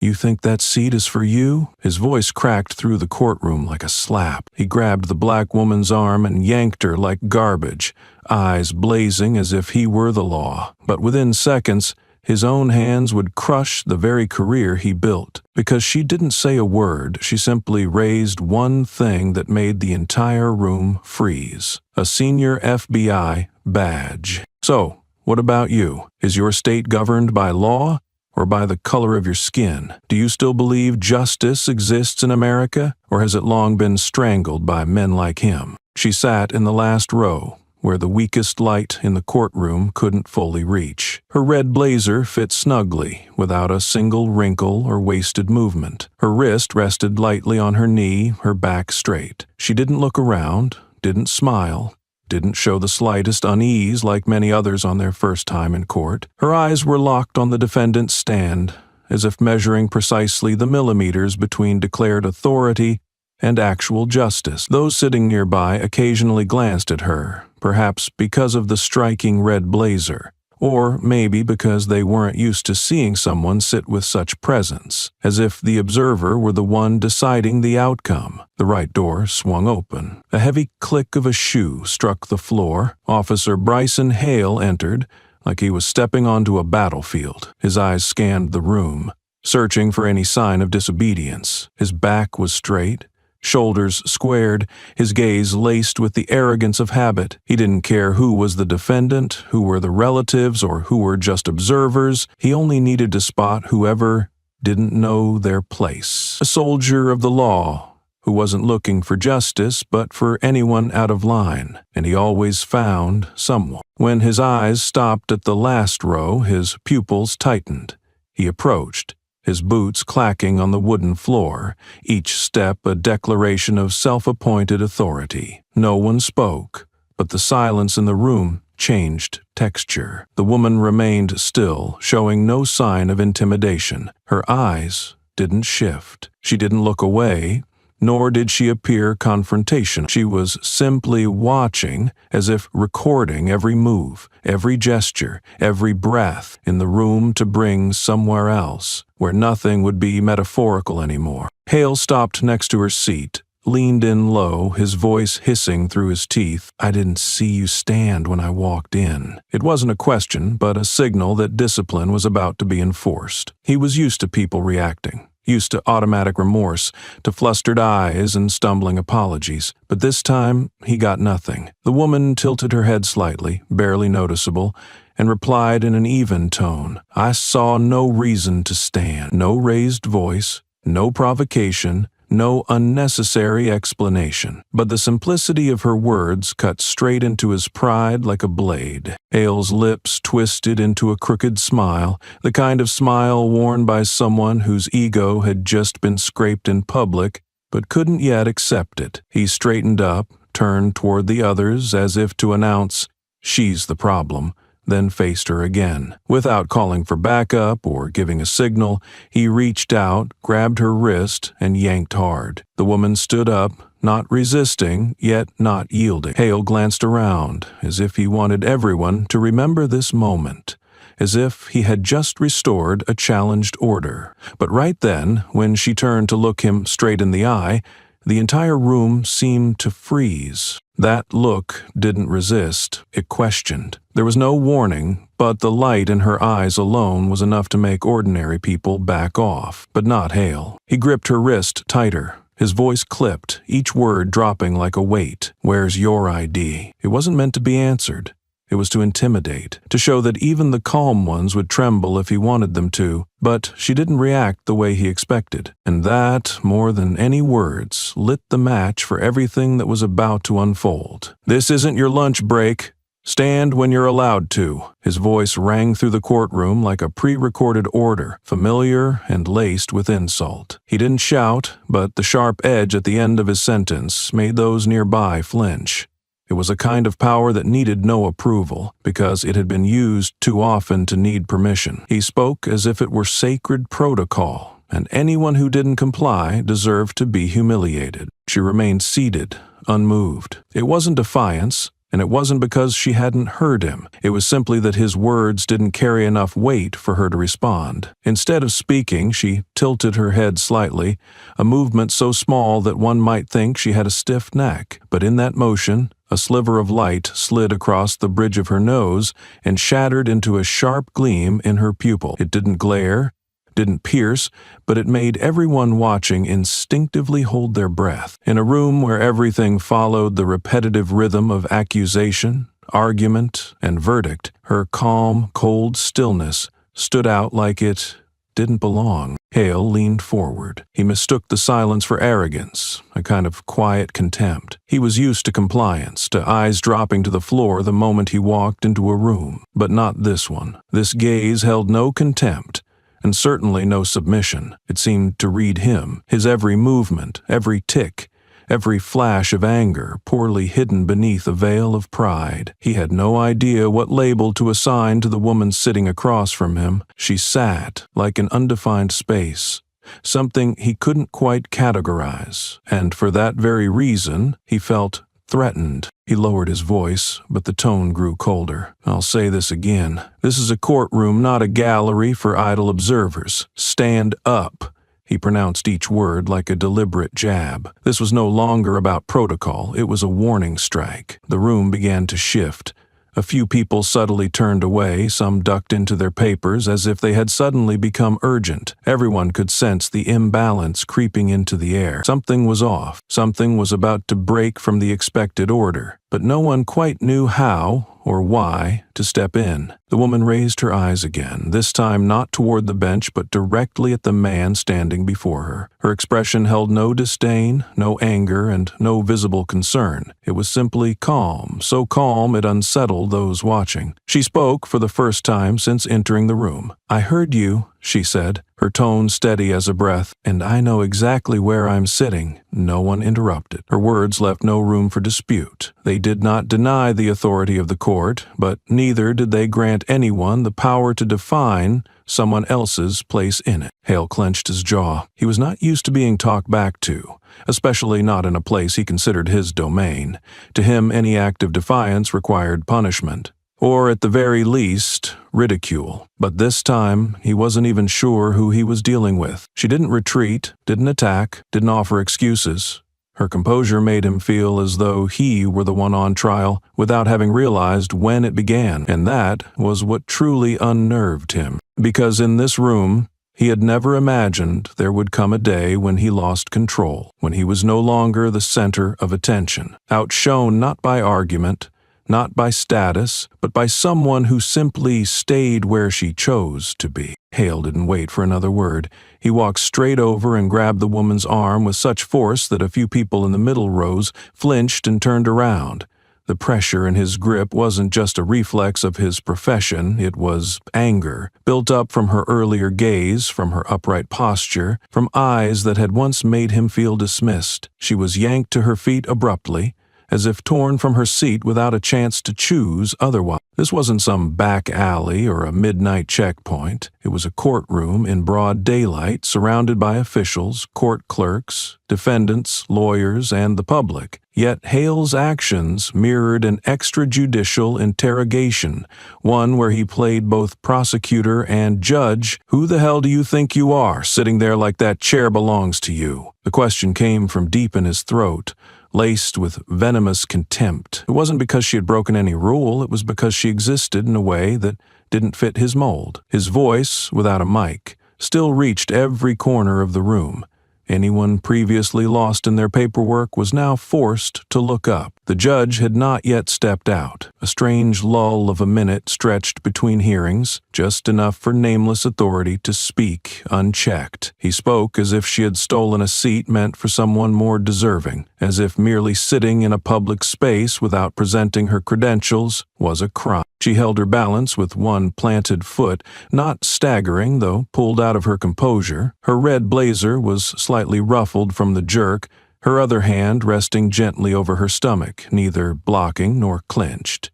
"You think that seat is for you?" His voice cracked through the courtroom like a slap. He grabbed the black woman's arm and yanked her like garbage, eyes blazing as if he were the law. But within seconds, his own hands would crush the very career he built. Because she didn't say a word, she simply raised one thing that made the entire room freeze: a senior FBI badge. "So, what about you? Is your state governed by law or by the color of your skin? Do you still believe justice exists in America, or has it long been strangled by men like him?" She sat in the last row, where the weakest light in the courtroom couldn't fully reach. Her red blazer fit snugly, without a single wrinkle or wasted movement. Her wrist rested lightly on her knee, her back straight. She didn't look around, didn't smile, didn't show the slightest unease like many others on their first time in court. Her eyes were locked on the defendant's stand, as if measuring precisely the millimeters between declared authority and actual justice. Those sitting nearby occasionally glanced at her, perhaps because of the striking red blazer, or maybe because they weren't used to seeing someone sit with such presence, as if the observer were the one deciding the outcome. The right door swung open. A heavy click of a shoe struck the floor. Officer Bryson Hale entered, like he was stepping onto a battlefield. His eyes scanned the room, searching for any sign of disobedience. His back was straight, shoulders squared, his gaze laced with the arrogance of habit. He didn't care who was the defendant, who were the relatives, or who were just observers. He only needed to spot whoever didn't know their place. A soldier of the law who wasn't looking for justice but for anyone out of line, and he always found someone. When his eyes stopped at the last row, his pupils tightened. He approached, his boots clacking on the wooden floor, each step a declaration of self-appointed authority. No one spoke, but the silence in the room changed texture. The woman remained still, showing no sign of intimidation. Her eyes didn't shift. She didn't look away, nor did she appear confrontational. She was simply watching, as if recording every move, every gesture, every breath in the room to bring somewhere else, where nothing would be metaphorical anymore. Hale stopped next to her seat, leaned in low, his voice hissing through his teeth. "I didn't see you stand when I walked in." It wasn't a question, but a signal that discipline was about to be enforced. He was used to people reacting, used to automatic remorse, to flustered eyes and stumbling apologies. But this time, he got nothing. The woman tilted her head slightly, barely noticeable, and replied in an even tone, "I saw no reason to stand." No raised voice, no provocation, no unnecessary explanation. But the simplicity of her words cut straight into his pride like a blade. Hale's lips twisted into a crooked smile, the kind of smile worn by someone whose ego had just been scraped in public but couldn't yet accept it. He straightened up, turned toward the others as if to announce, "She's the problem," then faced her again. Without calling for backup or giving a signal, he reached out, grabbed her wrist, and yanked hard. The woman stood up, not resisting, yet not yielding. Hale glanced around, as if he wanted everyone to remember this moment, as if he had just restored a challenged order. But right then, when she turned to look him straight in the eye, the entire room seemed to freeze. That look didn't resist, it questioned. There was no warning, but the light in her eyes alone was enough to make ordinary people back off, but not Hale. He gripped her wrist tighter. His voice clipped, each word dropping like a weight. "Where's your ID?" It wasn't meant to be answered. It was to intimidate, to show that even the calm ones would tremble if he wanted them to, but she didn't react the way he expected. And that, more than any words, lit the match for everything that was about to unfold. "This isn't your lunch break. Stand when you're allowed to." His voice rang through the courtroom like a pre-recorded order, familiar and laced with insult. He didn't shout, but the sharp edge at the end of his sentence made those nearby flinch. It was a kind of power that needed no approval, because it had been used too often to need permission. He spoke as if it were sacred protocol, and anyone who didn't comply deserved to be humiliated. She remained seated, unmoved. It wasn't defiance, And it wasn't because she hadn't heard him. It was simply that his words didn't carry enough weight for her to respond. Instead of speaking, she tilted her head slightly, a movement so small that one might think she had a stiff neck. But in that motion, a sliver of light slid across the bridge of her nose and shattered into a sharp gleam in her pupil. It didn't glare, didn't pierce, but it made everyone watching instinctively hold their breath. In a room where everything followed the repetitive rhythm of accusation, argument, and verdict, her calm, cold stillness stood out like it didn't belong. Hale leaned forward. He mistook the silence for arrogance, a kind of quiet contempt. He was used to compliance, to eyes dropping to the floor the moment he walked into a room. But not this one. This gaze held no contempt, and certainly no submission. It seemed to read him, his every movement, every tick, every flash of anger poorly hidden beneath a veil of pride. He had no idea what label to assign to the woman sitting across from him. She sat like an undefined space, something he couldn't quite categorize, and for that very reason he felt threatened. He lowered his voice, but the tone grew colder. I'll say this again. This is a courtroom, not a gallery for idle observers. Stand up. He pronounced each word like a deliberate jab. This was no longer about protocol. It was a warning strike. The room began to shift. A few people subtly turned away, some ducked into their papers as if they had suddenly become urgent. Everyone could sense the imbalance creeping into the air. Something was off. Something was about to break from the expected order. But no one quite knew how or why to step in. The woman raised her eyes again, this time not toward the bench but directly at the man standing before her. Her expression held no disdain, no anger, and no visible concern. It was simply calm, so calm it unsettled those watching. She spoke for the first time since entering the room. "I heard you," she said, her tone steady as a breath, "and I know exactly where I'm sitting." No one interrupted. Her words left no room for dispute. They did not deny the authority of the court, but neither did they grant anyone the power to define someone else's place in it. Hale clenched his jaw. He was not used to being talked back to, especially not in a place he considered his domain. To him, any act of defiance required punishment, or at the very least, ridicule. But this time, he wasn't even sure who he was dealing with. She didn't retreat, didn't attack, didn't offer excuses. Her composure made him feel as though he were the one on trial without having realized when it began, and that was what truly unnerved him. Because in this room, he had never imagined there would come a day when he lost control, when he was no longer the center of attention, outshone not by argument, not by status, but by someone who simply stayed where she chose to be. Hale didn't wait for another word. He walked straight over and grabbed the woman's arm with such force that a few people in the middle rows flinched and turned around. The pressure in his grip wasn't just a reflex of his profession, it was anger, built up from her earlier gaze, from her upright posture, from eyes that had once made him feel dismissed. She was yanked to her feet abruptly, as if torn from her seat without a chance to choose otherwise. This wasn't some back alley or a midnight checkpoint. It was a courtroom in broad daylight, surrounded by officials, court clerks, defendants, lawyers, and the public. Yet Hale's actions mirrored an extrajudicial interrogation, one where he played both prosecutor and judge. "Who the hell do you think you are, sitting there like that chair belongs to you?" The question came from deep in his throat, laced with venomous contempt. It wasn't because she had broken any rule, it was because she existed in a way that didn't fit his mold. His voice, without a mic, still reached every corner of the room. Anyone previously lost in their paperwork was now forced to look up. The judge had not yet stepped out. A strange lull of a minute stretched between hearings, just enough for nameless authority to speak unchecked. He spoke as if she had stolen a seat meant for someone more deserving, as if merely sitting in a public space without presenting her credentials was a crime. She held her balance with one planted foot, not staggering, though pulled out of her composure. Her red blazer was slightly ruffled from the jerk, her other hand resting gently over her stomach, neither blocking nor clenched.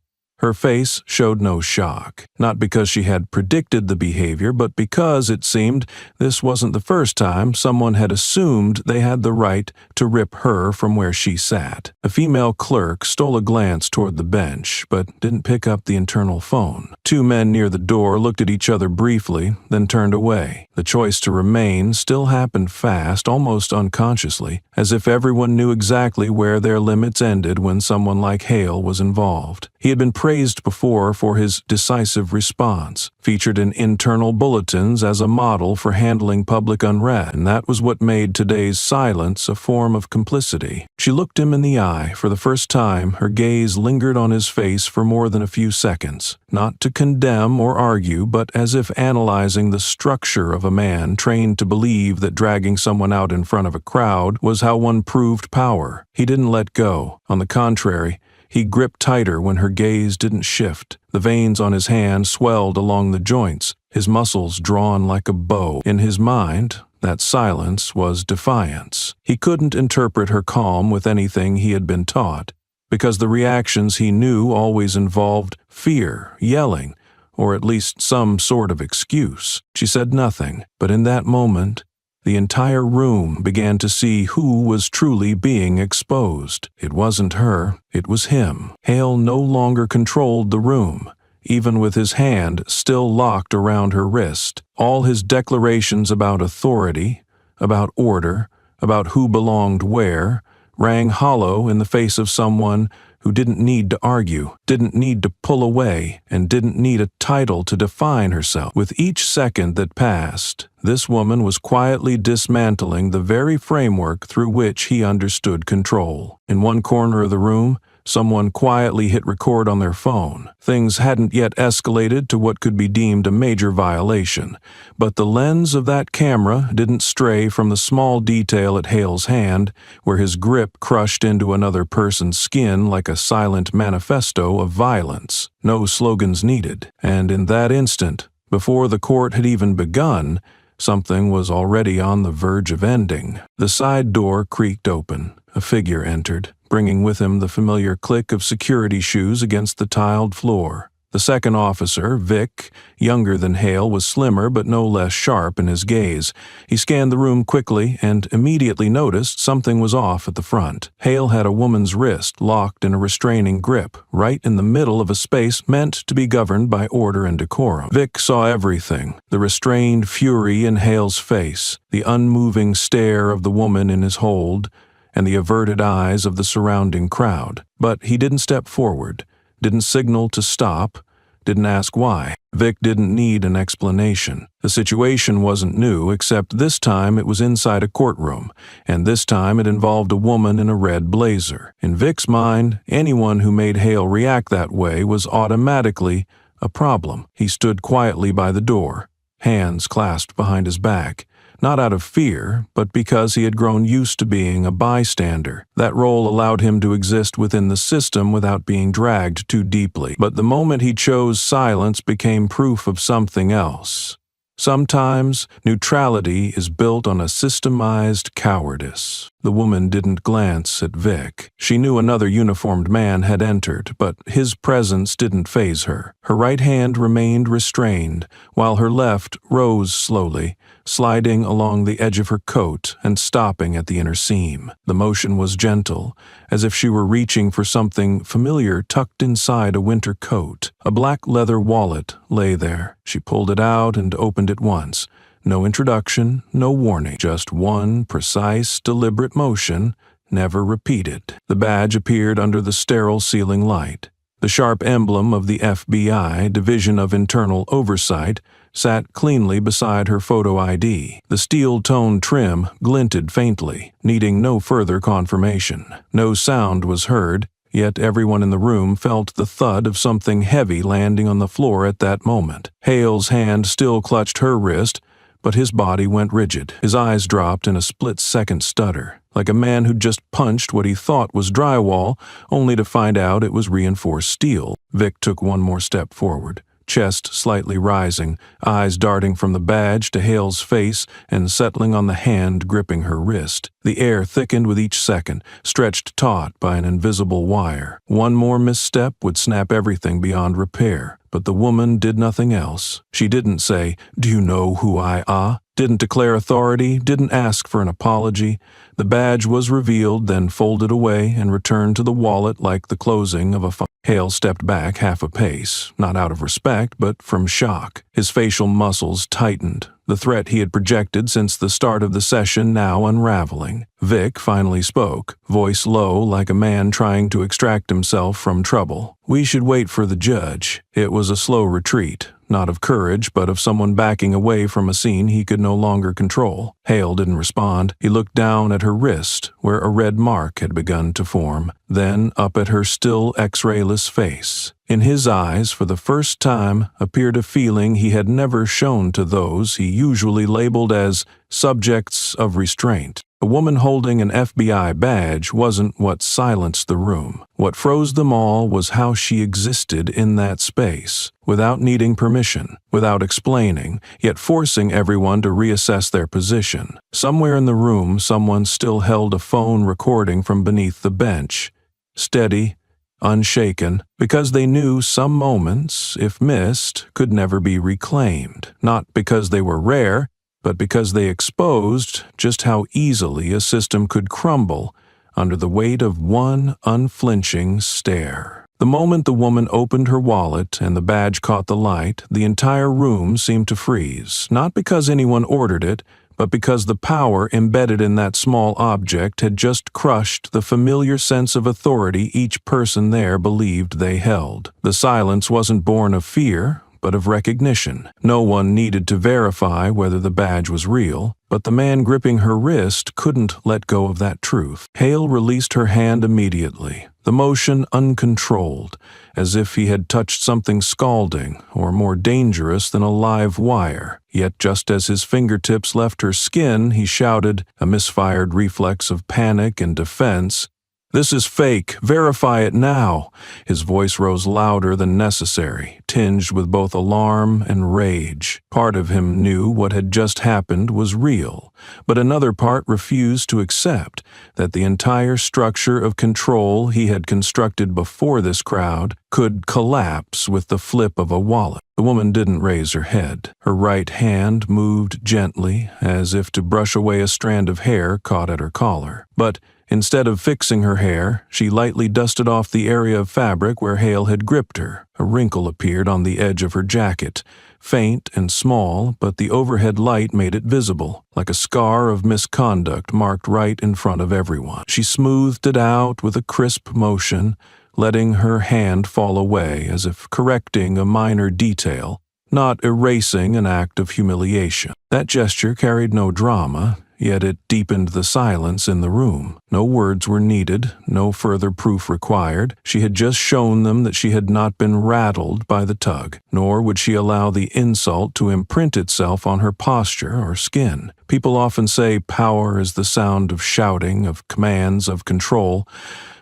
Her face showed no shock, not because she had predicted the behavior, but because, it seemed, this wasn't the first time someone had assumed they had the right to rip her from where she sat. A female clerk stole a glance toward the bench, but didn't pick up the internal phone. Two men near the door looked at each other briefly, then turned away. The choice to remain still happened fast, almost unconsciously, as if everyone knew exactly where their limits ended when someone like Hale was involved. He had been praised before for his decisive response, featured in internal bulletins as a model for handling public unrest, and that was what made today's silence a form of complicity. She looked him in the eye. For the first time, her gaze lingered on his face for more than a few seconds, not to condemn or argue, but as if analyzing the structure of a man trained to believe that dragging someone out in front of a crowd was how one proved power. He didn't let go. On the contrary, he gripped tighter when her gaze didn't shift. The veins on his hand swelled along the joints, his muscles drawn like a bow. In his mind, that silence was defiance. He couldn't interpret her calm with anything he had been taught, because the reactions he knew always involved fear, yelling, or at least some sort of excuse. She said nothing, but in that moment, the entire room began to see who was truly being exposed. It wasn't her, it was him. Hale no longer controlled the room, even with his hand still locked around her wrist. All his declarations about authority, about order, about who belonged where, rang hollow in the face of someone who didn't need to argue, didn't need to pull away, and didn't need a title to define herself. With each second that passed, this woman was quietly dismantling the very framework through which he understood control. In one corner of the room, someone quietly hit record on their phone. Things hadn't yet escalated to what could be deemed a major violation, but the lens of that camera didn't stray from the small detail at Hale's hand, where his grip crushed into another person's skin like a silent manifesto of violence. No slogans needed, and in that instant, before the court had even begun, something was already on the verge of ending. The side door creaked open. A figure entered, bringing with him the familiar click of security shoes against the tiled floor. The second officer, Vic, younger than Hale, was slimmer but no less sharp in his gaze. He scanned the room quickly and immediately noticed something was off at the front. Hale had a woman's wrist locked in a restraining grip, right in the middle of a space meant to be governed by order and decorum. Vic saw everything: the restrained fury in Hale's face, the unmoving stare of the woman in his hold, and the averted eyes of the surrounding crowd. But he didn't step forward, didn't signal to stop, didn't ask why. Vic didn't need an explanation. The situation wasn't new, except this time it was inside a courtroom, and this time it involved a woman in a red blazer. In Vic's mind, anyone who made Hale react that way was automatically a problem. He stood quietly by the door, hands clasped behind his back, not out of fear, but because he had grown used to being a bystander. That role allowed him to exist within the system without being dragged too deeply. But the moment he chose silence became proof of something else. Sometimes, neutrality is built on a systemized cowardice. The woman didn't glance at Vic. She knew another uniformed man had entered, but his presence didn't faze her. Her right hand remained restrained, while her left rose slowly, sliding along the edge of her coat and stopping at the inner seam. The motion was gentle, as if she were reaching for something familiar tucked inside a winter coat. A black leather wallet lay there. She pulled it out and opened it once. No introduction, no warning, just one precise, deliberate motion, never repeated. The badge appeared under the sterile ceiling light. The sharp emblem of the FBI, Division of Internal Oversight, sat cleanly beside her photo ID. The steel-toned trim glinted faintly, needing no further confirmation. No sound was heard, yet everyone in the room felt the thud of something heavy landing on the floor at that moment. Hale's hand still clutched her wrist, but his body went rigid. His eyes dropped in a split-second stutter, like a man who'd just punched what he thought was drywall, only to find out it was reinforced steel. Vic took one more step forward, chest slightly rising, eyes darting from the badge to Hale's face and settling on the hand gripping her wrist. The air thickened with each second, stretched taut by an invisible wire. One more misstep would snap everything beyond repair. But the woman did nothing else. She didn't say, "Do you know who I are?" Didn't declare authority, didn't ask for an apology. The badge was revealed, then folded away and returned to the wallet like the closing of a file. Hale stepped back half a pace, not out of respect, but from shock. His facial muscles tightened, the threat he had projected since the start of the session now unraveling. Vic finally spoke, voice low like a man trying to extract himself from trouble. "We should wait for the judge." It was a slow retreat, not of courage, but of someone backing away from a scene he could no longer control. Hale didn't respond. He looked down at her wrist, where a red mark had begun to form, then up at her still X-rayless face. In his eyes, for the first time, appeared a feeling he had never shown to those he usually labeled as subjects of restraint. A woman holding an FBI badge wasn't what silenced the room. What froze them all was how she existed in that space, without needing permission, without explaining, yet forcing everyone to reassess their position. Somewhere in the room, someone still held a phone recording from beneath the bench. Steady, unshaken, because they knew some moments, if missed, could never be reclaimed. Not because they were rare, but because they exposed just how easily a system could crumble under the weight of one unflinching stare. The moment the woman opened her wallet and the badge caught the light, the entire room seemed to freeze, not because anyone ordered it, but because the power embedded in that small object had just crushed the familiar sense of authority each person there believed they held. The silence wasn't born of fear, but of recognition. No one needed to verify whether the badge was real, but the man gripping her wrist couldn't let go of that truth. Hale released her hand immediately, the motion uncontrolled, as if he had touched something scalding or more dangerous than a live wire. Yet just as his fingertips left her skin, he shouted, a misfired reflex of panic and defense, "This is fake. Verify it now." His voice rose louder than necessary, tinged with both alarm and rage. Part of him knew what had just happened was real, but another part refused to accept that the entire structure of control he had constructed before this crowd could collapse with the flip of a wallet. The woman didn't raise her head. Her right hand moved gently, as if to brush away a strand of hair caught at her collar. But instead of fixing her hair, she lightly dusted off the area of fabric where Hale had gripped her. A wrinkle appeared on the edge of her jacket, faint and small, but the overhead light made it visible, like a scar of misconduct marked right in front of everyone. She smoothed it out with a crisp motion, letting her hand fall away as if correcting a minor detail, not erasing an act of humiliation. That gesture carried no drama, yet it deepened the silence in the room. No words were needed, no further proof required. She had just shown them that she had not been rattled by the tug, nor would she allow the insult to imprint itself on her posture or skin. People often say power is the sound of shouting, of commands, of control,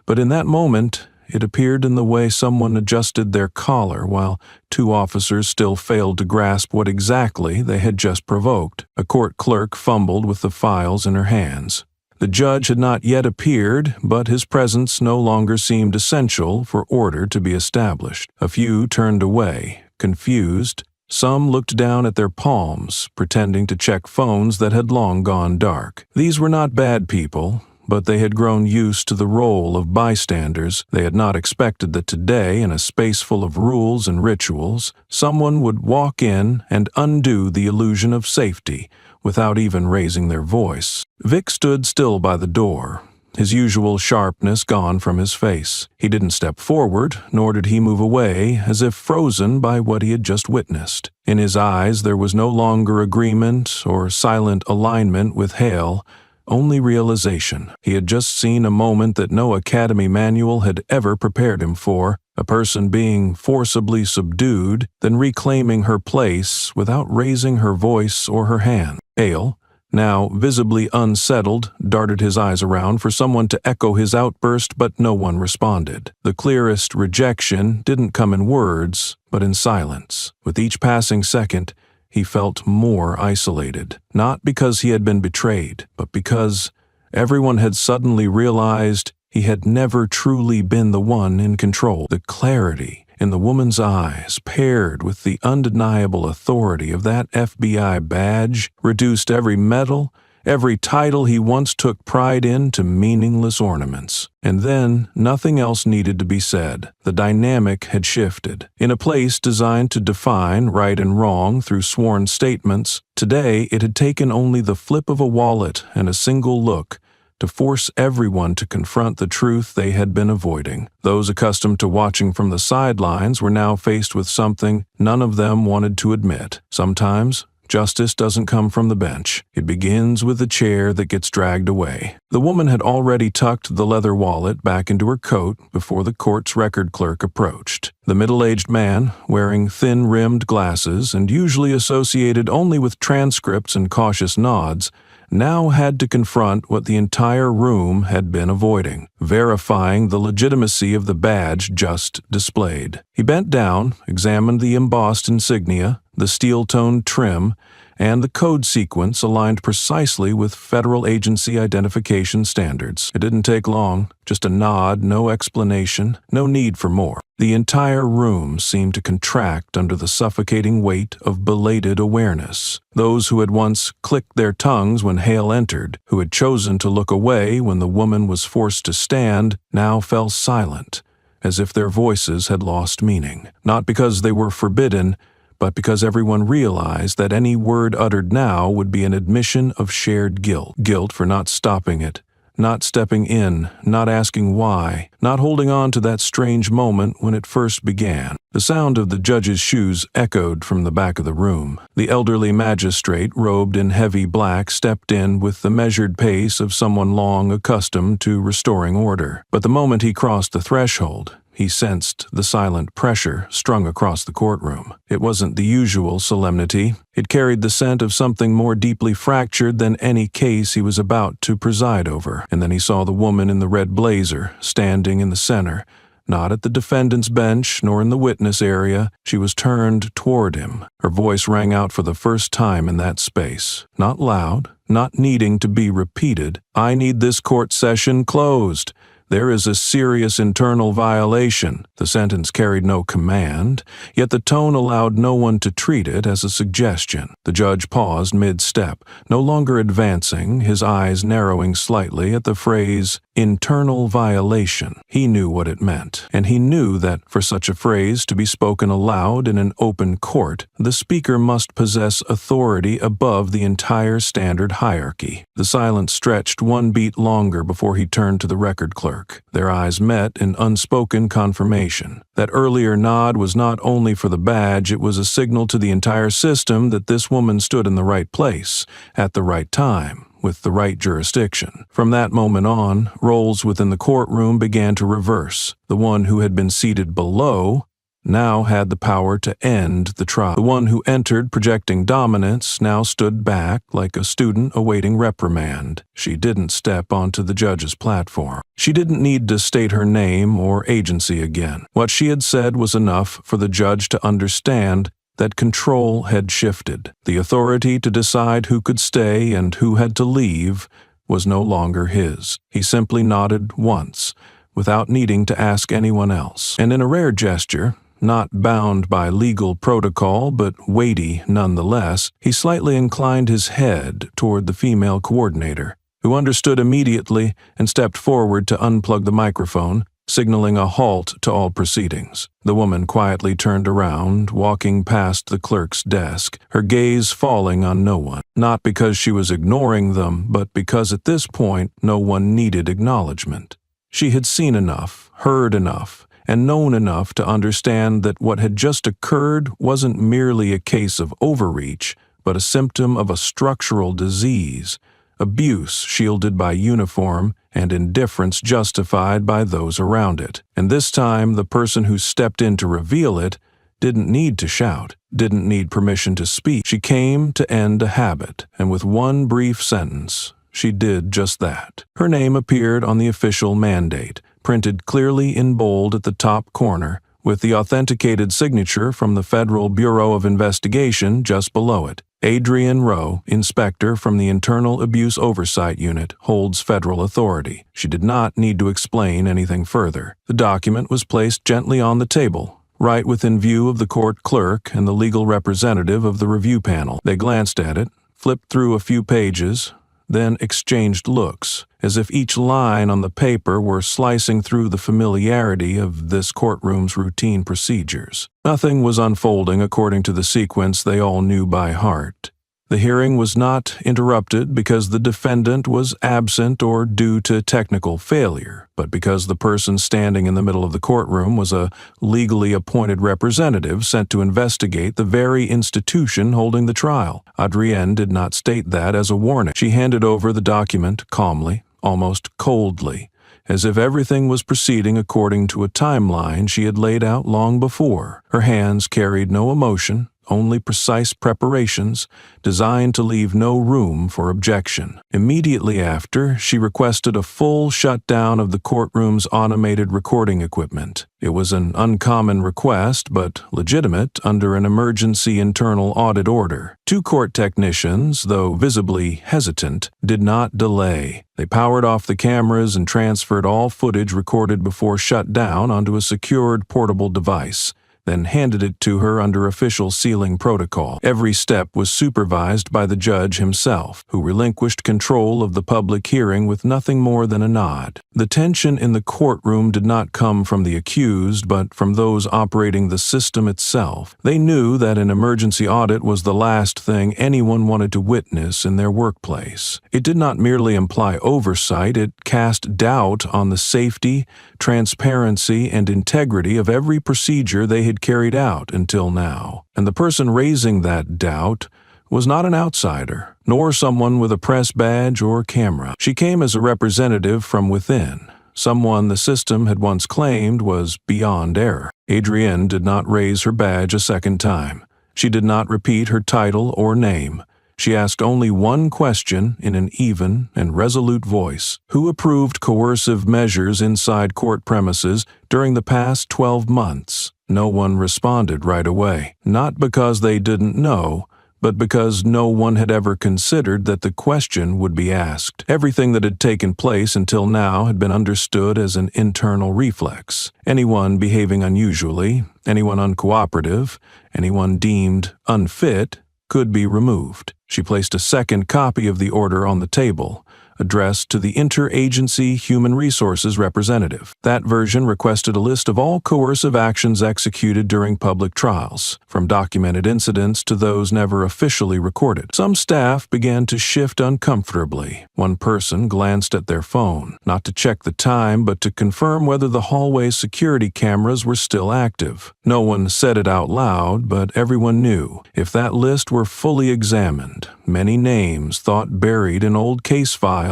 but in that moment, it appeared in the way someone adjusted their collar while two officers still failed to grasp what exactly they had just provoked. A court clerk fumbled with the files in her hands. The judge had not yet appeared, but his presence no longer seemed essential for order to be established. A few turned away, confused. Some looked down at their palms, pretending to check phones that had long gone dark. These were not bad people, but they had grown used to the role of bystanders. They had not expected that today, in a space full of rules and rituals, someone would walk in and undo the illusion of safety without even raising their voice. Vic stood still by the door, his usual sharpness gone from his face. He didn't step forward, nor did he move away, as if frozen by what he had just witnessed. In his eyes there was no longer agreement or silent alignment with Hale, only realization. He had just seen a moment that no academy manual had ever prepared him for, a person being forcibly subdued, then reclaiming her place without raising her voice or her hand. Hale, now visibly unsettled, darted his eyes around for someone to echo his outburst, but no one responded. The clearest rejection didn't come in words, but in silence. With each passing second, he felt more isolated, not because he had been betrayed, but because everyone had suddenly realized he had never truly been the one in control. The clarity in the woman's eyes, paired with the undeniable authority of that FBI badge, reduced every medal, every title he once took pride in to meaningless ornaments. And then nothing else needed to be said. The dynamic had shifted. In a place designed to define right and wrong through sworn statements, today it had taken only the flip of a wallet and a single look to force everyone to confront the truth they had been avoiding. Those accustomed to watching from the sidelines were now faced with something none of them wanted to admit. Sometimes, justice doesn't come from the bench. It begins with the chair that gets dragged away. The woman had already tucked the leather wallet back into her coat before the court's record clerk approached. The middle-aged man, wearing thin-rimmed glasses and usually associated only with transcripts and cautious nods, now had to confront what the entire room had been avoiding, verifying the legitimacy of the badge just displayed. He bent down, examined the embossed insignia, the steel-toned trim, and the code sequence aligned precisely with federal agency identification standards. It didn't take long, just a nod, no explanation, no need for more. The entire room seemed to contract under the suffocating weight of belated awareness. Those who had once clicked their tongues when Hale entered, who had chosen to look away when the woman was forced to stand, now fell silent, as if their voices had lost meaning. Not because they were forbidden, but because everyone realized that any word uttered now would be an admission of shared guilt. Guilt for not stopping it, not stepping in, not asking why, not holding on to that strange moment when it first began. The sound of the judge's shoes echoed from the back of the room. The elderly magistrate, robed in heavy black, stepped in with the measured pace of someone long accustomed to restoring order. But the moment he crossed the threshold, he sensed the silent pressure strung across the courtroom. It wasn't the usual solemnity. It carried the scent of something more deeply fractured than any case he was about to preside over. And then he saw the woman in the red blazer, standing in the center, not at the defendant's bench nor in the witness area. She was turned toward him. Her voice rang out for the first time in that space. Not loud, not needing to be repeated. "I need this court session closed. There is a serious internal violation." The sentence carried no command, yet the tone allowed no one to treat it as a suggestion. The judge paused mid-step, no longer advancing, his eyes narrowing slightly at the phrase, internal violation. He knew what it meant, and he knew that for such a phrase to be spoken aloud in an open court, the speaker must possess authority above the entire standard hierarchy. The silence stretched one beat longer before he turned to the record clerk. Their eyes met in unspoken confirmation. That earlier nod was not only for the badge, it was a signal to the entire system that this woman stood in the right place, at the right time, with the right jurisdiction. From that moment on, roles within the courtroom began to reverse. The one who had been seated below now had the power to end the trial. The one who entered projecting dominance now stood back like a student awaiting reprimand. She didn't step onto the judge's platform. She didn't need to state her name or agency again. What she had said was enough for the judge to understand that control had shifted. The authority to decide who could stay and who had to leave was no longer his. He simply nodded once, without needing to ask anyone else. And in a rare gesture, not bound by legal protocol but weighty nonetheless, he slightly inclined his head toward the female coordinator, who understood immediately and stepped forward to unplug the microphone, signaling a halt to all proceedings. The woman quietly turned around, walking past the clerk's desk, her gaze falling on no one. Not because she was ignoring them, but because at this point no one needed acknowledgement. She had seen enough, heard enough, and known enough to understand that what had just occurred wasn't merely a case of overreach, but a symptom of a structural disease, abuse shielded by uniform and indifference justified by those around it. And this time, the person who stepped in to reveal it didn't need to shout, didn't need permission to speak. She came to end a habit, and with one brief sentence, she did just that. Her name appeared on the official mandate, printed clearly in bold at the top corner, with the authenticated signature from the Federal Bureau of Investigation just below it. Adrienne Rowe, inspector from the Internal Abuse Oversight Unit, holds federal authority. She did not need to explain anything further. The document was placed gently on the table, right within view of the court clerk and the legal representative of the review panel. They glanced at it, flipped through a few pages, then exchanged looks, as if each line on the paper were slicing through the familiarity of this courtroom's routine procedures. Nothing was unfolding according to the sequence they all knew by heart. The hearing was not interrupted because the defendant was absent or due to technical failure, but because the person standing in the middle of the courtroom was a legally appointed representative sent to investigate the very institution holding the trial. Adrienne did not state that as a warning. She handed over the document calmly, almost coldly, as if everything was proceeding according to a timeline she had laid out long before. Her hands carried no emotion, only precise preparations designed to leave no room for objection. Immediately after, she requested a full shutdown of the courtroom's automated recording equipment. It was an uncommon request, but legitimate under an emergency internal audit order. Two court technicians, though visibly hesitant, did not delay. They powered off the cameras and transferred all footage recorded before shutdown onto a secured portable device, then handed it to her under official sealing protocol. Every step was supervised by the judge himself, who relinquished control of the public hearing with nothing more than a nod. The tension in the courtroom did not come from the accused, but from those operating the system itself. They knew that an emergency audit was the last thing anyone wanted to witness in their workplace. It did not merely imply oversight, it cast doubt on the safety, transparency, and integrity of every procedure they had carried out until now. And the person raising that doubt was not an outsider, nor someone with a press badge or camera. She came as a representative from within, someone the system had once claimed was beyond error. Adrienne did not raise her badge a second time. She did not repeat her title or name. She asked only one question in an even and resolute voice. Who approved coercive measures inside court premises during the past 12 months? No one responded right away, not because they didn't know, but because no one had ever considered that the question would be asked. Everything that had taken place until now had been understood as an internal reflex. Anyone behaving unusually, anyone uncooperative, anyone deemed unfit could be removed. She placed a second copy of the order on the table, addressed to the Interagency Human Resources representative. That version requested a list of all coercive actions executed during public trials, from documented incidents to those never officially recorded. Some staff began to shift uncomfortably. One person glanced at their phone, not to check the time, but to confirm whether the hallway security cameras were still active. No one said it out loud, but everyone knew. If that list were fully examined, many names thought buried in old case files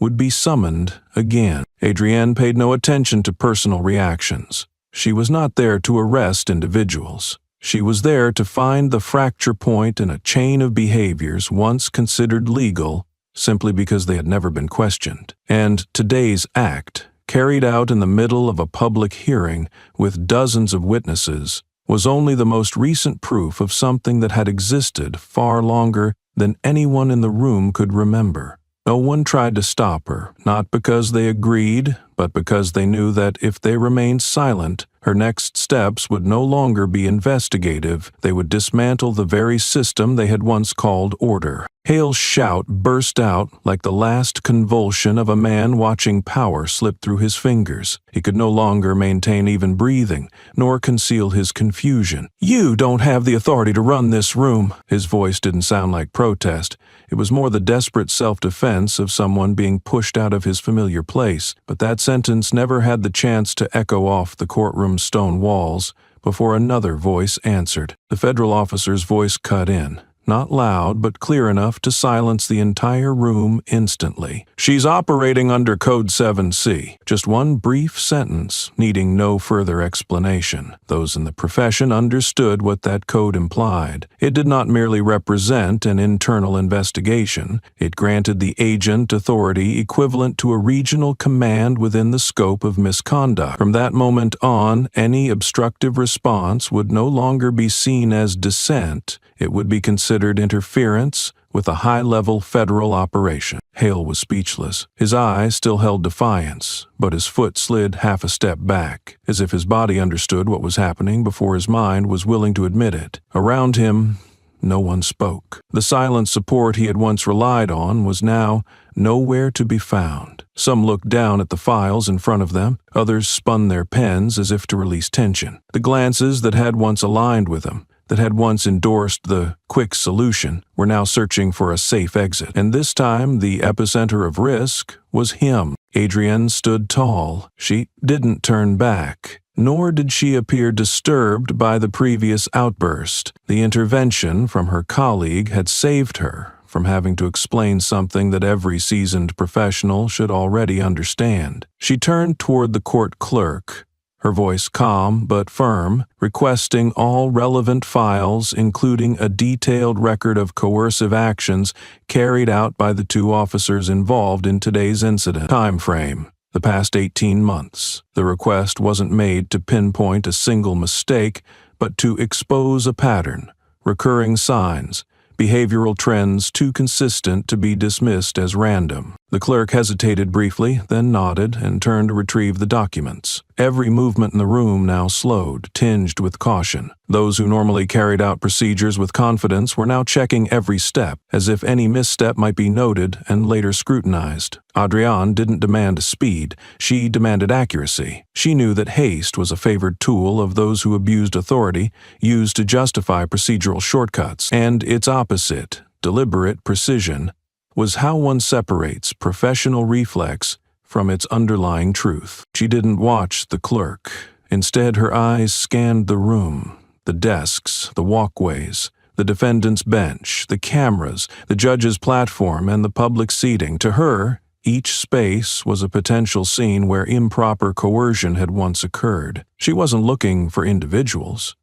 would be summoned again. Adrienne paid no attention to personal reactions. She was not there to arrest individuals. She was there to find the fracture point in a chain of behaviors once considered legal simply because they had never been questioned. And today's act, carried out in the middle of a public hearing with dozens of witnesses, was only the most recent proof of something that had existed far longer than anyone in the room could remember. No one tried to stop her, not because they agreed, but because they knew that if they remained silent, her next steps would no longer be investigative. They would dismantle the very system they had once called order. Hale's shout burst out like the last convulsion of a man watching power slip through his fingers. He could no longer maintain even breathing, nor conceal his confusion. "You don't have the authority to run this room." His voice didn't sound like protest. It was more the desperate self-defense of someone being pushed out of his familiar place. But that sentence never had the chance to echo off the courtroom's stone walls before another voice answered. The federal officer's voice cut in, not loud but clear enough to silence the entire room instantly. "She's operating under Code 7C. Just one brief sentence, needing no further explanation. Those in the profession understood what that code implied. It did not merely represent an internal investigation. It granted the agent authority equivalent to a regional command within the scope of misconduct. From that moment on, any obstructive response would no longer be seen as dissent. It would be considered interference with a high-level federal operation." Hale was speechless. His eyes still held defiance, but his foot slid half a step back, as if his body understood what was happening before his mind was willing to admit it. Around him, no one spoke. The silent support he had once relied on was now nowhere to be found. Some looked down at the files in front of them. Others spun their pens as if to release tension. The glances that had once aligned with him, that had once endorsed the quick solution, were now searching for a safe exit. And this time, the epicenter of risk was him. Adrienne stood tall. She didn't turn back, nor did she appear disturbed by the previous outburst. The intervention from her colleague had saved her from having to explain something that every seasoned professional should already understand. She turned toward the court clerk, her voice calm but firm, requesting all relevant files, including a detailed record of coercive actions carried out by the two officers involved in today's incident. Time frame: the past 18 months. The request wasn't made to pinpoint a single mistake, but to expose a pattern, recurring signs, behavioral trends too consistent to be dismissed as random. The clerk hesitated briefly, then nodded and turned to retrieve the documents. Every movement in the room now slowed, tinged with caution. Those who normally carried out procedures with confidence were now checking every step, as if any misstep might be noted and later scrutinized. Adrienne didn't demand speed, she demanded accuracy. She knew that haste was a favored tool of those who abused authority, used to justify procedural shortcuts, and its opposite, deliberate precision, was how one separates professional reflex from its underlying truth. She didn't watch the clerk. Instead, her eyes scanned the room, the desks, the walkways, the defendant's bench, the cameras, the judge's platform, and the public seating. To her, each space was a potential scene where improper coercion had once occurred. She wasn't looking for individuals.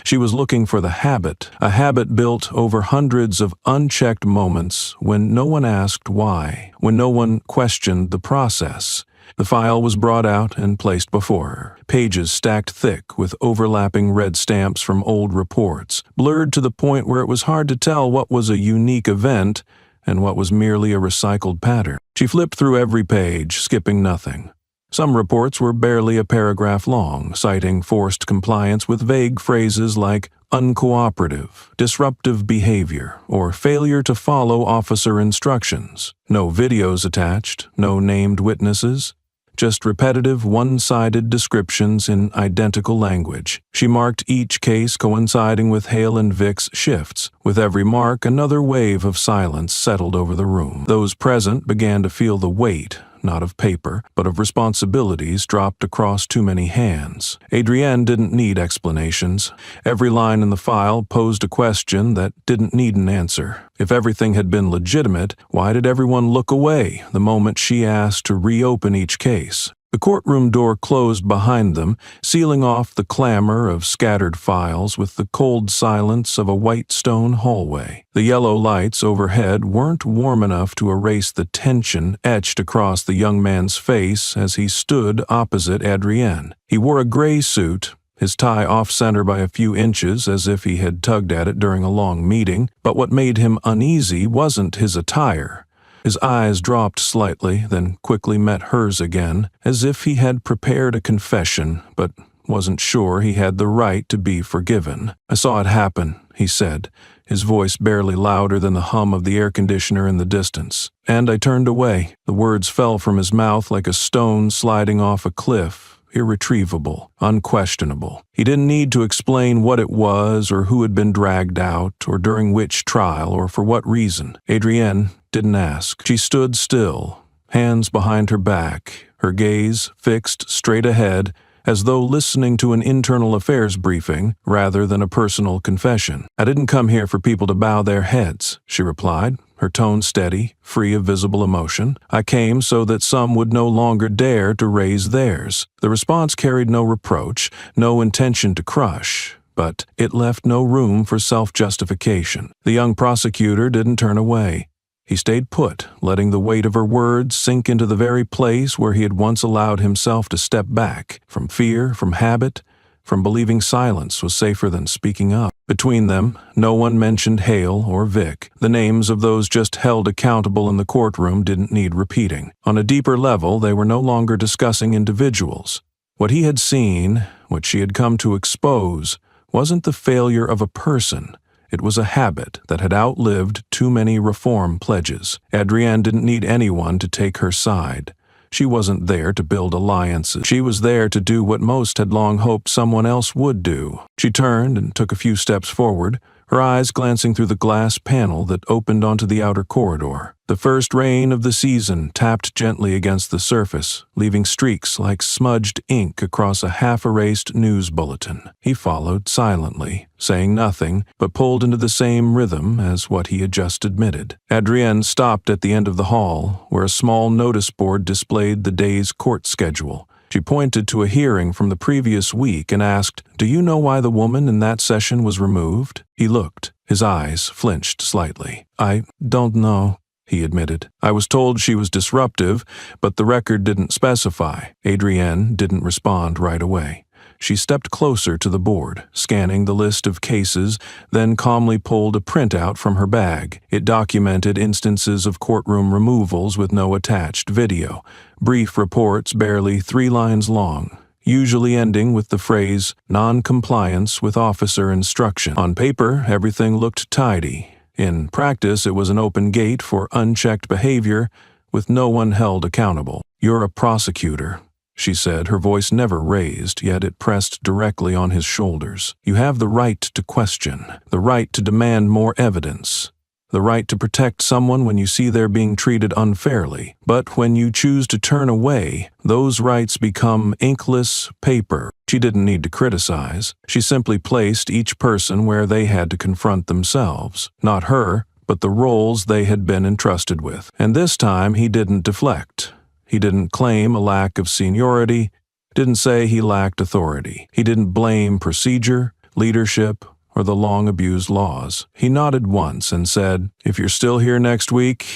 She was looking for the habit, a habit built over hundreds of unchecked moments when no one asked why, when no one questioned the process. The file was brought out and placed before her, pages stacked thick with overlapping red stamps from old reports, blurred to the point where it was hard to tell what was a unique event and what was merely a recycled pattern. She flipped through every page, skipping nothing. Some reports were barely a paragraph long, citing forced compliance with vague phrases like uncooperative, disruptive behavior, or failure to follow officer instructions. No videos attached, no named witnesses, just repetitive, one-sided descriptions in identical language. She marked each case coinciding with Hale and Vic's shifts. With every mark, another wave of silence settled over the room. Those present began to feel the weight, not of paper, but of responsibilities dropped across too many hands. Adrienne didn't need explanations. Every line in the file posed a question that didn't need an answer. If everything had been legitimate, why did everyone look away the moment she asked to reopen each case? The courtroom door closed behind them, sealing off the clamor of scattered files with the cold silence of a white stone hallway. The yellow lights overhead weren't warm enough to erase the tension etched across the young man's face as he stood opposite Adrienne. He wore a gray suit, his tie off-center by a few inches as if he had tugged at it during a long meeting, but what made him uneasy wasn't his attire. His eyes dropped slightly, then quickly met hers again, as if he had prepared a confession, but wasn't sure he had the right to be forgiven. "I saw it happen," he said, his voice barely louder than the hum of the air conditioner in the distance. "And I turned away." The words fell from his mouth like a stone sliding off a cliff, irretrievable, unquestionable. He didn't need to explain what it was or who had been dragged out or during which trial or for what reason. Adrienne didn't ask. She stood still, hands behind her back, her gaze fixed straight ahead as though listening to an internal affairs briefing rather than a personal confession. "I didn't come here for people to bow their heads," she replied, her tone steady, free of visible emotion. "I came so that some would no longer dare to raise theirs." The response carried no reproach, no intention to crush, but it left no room for self-justification. The young prosecutor didn't turn away. He stayed put, letting the weight of her words sink into the very place where he had once allowed himself to step back, from fear, from habit, from believing silence was safer than speaking up. Between them, no one mentioned Hale or Vic. The names of those just held accountable in the courtroom didn't need repeating. On a deeper level, they were no longer discussing individuals. What he had seen, what she had come to expose, wasn't the failure of a person. It was a habit that had outlived too many reform pledges. Adrienne didn't need anyone to take her side. She wasn't there to build alliances. She was there to do what most had long hoped someone else would do. She turned and took a few steps forward, her eyes glancing through the glass panel that opened onto the outer corridor. The first rain of the season tapped gently against the surface, leaving streaks like smudged ink across a half-erased news bulletin. He followed silently, saying nothing, but pulled into the same rhythm as what he had just admitted. Adrienne stopped at the end of the hall, where a small notice board displayed the day's court schedule. She pointed to a hearing from the previous week and asked, "Do you know why the woman in that session was removed?" He looked. His eyes flinched slightly. "I don't know," he admitted. "I was told she was disruptive, but the record didn't specify." Adrienne didn't respond right away. She stepped closer to the board, scanning the list of cases, then calmly pulled a printout from her bag. It documented instances of courtroom removals with no attached video, brief reports barely 3 lines long, usually ending with the phrase, "non-compliance with officer instruction." On paper, everything looked tidy. In practice, it was an open gate for unchecked behavior, with no one held accountable. "You're a prosecutor," she said, her voice never raised, yet it pressed directly on his shoulders. "You have the right to question, the right to demand more evidence, the right to protect someone when you see they're being treated unfairly. But when you choose to turn away, those rights become inkless paper." She didn't need to criticize. She simply placed each person where they had to confront themselves. Not her, but the roles they had been entrusted with. And this time he didn't deflect. He didn't claim a lack of seniority, didn't say he lacked authority. He didn't blame procedure, leadership, or the long-abused laws. He nodded once and said, "If you're still here next week,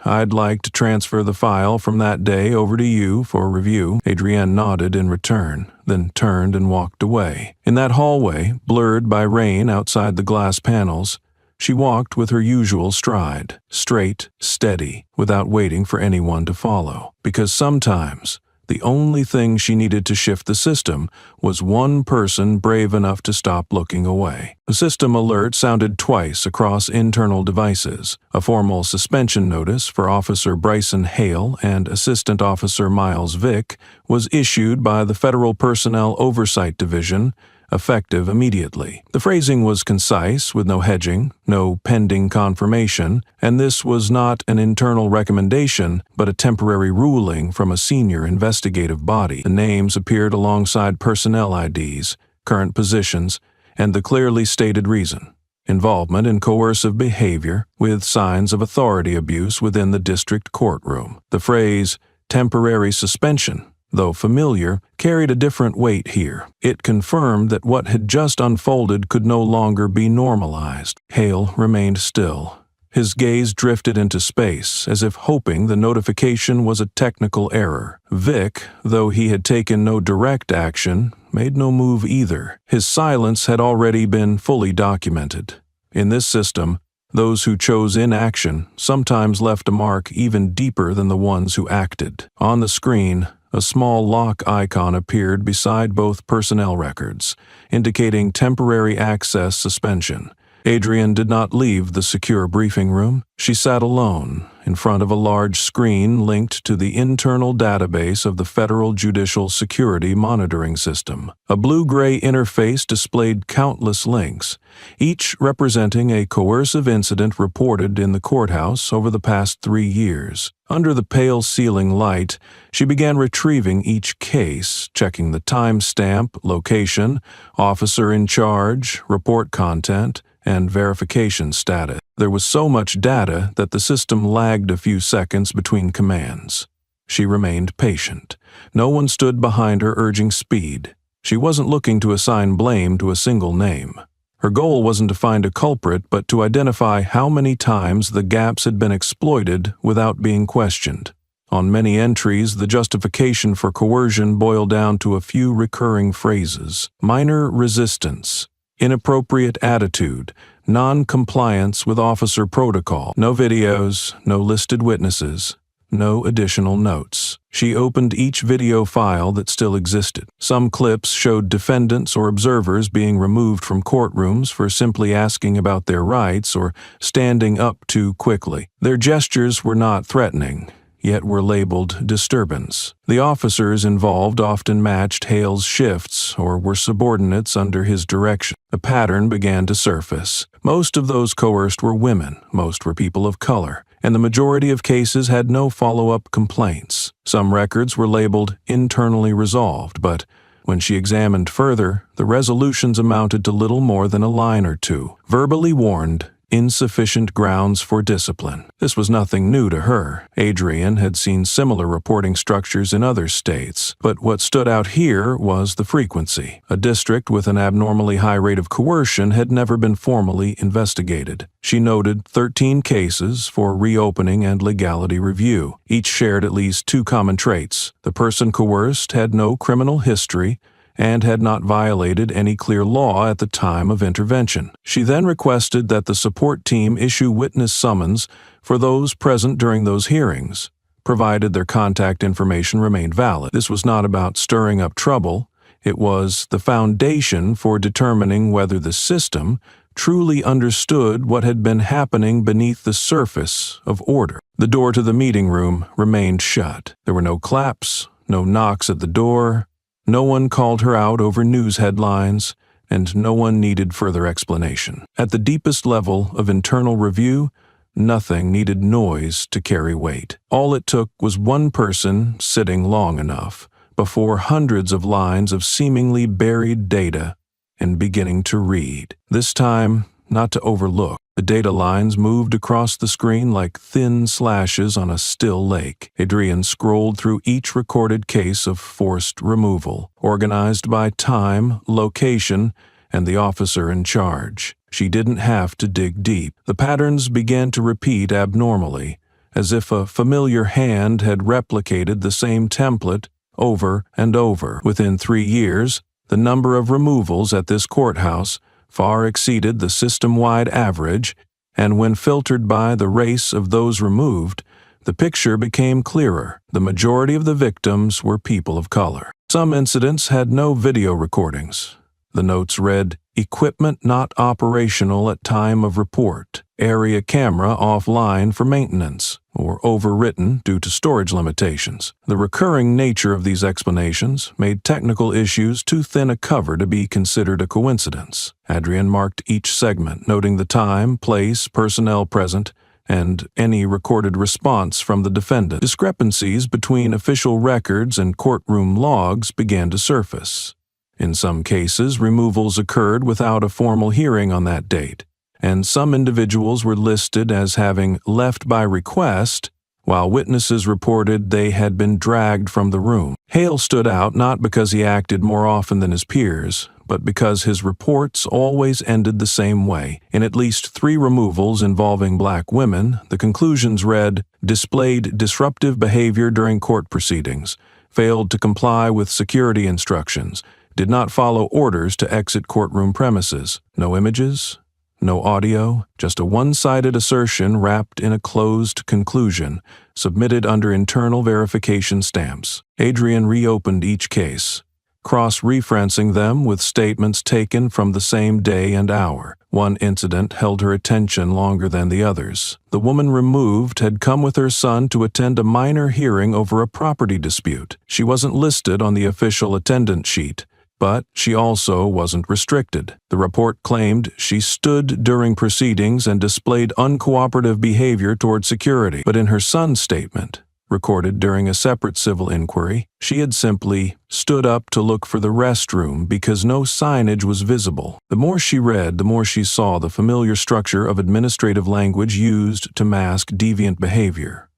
I'd like to transfer the file from that day over to you for review." Adrienne nodded in return, then turned and walked away. In that hallway, blurred by rain outside the glass panels, she walked with her usual stride, straight, steady, without waiting for anyone to follow. Because sometimes, the only thing she needed to shift the system was one person brave enough to stop looking away. The system alert sounded twice across internal devices. A formal suspension notice for Officer Bryson Hale and Assistant Officer Miles Vick was issued by the Federal Personnel Oversight Division, effective immediately. The phrasing was concise, with no hedging, no pending confirmation, and this was not an internal recommendation, but a temporary ruling from a senior investigative body. The names appeared alongside personnel IDs, current positions, and the clearly stated reason: involvement in coercive behavior with signs of authority abuse within the district courtroom. The phrase, "temporary suspension," though familiar, carried a different weight here. It confirmed that what had just unfolded could no longer be normalized. Hale remained still. His gaze drifted into space, as if hoping the notification was a technical error. Vic, though he had taken no direct action, made no move either. His silence had already been fully documented. In this system, those who chose inaction sometimes left a mark even deeper than the ones who acted. On the screen, a small lock icon appeared beside both personnel records, indicating temporary access suspension. Adrian did not leave the secure briefing room. She sat alone, in front of a large screen linked to the internal database of the Federal Judicial Security Monitoring System. A blue-gray interface displayed countless links, each representing a coercive incident reported in the courthouse over the past 3 years. Under the pale ceiling light, she began retrieving each case, checking the timestamp, location, officer in charge, report content, and verification status. There was so much data that the system lagged a few seconds between commands. She remained patient. No one stood behind her urging speed. She wasn't looking to assign blame to a single name. Her goal wasn't to find a culprit, but to identify how many times the gaps had been exploited without being questioned. On many entries, the justification for coercion boiled down to a few recurring phrases: minor resistance, inappropriate attitude, non-compliance with officer protocol, no videos, no listed witnesses, no additional notes. She opened each video file that still existed. Some clips showed defendants or observers being removed from courtrooms for simply asking about their rights or standing up too quickly. Their gestures were not threatening, yet were labeled disturbance. The officers involved often matched Hale's shifts or were subordinates under his direction. A pattern began to surface. Most of those coerced were women, most were people of color, and the majority of cases had no follow-up complaints. Some records were labeled internally resolved, but when she examined further, the resolutions amounted to little more than a line or two. Verbally warned, insufficient grounds for discipline. This was nothing new to her. Adrian had seen similar reporting structures in other states, but what stood out here was the frequency. A district with an abnormally high rate of coercion had never been formally investigated. She noted 13 cases for reopening and legality review. Each shared at least 2 common traits. The person coerced had no criminal history and had not violated any clear law at the time of intervention. She then requested that the support team issue witness summons for those present during those hearings, provided their contact information remained valid. This was not about stirring up trouble. It was the foundation for determining whether the system truly understood what had been happening beneath the surface of order. The door to the meeting room remained shut. There were no claps, no knocks at the door. No one called her out over news headlines, and no one needed further explanation. At the deepest level of internal review, nothing needed noise to carry weight. All it took was one person sitting long enough before hundreds of lines of seemingly buried data and beginning to read. This time, not to overlook. The data lines moved across the screen like thin slashes on a still lake. Adrian scrolled through each recorded case of forced removal, organized by time, location, and the officer in charge. She didn't have to dig deep. The patterns began to repeat abnormally, as if a familiar hand had replicated the same template over and over. Within 3 years, the number of removals at this courthouse far exceeded the system-wide average, and when filtered by the race of those removed, the picture became clearer. The majority of the victims were people of color. Some incidents had no video recordings. The notes read, "Equipment not operational at time of report. Area camera offline for maintenance," or overwritten due to storage limitations. The recurring nature of these explanations made technical issues too thin a cover to be considered a coincidence. Adrian marked each segment, noting the time, place, personnel present, and any recorded response from the defendant. Discrepancies between official records and courtroom logs began to surface. In some cases, removals occurred without a formal hearing on that date, and some individuals were listed as having left by request, while witnesses reported they had been dragged from the room. Hale stood out not because he acted more often than his peers, but because his reports always ended the same way. In at least 3 removals involving black women, the conclusions read, "Displayed disruptive behavior during court proceedings, failed to comply with security instructions, did not follow orders to exit courtroom premises." No images, no audio, just a one-sided assertion wrapped in a closed conclusion, submitted under internal verification stamps. Adrian reopened each case, cross-referencing them with statements taken from the same day and hour. One incident held her attention longer than the others. The woman removed had come with her son to attend a minor hearing over a property dispute. She wasn't listed on the official attendance sheet, but she also wasn't restricted. The report claimed she stood during proceedings and displayed uncooperative behavior toward security. But in her son's statement, recorded during a separate civil inquiry, she had simply stood up to look for the restroom because no signage was visible. The more she read, the more she saw the familiar structure of administrative language used to mask deviant behavior.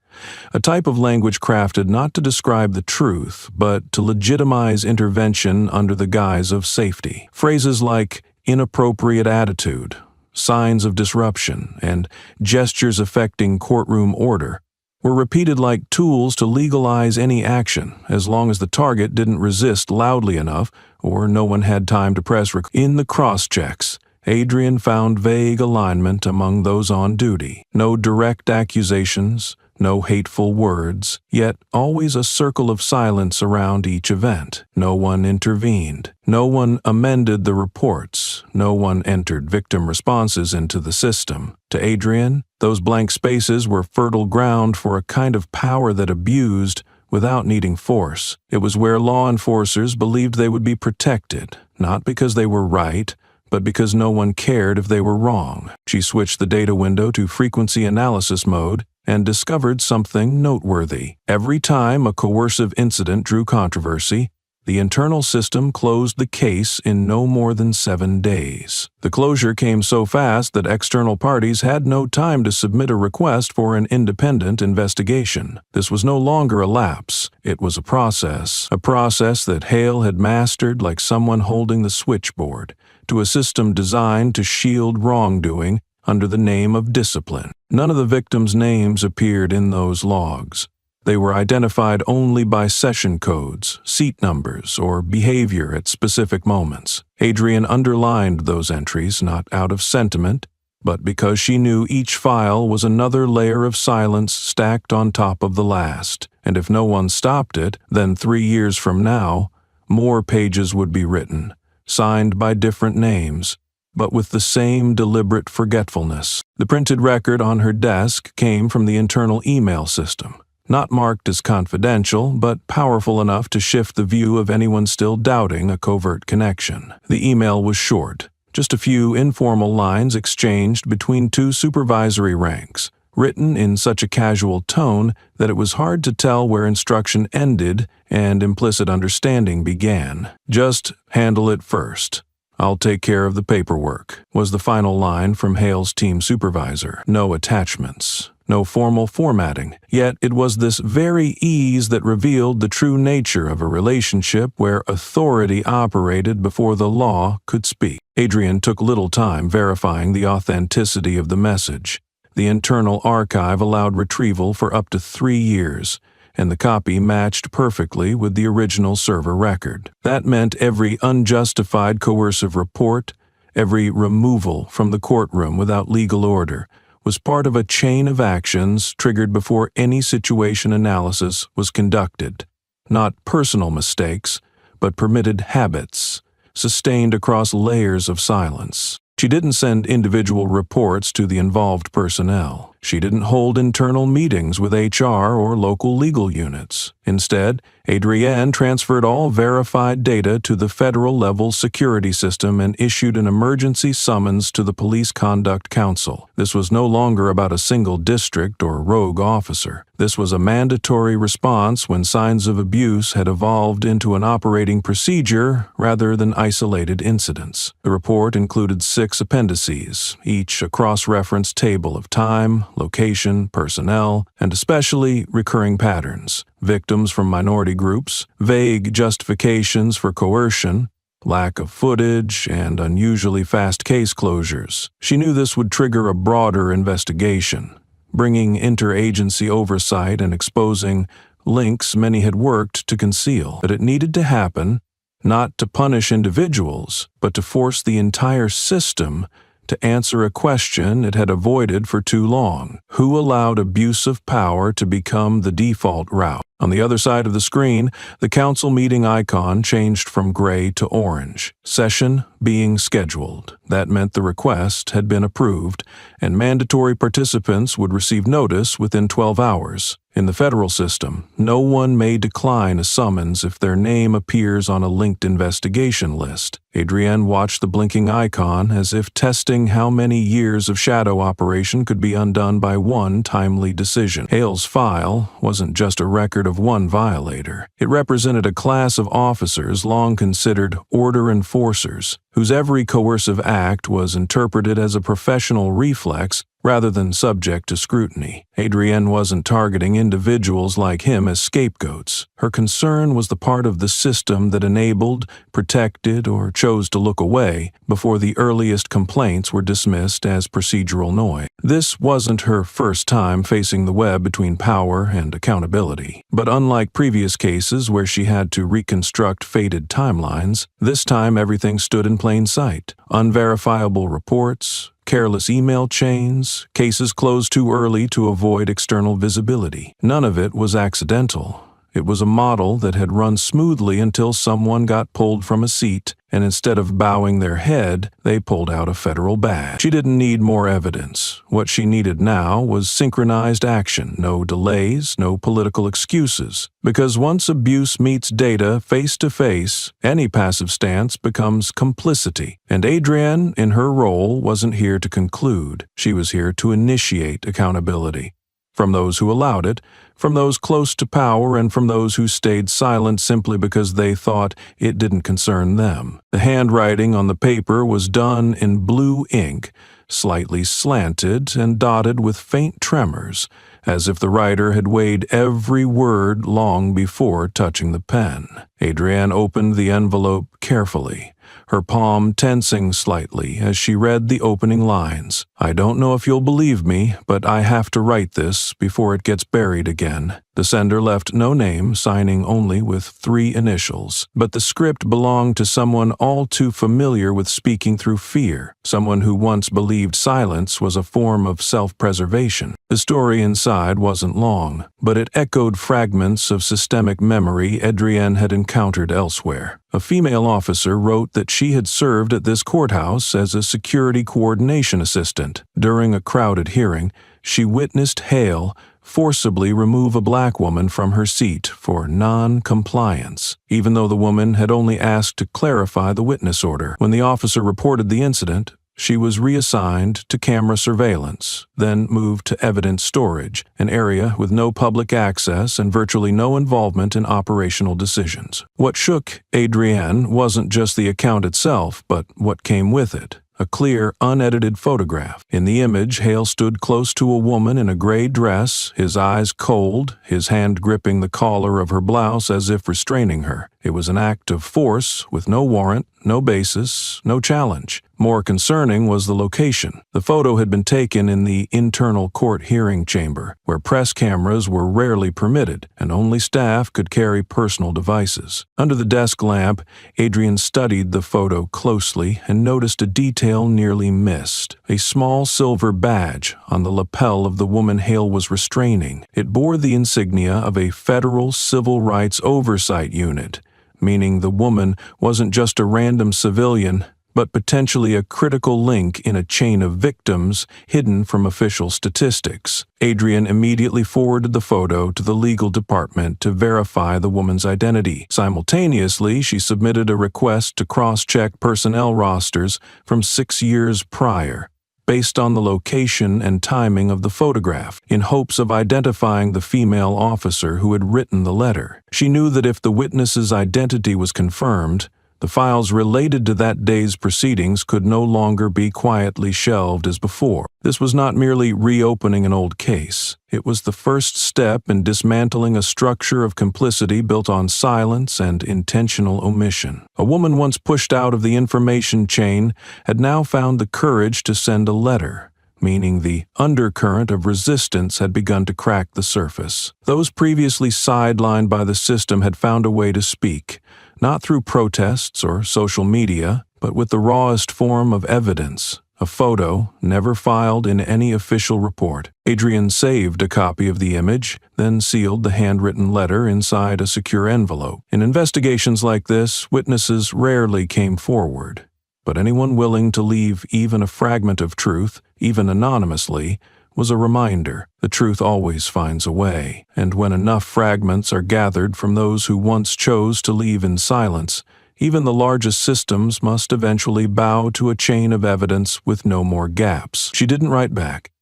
A type of language crafted not to describe the truth, but to legitimize intervention under the guise of safety. Phrases like inappropriate attitude, signs of disruption, and gestures affecting courtroom order were repeated like tools to legalize any action, as long as the target didn't resist loudly enough or no one had time to press rec. In the cross-checks, Adrian found vague alignment among those on duty. No direct accusations, no hateful words, yet always a circle of silence around each event. No one intervened. No one amended the reports. No one entered victim responses into the system. To Adrian, those blank spaces were fertile ground for a kind of power that abused without needing force. It was where law enforcers believed they would be protected, not because they were right, but because no one cared if they were wrong. She switched the data window to frequency analysis mode and discovered something noteworthy. Every time a coercive incident drew controversy, the internal system closed the case in no more than 7 days. The closure came so fast that external parties had no time to submit a request for an independent investigation. This was no longer a lapse. It was a process that Hale had mastered like someone holding the switchboard to a system designed to shield wrongdoing under the name of discipline. None of the victims' names appeared in those logs. They were identified only by session codes, seat numbers, or behavior at specific moments. Adrian underlined those entries not out of sentiment, but because she knew each file was another layer of silence stacked on top of the last, and if no one stopped it, then 3 years from now, more pages would be written, signed by different names, but with the same deliberate forgetfulness. The printed record on her desk came from the internal email system, not marked as confidential, but powerful enough to shift the view of anyone still doubting a covert connection. The email was short, just a few informal lines exchanged between 2 supervisory ranks, written in such a casual tone that it was hard to tell where instruction ended and implicit understanding began. "Just handle it first. I'll take care of the paperwork," was the final line from Hale's team supervisor. No attachments, no formal formatting, yet it was this very ease that revealed the true nature of a relationship where authority operated before the law could speak. Adrian took little time verifying the authenticity of the message. The internal archive allowed retrieval for up to 3 years, and the copy matched perfectly with the original server record. That meant every unjustified coercive report, every removal from the courtroom without legal order, was part of a chain of actions triggered before any situation analysis was conducted. Not personal mistakes, but permitted habits, sustained across layers of silence. She didn't send individual reports to the involved personnel. She didn't hold internal meetings with HR or local legal units. Instead, Adrienne transferred all verified data to the federal-level security system and issued an emergency summons to the Police Conduct Council. This was no longer about a single district or rogue officer. This was a mandatory response when signs of abuse had evolved into an operating procedure rather than isolated incidents. The report included 6 appendices, each a cross-reference table of time, location, personnel, and especially recurring patterns. Victims from minority groups, vague justifications for coercion, lack of footage, and unusually fast case closures. She knew this would trigger a broader investigation, bringing interagency oversight and exposing links many had worked to conceal. But it needed to happen, not to punish individuals, but to force the entire system to answer a question it had avoided for too long. Who allowed abuse of power to become the default route? On the other side of the screen, the council meeting icon changed from gray to orange. Session being scheduled. That meant the request had been approved, and mandatory participants would receive notice within 12 hours. In the federal system, no one may decline a summons if their name appears on a linked investigation list. Adrienne watched the blinking icon as if testing how many years of shadow operation could be undone by one timely decision. Hale's file wasn't just a record of one violator. It represented a class of officers long considered order enforcers, whose every coercive act was interpreted as a professional reflex rather than subject to scrutiny. Adrienne wasn't targeting individuals like him as scapegoats. Her concern was the part of the system that enabled, protected, or chose to look away before the earliest complaints were dismissed as procedural noise. This wasn't her first time facing the web between power and accountability. But unlike previous cases where she had to reconstruct faded timelines, this time everything stood in plain sight. Unverifiable reports, careless email chains, cases closed too early to avoid external visibility. None of it was accidental. It was a model that had run smoothly until someone got pulled from a seat, and instead of bowing their head, they pulled out a federal badge. She didn't need more evidence. What she needed now was synchronized action, no delays, no political excuses. Because once abuse meets data face to face, any passive stance becomes complicity. And Adrienne, in her role, wasn't here to conclude. She was here to initiate accountability. From those who allowed it, from those close to power, and from those who stayed silent simply because they thought it didn't concern them. The handwriting on the paper was done in blue ink, slightly slanted and dotted with faint tremors, as if the writer had weighed every word long before touching the pen. Adrienne opened the envelope carefully, her palm tensing slightly as she read the opening lines. "I don't know if you'll believe me, but I have to write this before it gets buried again." The sender left no name, signing only with 3 initials. But the script belonged to someone all too familiar with speaking through fear, someone who once believed silence was a form of self-preservation. The story inside wasn't long, but it echoed fragments of systemic memory Adrienne had encountered elsewhere. A female officer wrote that she had served at this courthouse as a security coordination assistant. During a crowded hearing, she witnessed Hale forcibly remove a black woman from her seat for non-compliance, even though the woman had only asked to clarify the witness order. When the officer reported the incident, she was reassigned to camera surveillance, then moved to evidence storage, an area with no public access and virtually no involvement in operational decisions. What shook Adrienne wasn't just the account itself, but what came with it. A clear, unedited photograph. In the image, Hale stood close to a woman in a gray dress, his eyes cold, his hand gripping the collar of her blouse as if restraining her. It was an act of force with no warrant, no basis, no challenge. More concerning was the location. The photo had been taken in the internal court hearing chamber, where press cameras were rarely permitted, and only staff could carry personal devices. Under the desk lamp, Adrienne studied the photo closely and noticed a detail nearly missed: a small silver badge on the lapel of the woman Hale was restraining. It bore the insignia of a federal civil rights oversight unit, meaning the woman wasn't just a random civilian, but potentially a critical link in a chain of victims hidden from official statistics. Adrienne immediately forwarded the photo to the legal department to verify the woman's identity. Simultaneously, she submitted a request to cross-check personnel rosters from 6 years prior, based on the location and timing of the photograph, in hopes of identifying the female officer who had written the letter. She knew that if the witness's identity was confirmed, the files related to that day's proceedings could no longer be quietly shelved as before. This was not merely reopening an old case. It was the first step in dismantling a structure of complicity built on silence and intentional omission. A woman once pushed out of the information chain had now found the courage to send a letter, meaning the undercurrent of resistance had begun to crack the surface. Those previously sidelined by the system had found a way to speak, not through protests or social media, but with the rawest form of evidence: a photo never filed in any official report. Adrian saved a copy of the image, then sealed the handwritten letter inside a secure envelope. In investigations like this, witnesses rarely came forward, but anyone willing to leave even a fragment of truth, even anonymously, was a reminder. The truth always finds a way, and when enough fragments are gathered from those who once chose to leave in silence, even the largest systems must eventually bow to a chain of evidence with no more gaps. She didn't write back.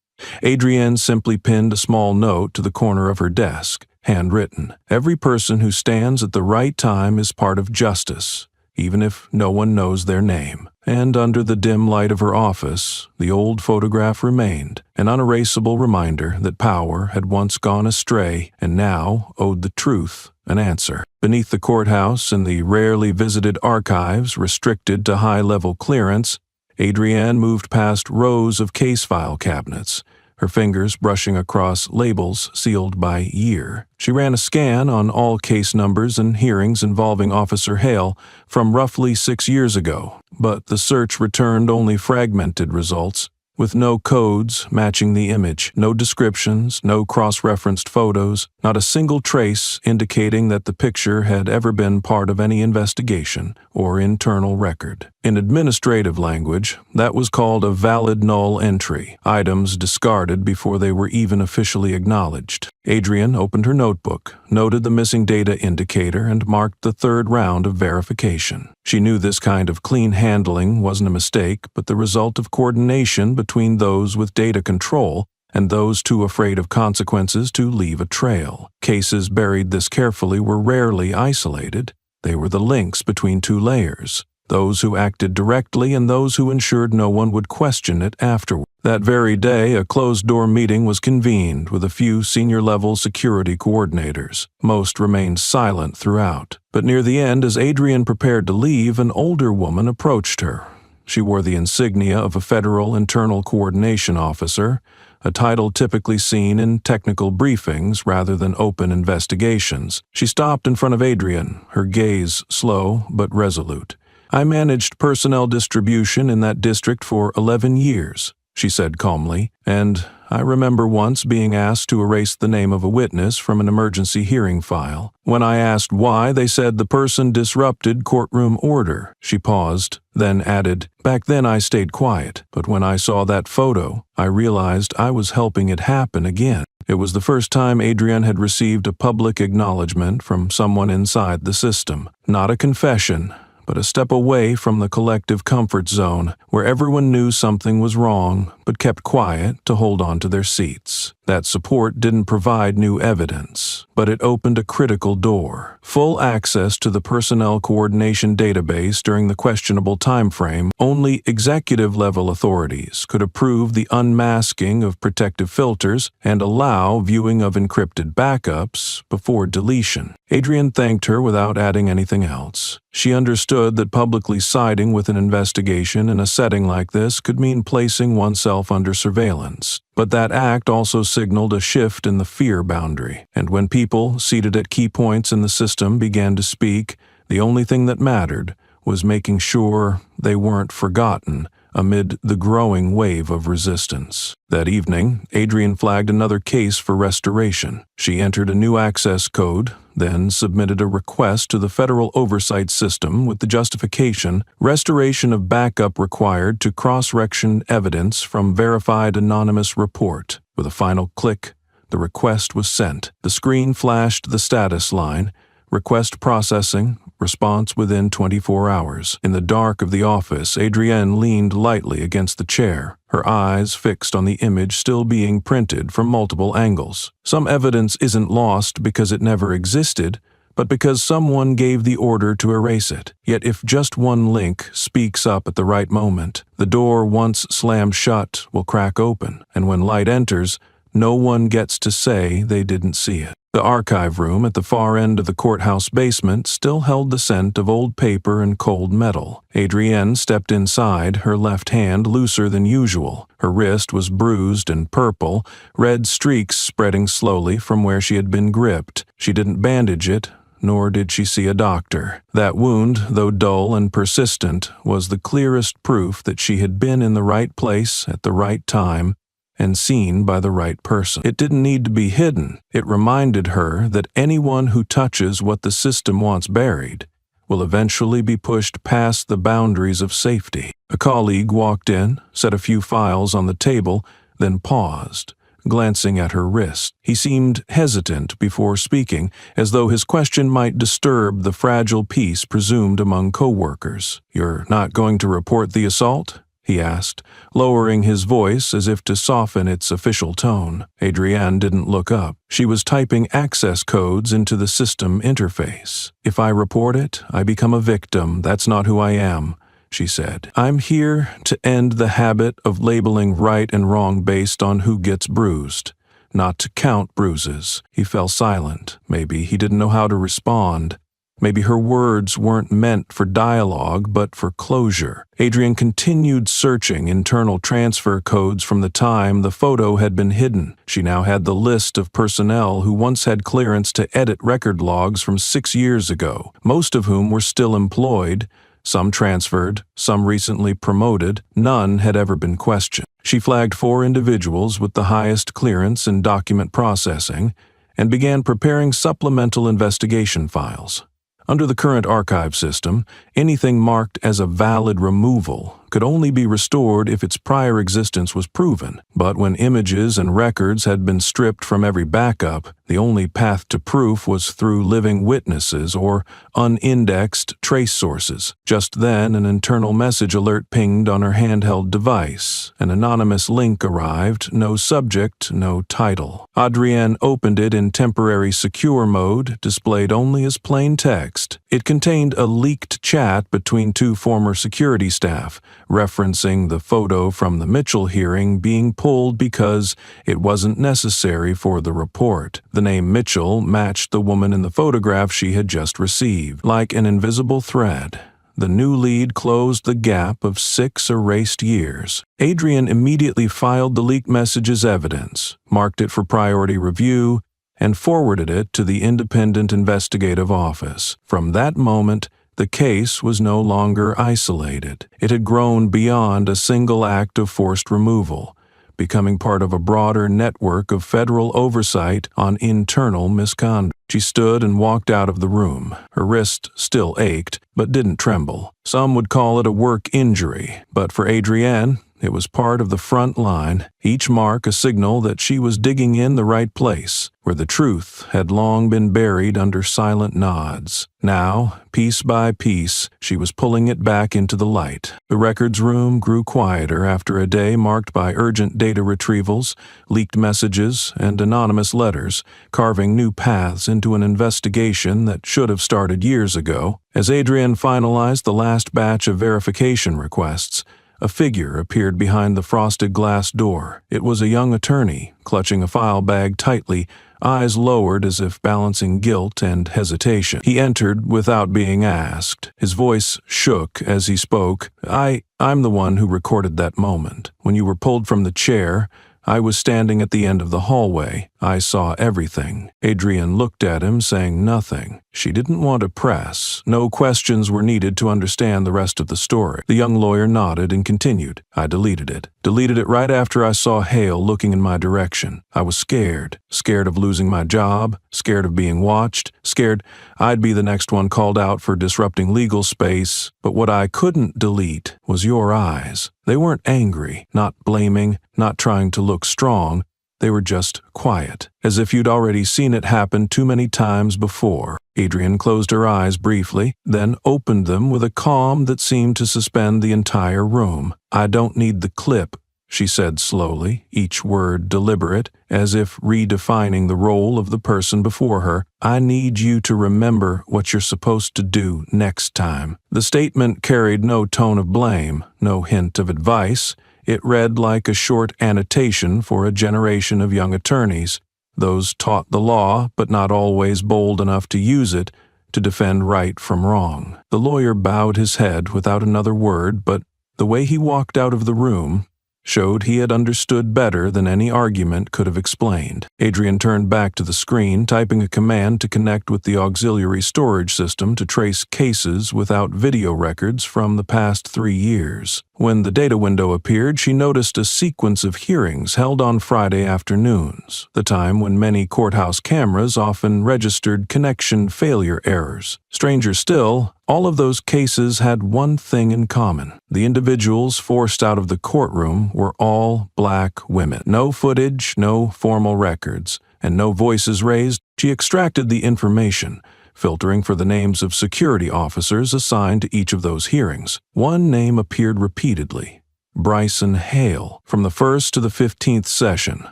Adrienne simply pinned a small note to the corner of her desk, handwritten. Every person who stands at the right time is part of justice, even if no one knows their name. And under the dim light of her office, the old photograph remained, an unerasable reminder that power had once gone astray and now owed the truth an answer. Beneath the courthouse, in the rarely visited archives restricted to high-level clearance, Adrienne moved past rows of case file cabinets, her fingers brushing across labels sealed by year. She ran a scan on all case numbers and hearings involving Officer Hale from roughly 6 years ago, but the search returned only fragmented results, with no codes matching the image, no descriptions, no cross-referenced photos, not a single trace indicating that the picture had ever been part of any investigation or internal record. In administrative language, that was called a valid null entry, items discarded before they were even officially acknowledged. Adrienne opened her notebook, noted the missing data indicator, and marked the third round of verification. She knew this kind of clean handling wasn't a mistake, but the result of coordination between those with data control and those too afraid of consequences to leave a trail. Cases buried this carefully were rarely isolated. They were the links between two layers, those who acted directly and those who ensured no one would question it afterward. That very day, a closed-door meeting was convened with a few senior-level security coordinators. Most remained silent throughout. But near the end, as Adrienne prepared to leave, an older woman approached her. She wore the insignia of a federal internal coordination officer, a title typically seen in technical briefings rather than open investigations. She stopped in front of Adrienne, her gaze slow but resolute. "I managed personnel distribution in that district for 11 years. She said calmly, "and I remember once being asked to erase the name of a witness from an emergency hearing file. When I asked why, they said the person disrupted courtroom order." She paused, then added, "Back then I stayed quiet, but when I saw that photo, I realized I was helping it happen again." It was the first time Adrienne had received a public acknowledgement from someone inside the system. Not a confession, but a step away from the collective comfort zone, where everyone knew something was wrong but kept quiet to hold on to their seats. That support didn't provide new evidence, but it opened a critical door. Full access to the personnel coordination database during the questionable time frame. Only executive-level authorities could approve the unmasking of protective filters and allow viewing of encrypted backups before deletion. Adrienne thanked her without adding anything else. She understood that publicly siding with an investigation in a setting like this could mean placing oneself under surveillance. But that act also signaled a shift in the fear boundary, and when people seated at key points in the system began to speak, the only thing that mattered was making sure they weren't forgotten amid the growing wave of resistance. That evening, Adrienne flagged another case for restoration. She entered a new access code, then submitted a request to the Federal Oversight System with the justification, restoration of backup required to cross-section evidence from verified anonymous report. With a final click, the request was sent. The screen flashed the status line, request processing, response within 24 hours. In the dark of the office, Adrienne leaned lightly against the chair, her eyes fixed on the image still being printed from multiple angles. Some evidence isn't lost because it never existed, but because someone gave the order to erase it. Yet if just one link speaks up at the right moment, the door once slammed shut will crack open, and when light enters, no one gets to say they didn't see it. The archive room at the far end of the courthouse basement still held the scent of old paper and cold metal. Adrienne stepped inside, her left hand looser than usual. Her wrist was bruised and purple, red streaks spreading slowly from where she had been gripped. She didn't bandage it, nor did she see a doctor. That wound, though dull and persistent, was the clearest proof that she had been in the right place at the right time and seen by the right person. It didn't need to be hidden. It reminded her that anyone who touches what the system wants buried will eventually be pushed past the boundaries of safety. A colleague walked in, set a few files on the table, then paused, glancing at her wrist. He seemed hesitant before speaking, as though his question might disturb the fragile peace presumed among co-workers. "You're not going to report the assault?" he asked, lowering his voice as if to soften its official tone. Adrienne didn't look up. She was typing access codes into the system interface. "If I report it, I become a victim. That's not who I am," she said. "I'm here to end the habit of labeling right and wrong based on who gets bruised, not to count bruises." He fell silent. Maybe he didn't know how to respond. Maybe her words weren't meant for dialogue, but for closure. Adrienne continued searching internal transfer codes from the time the photo had been hidden. She now had the list of personnel who once had clearance to edit record logs from 6 years ago, most of whom were still employed. Some transferred, some recently promoted. None had ever been questioned. She flagged 4 individuals with the highest clearance in document processing and began preparing supplemental investigation files. Under the current archive system, anything marked as a valid removal could only be restored if its prior existence was proven. But when images and records had been stripped from every backup, the only path to proof was through living witnesses or unindexed trace sources. Just then, an internal message alert pinged on her handheld device. An anonymous link arrived, no subject, no title. Adrienne opened it in temporary secure mode, displayed only as plain text. It contained a leaked chat between 2 former security staff, referencing the photo from the Mitchell hearing being pulled because it wasn't necessary for the report. The name Mitchell matched the woman in the photograph she had just received. Like an invisible thread, the new lead closed the gap of 6 erased years. Adrienne immediately filed the leaked message as evidence, marked it for priority review, and forwarded it to the Independent Investigative Office. From that moment, the case was no longer isolated. It had grown beyond a single act of forced removal, becoming part of a broader network of federal oversight on internal misconduct. She stood and walked out of the room. Her wrist still ached, but didn't tremble. Some would call it a work injury, but for Adrienne, it was part of the front line, each mark a signal that she was digging in the right place, where the truth had long been buried under silent nods. Now, piece by piece, she was pulling it back into the light. The records room grew quieter after a day marked by urgent data retrievals, leaked messages, and anonymous letters, carving new paths into an investigation that should have started years ago. As Adrienne finalized the last batch of verification requests, a figure appeared behind the frosted glass door. It was a young attorney, clutching a file bag tightly, eyes lowered as if balancing guilt and hesitation. He entered without being asked. His voice shook as he spoke. I'm the one who recorded that moment. When you were pulled from the chair, I was standing at the end of the hallway. I saw everything." Adrienne looked at him, saying nothing. She didn't want to press. No questions were needed to understand the rest of the story. The young lawyer nodded and continued. "I deleted it. Deleted it right after I saw Hale looking in my direction. I was scared. Scared of losing my job, scared of being watched, scared I'd be the next one called out for disrupting legal space. But what I couldn't delete was your eyes. They weren't angry, not blaming, not trying to look strong. They were just quiet, as if you'd already seen it happen too many times before." Adrienne closed her eyes briefly, then opened them with a calm that seemed to suspend the entire room. "I don't need the clip," she said slowly, each word deliberate, as if redefining the role of the person before her. "I need you to remember what you're supposed to do next time." The statement carried no tone of blame, no hint of advice. It read like a short annotation for a generation of young attorneys, those taught the law but not always bold enough to use it to defend right from wrong. The lawyer bowed his head without another word, but the way he walked out of the room, showed he had understood better than any argument could have explained. Adrian turned back to the screen, typing a command to connect with the auxiliary storage system to trace cases without video records from the past 3 years. When the data window appeared, she noticed a sequence of hearings held on Friday afternoons, the time when many courthouse cameras often registered connection failure errors. Stranger still, all of those cases had one thing in common. The individuals forced out of the courtroom were all black women. No footage, no formal records, and no voices raised. She extracted the information, filtering for the names of security officers assigned to each of those hearings. One name appeared repeatedly: Bryson Hale. From the 1st to the 15th session,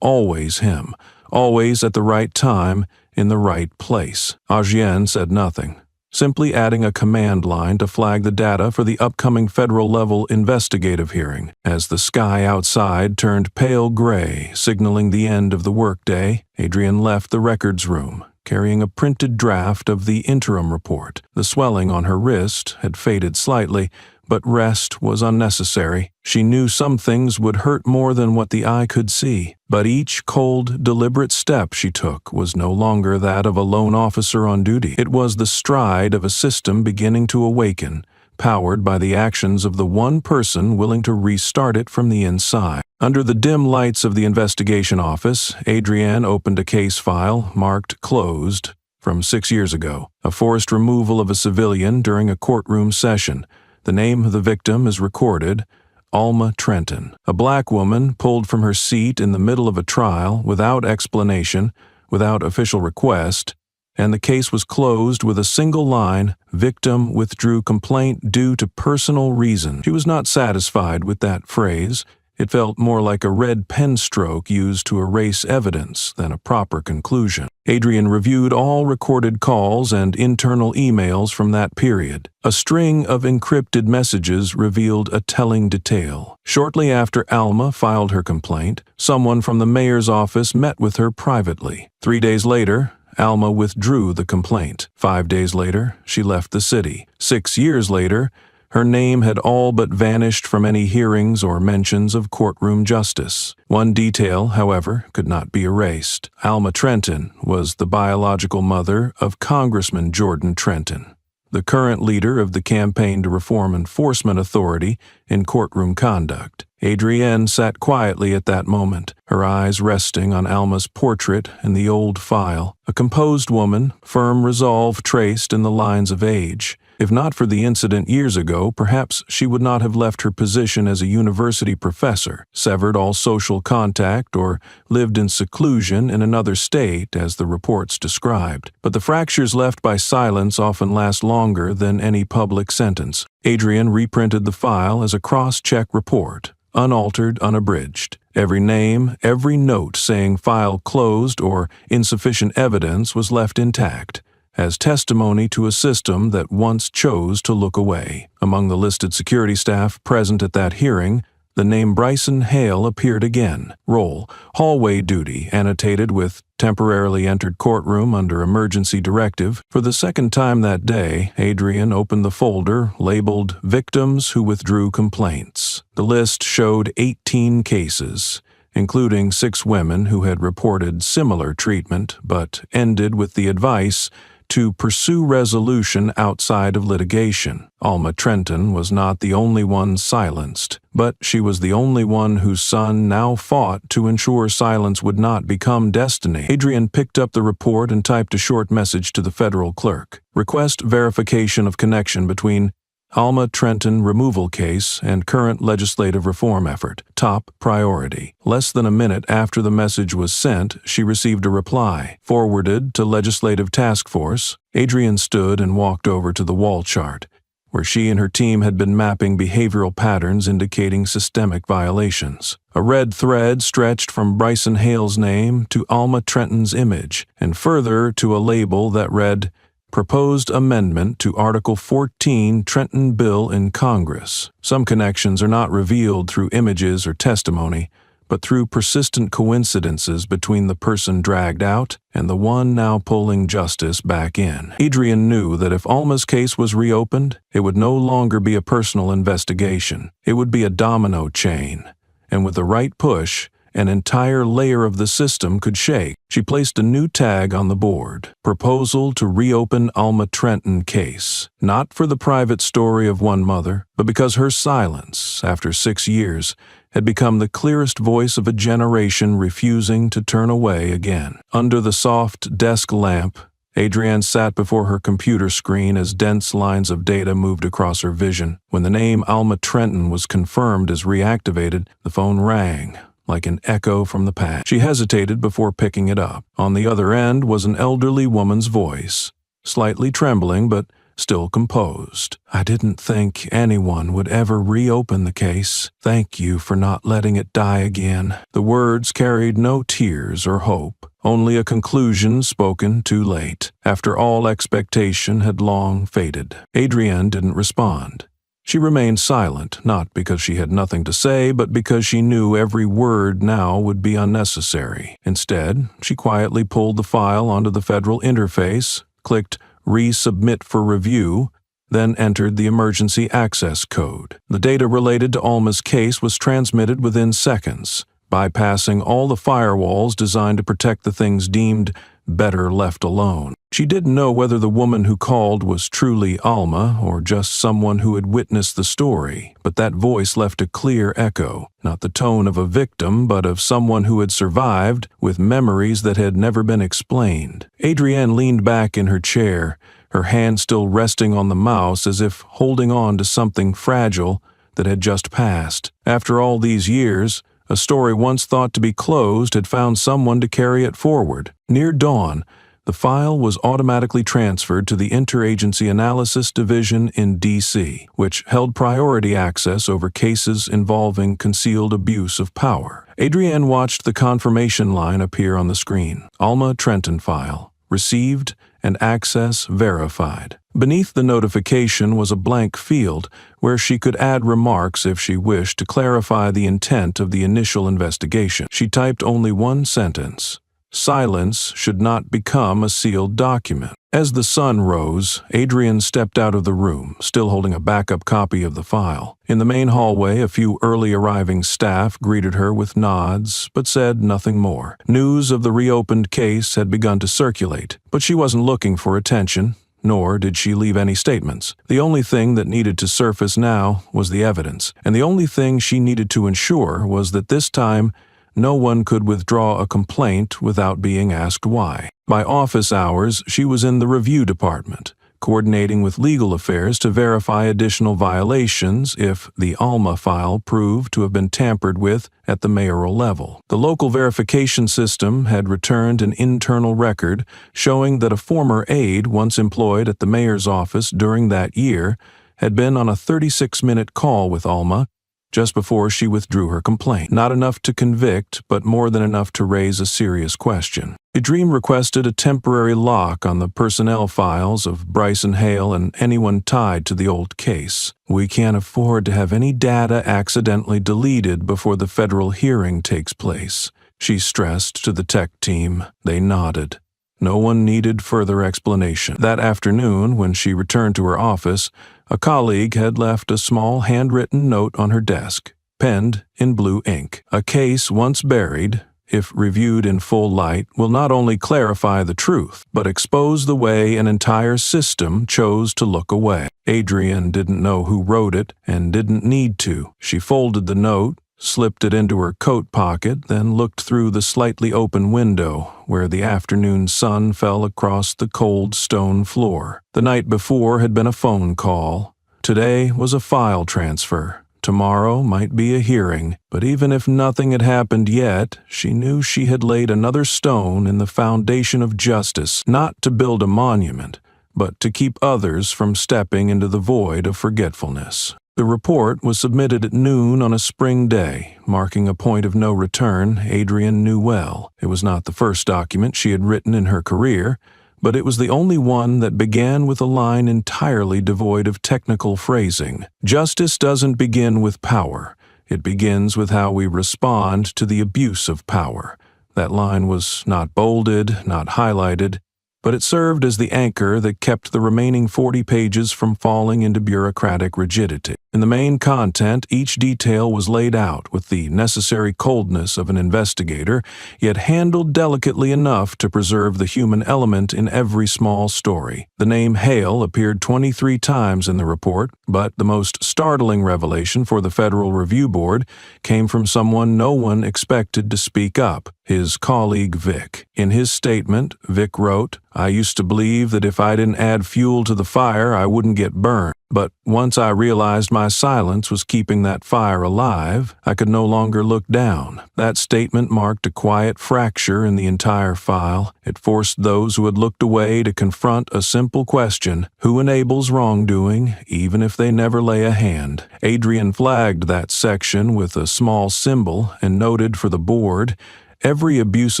always him, always at the right time, in the right place. Adrienne said nothing, simply adding a command line to flag the data for the upcoming federal-level investigative hearing. As the sky outside turned pale gray, signaling the end of the workday, Adrian left the records room, carrying a printed draft of the interim report. The swelling on her wrist had faded slightly, but rest was unnecessary. She knew some things would hurt more than what the eye could see, but each cold, deliberate step she took was no longer that of a lone officer on duty. It was the stride of a system beginning to awaken, powered by the actions of the one person willing to restart it from the inside. Under the dim lights of the investigation office, Adrienne opened a case file marked closed from 6 years ago, a forced removal of a civilian during a courtroom session. The name of the victim is recorded: Alma Trenton, a black woman pulled from her seat in the middle of a trial without explanation, without official request, and the case was closed with a single line: victim withdrew complaint due to personal reason. She was not satisfied with that phrase. It felt more like a red pen stroke used to erase evidence than a proper conclusion. Adrian reviewed all recorded calls and internal emails from that period. A string of encrypted messages revealed a telling detail. Shortly after Alma filed her complaint, someone from the mayor's office met with her privately. 3 days later, Alma withdrew the complaint. 5 days later, she left the city. 6 years later, her name had all but vanished from any hearings or mentions of courtroom justice. One detail, however, could not be erased. Alma Trenton was the biological mother of Congressman Jordan Trenton, the current leader of the Campaign to Reform Enforcement Authority in courtroom conduct. Adrienne sat quietly at that moment, her eyes resting on Alma's portrait in the old file. A composed woman, firm resolve traced in the lines of age. If not for the incident years ago, perhaps she would not have left her position as a university professor, severed all social contact, or lived in seclusion in another state, as the reports described. But the fractures left by silence often last longer than any public sentence. Adrian reprinted the file as a cross-check report, unaltered, unabridged. Every name, every note saying file closed or insufficient evidence was left intact, as testimony to a system that once chose to look away. Among the listed security staff present at that hearing, the name Bryson Hale appeared again. Role: hallway duty, annotated with temporarily entered courtroom under emergency directive. For the second time that day, Adrian opened the folder labeled Victims Who Withdrew Complaints. The list showed 18 cases, including 6 women who had reported similar treatment, but ended with the advice to pursue resolution outside of litigation. Alma Trenton was not the only one silenced, but she was the only one whose son now fought to ensure silence would not become destiny. Adrian picked up the report and typed a short message to the federal clerk. Request verification of connection between Alma Trenton removal case and current legislative reform effort. Top priority. Less than a minute after the message was sent, she received a reply. Forwarded to Legislative Task Force, Adrian stood and walked over to the wall chart, where she and her team had been mapping behavioral patterns indicating systemic violations. A red thread stretched from Bryson Hale's name to Alma Trenton's image, and further to a label that read, Proposed Amendment to Article 14 Trenton Bill in Congress. Some connections are not revealed through images or testimony, but through persistent coincidences between the person dragged out and the one now pulling justice back in. Adrian knew that if Alma's case was reopened, it would no longer be a personal investigation. It would be a domino chain, and with the right push, an entire layer of the system could shake. She placed a new tag on the board: proposal to reopen Alma Trenton case. Not for the private story of one mother, but because her silence, after 6 years, had become the clearest voice of a generation refusing to turn away again. Under the soft desk lamp, Adrienne sat before her computer screen as dense lines of data moved across her vision. When the name Alma Trenton was confirmed as reactivated, the phone rang like an echo from the past. She hesitated before picking it up. On the other end was an elderly woman's voice, slightly trembling but still composed. "I didn't think anyone would ever reopen the case. Thank you for not letting it die again." The words carried no tears or hope, only a conclusion spoken too late, after all expectation had long faded. Adrienne didn't respond. She remained silent, not because she had nothing to say, but because she knew every word now would be unnecessary. Instead, she quietly pulled the file onto the federal interface, clicked Resubmit for review, then entered the emergency access code. The data related to Alma's case was transmitted within seconds, bypassing all the firewalls designed to protect the things deemed better left alone. She didn't know whether the woman who called was truly Alma or just someone who had witnessed the story, but that voice left a clear echo, not the tone of a victim, but of someone who had survived with memories that had never been explained. Adrienne leaned back in her chair, her hand still resting on the mouse as if holding on to something fragile that had just passed. After all these years, a story once thought to be closed had found someone to carry it forward. Near dawn, the file was automatically transferred to the Interagency Analysis Division in D.C., which held priority access over cases involving concealed abuse of power. Adrienne watched the confirmation line appear on the screen. Alma Trenton file, received and access verified. Beneath the notification was a blank field where she could add remarks if she wished to clarify the intent of the initial investigation. She typed only one sentence: "Silence should not become a sealed document." As the sun rose, Adrienne stepped out of the room, still holding a backup copy of the file. In the main hallway, a few early arriving staff greeted her with nods, but said nothing more. News of the reopened case had begun to circulate, but she wasn't looking for attention, nor did she leave any statements. The only thing that needed to surface now was the evidence, and the only thing she needed to ensure was that this time no one could withdraw a complaint without being asked why. By office hours, she was in the review department, coordinating with legal affairs to verify additional violations if the Alma file proved to have been tampered with at the mayoral level. The local verification system had returned an internal record showing that a former aide once employed at the mayor's office during that year had been on a 36-minute call with Alma just before she withdrew her complaint. Not enough to convict, but more than enough to raise a serious question. Adrienne requested a temporary lock on the personnel files of Bryson Hale and anyone tied to the old case. "We can't afford to have any data accidentally deleted before the federal hearing takes place," she stressed to the tech team. They nodded. No one needed further explanation. That afternoon, when she returned to her office, a colleague had left a small handwritten note on her desk, penned in blue ink. "A case once buried, if reviewed in full light, will not only clarify the truth, but expose the way an entire system chose to look away." Adrienne didn't know who wrote it and didn't need to. She folded the note, slipped it into her coat pocket, then looked through the slightly open window where the afternoon sun fell across the cold stone floor. The night before had been a phone call. Today was a file transfer. Tomorrow might be a hearing. But even if nothing had happened yet, she knew she had laid another stone in the foundation of justice, not to build a monument, but to keep others from stepping into the void of forgetfulness. The report was submitted at noon on a spring day, marking a point of no return Adrienne knew well. It was not the first document she had written in her career, but it was the only one that began with a line entirely devoid of technical phrasing. "Justice doesn't begin with power. It begins with how we respond to the abuse of power." That line was not bolded, not highlighted. but it served as the anchor that kept the remaining 40 pages from falling into bureaucratic rigidity. In the main content, each detail was laid out with the necessary coldness of an investigator, yet handled delicately enough to preserve the human element in every small story. The name Hale appeared 23 times in the report, but the most startling revelation for the Federal Review Board came from someone no one expected to speak up: his colleague Vic. In his statement, Vic wrote, "I used to believe that if I didn't add fuel to the fire, I wouldn't get burned. But once I realized my silence was keeping that fire alive, I could no longer look down." That statement marked a quiet fracture in the entire file. It forced those who had looked away to confront a simple question: who enables wrongdoing, even if they never lay a hand? Adrian flagged that section with a small symbol and noted for the board, "Every abuse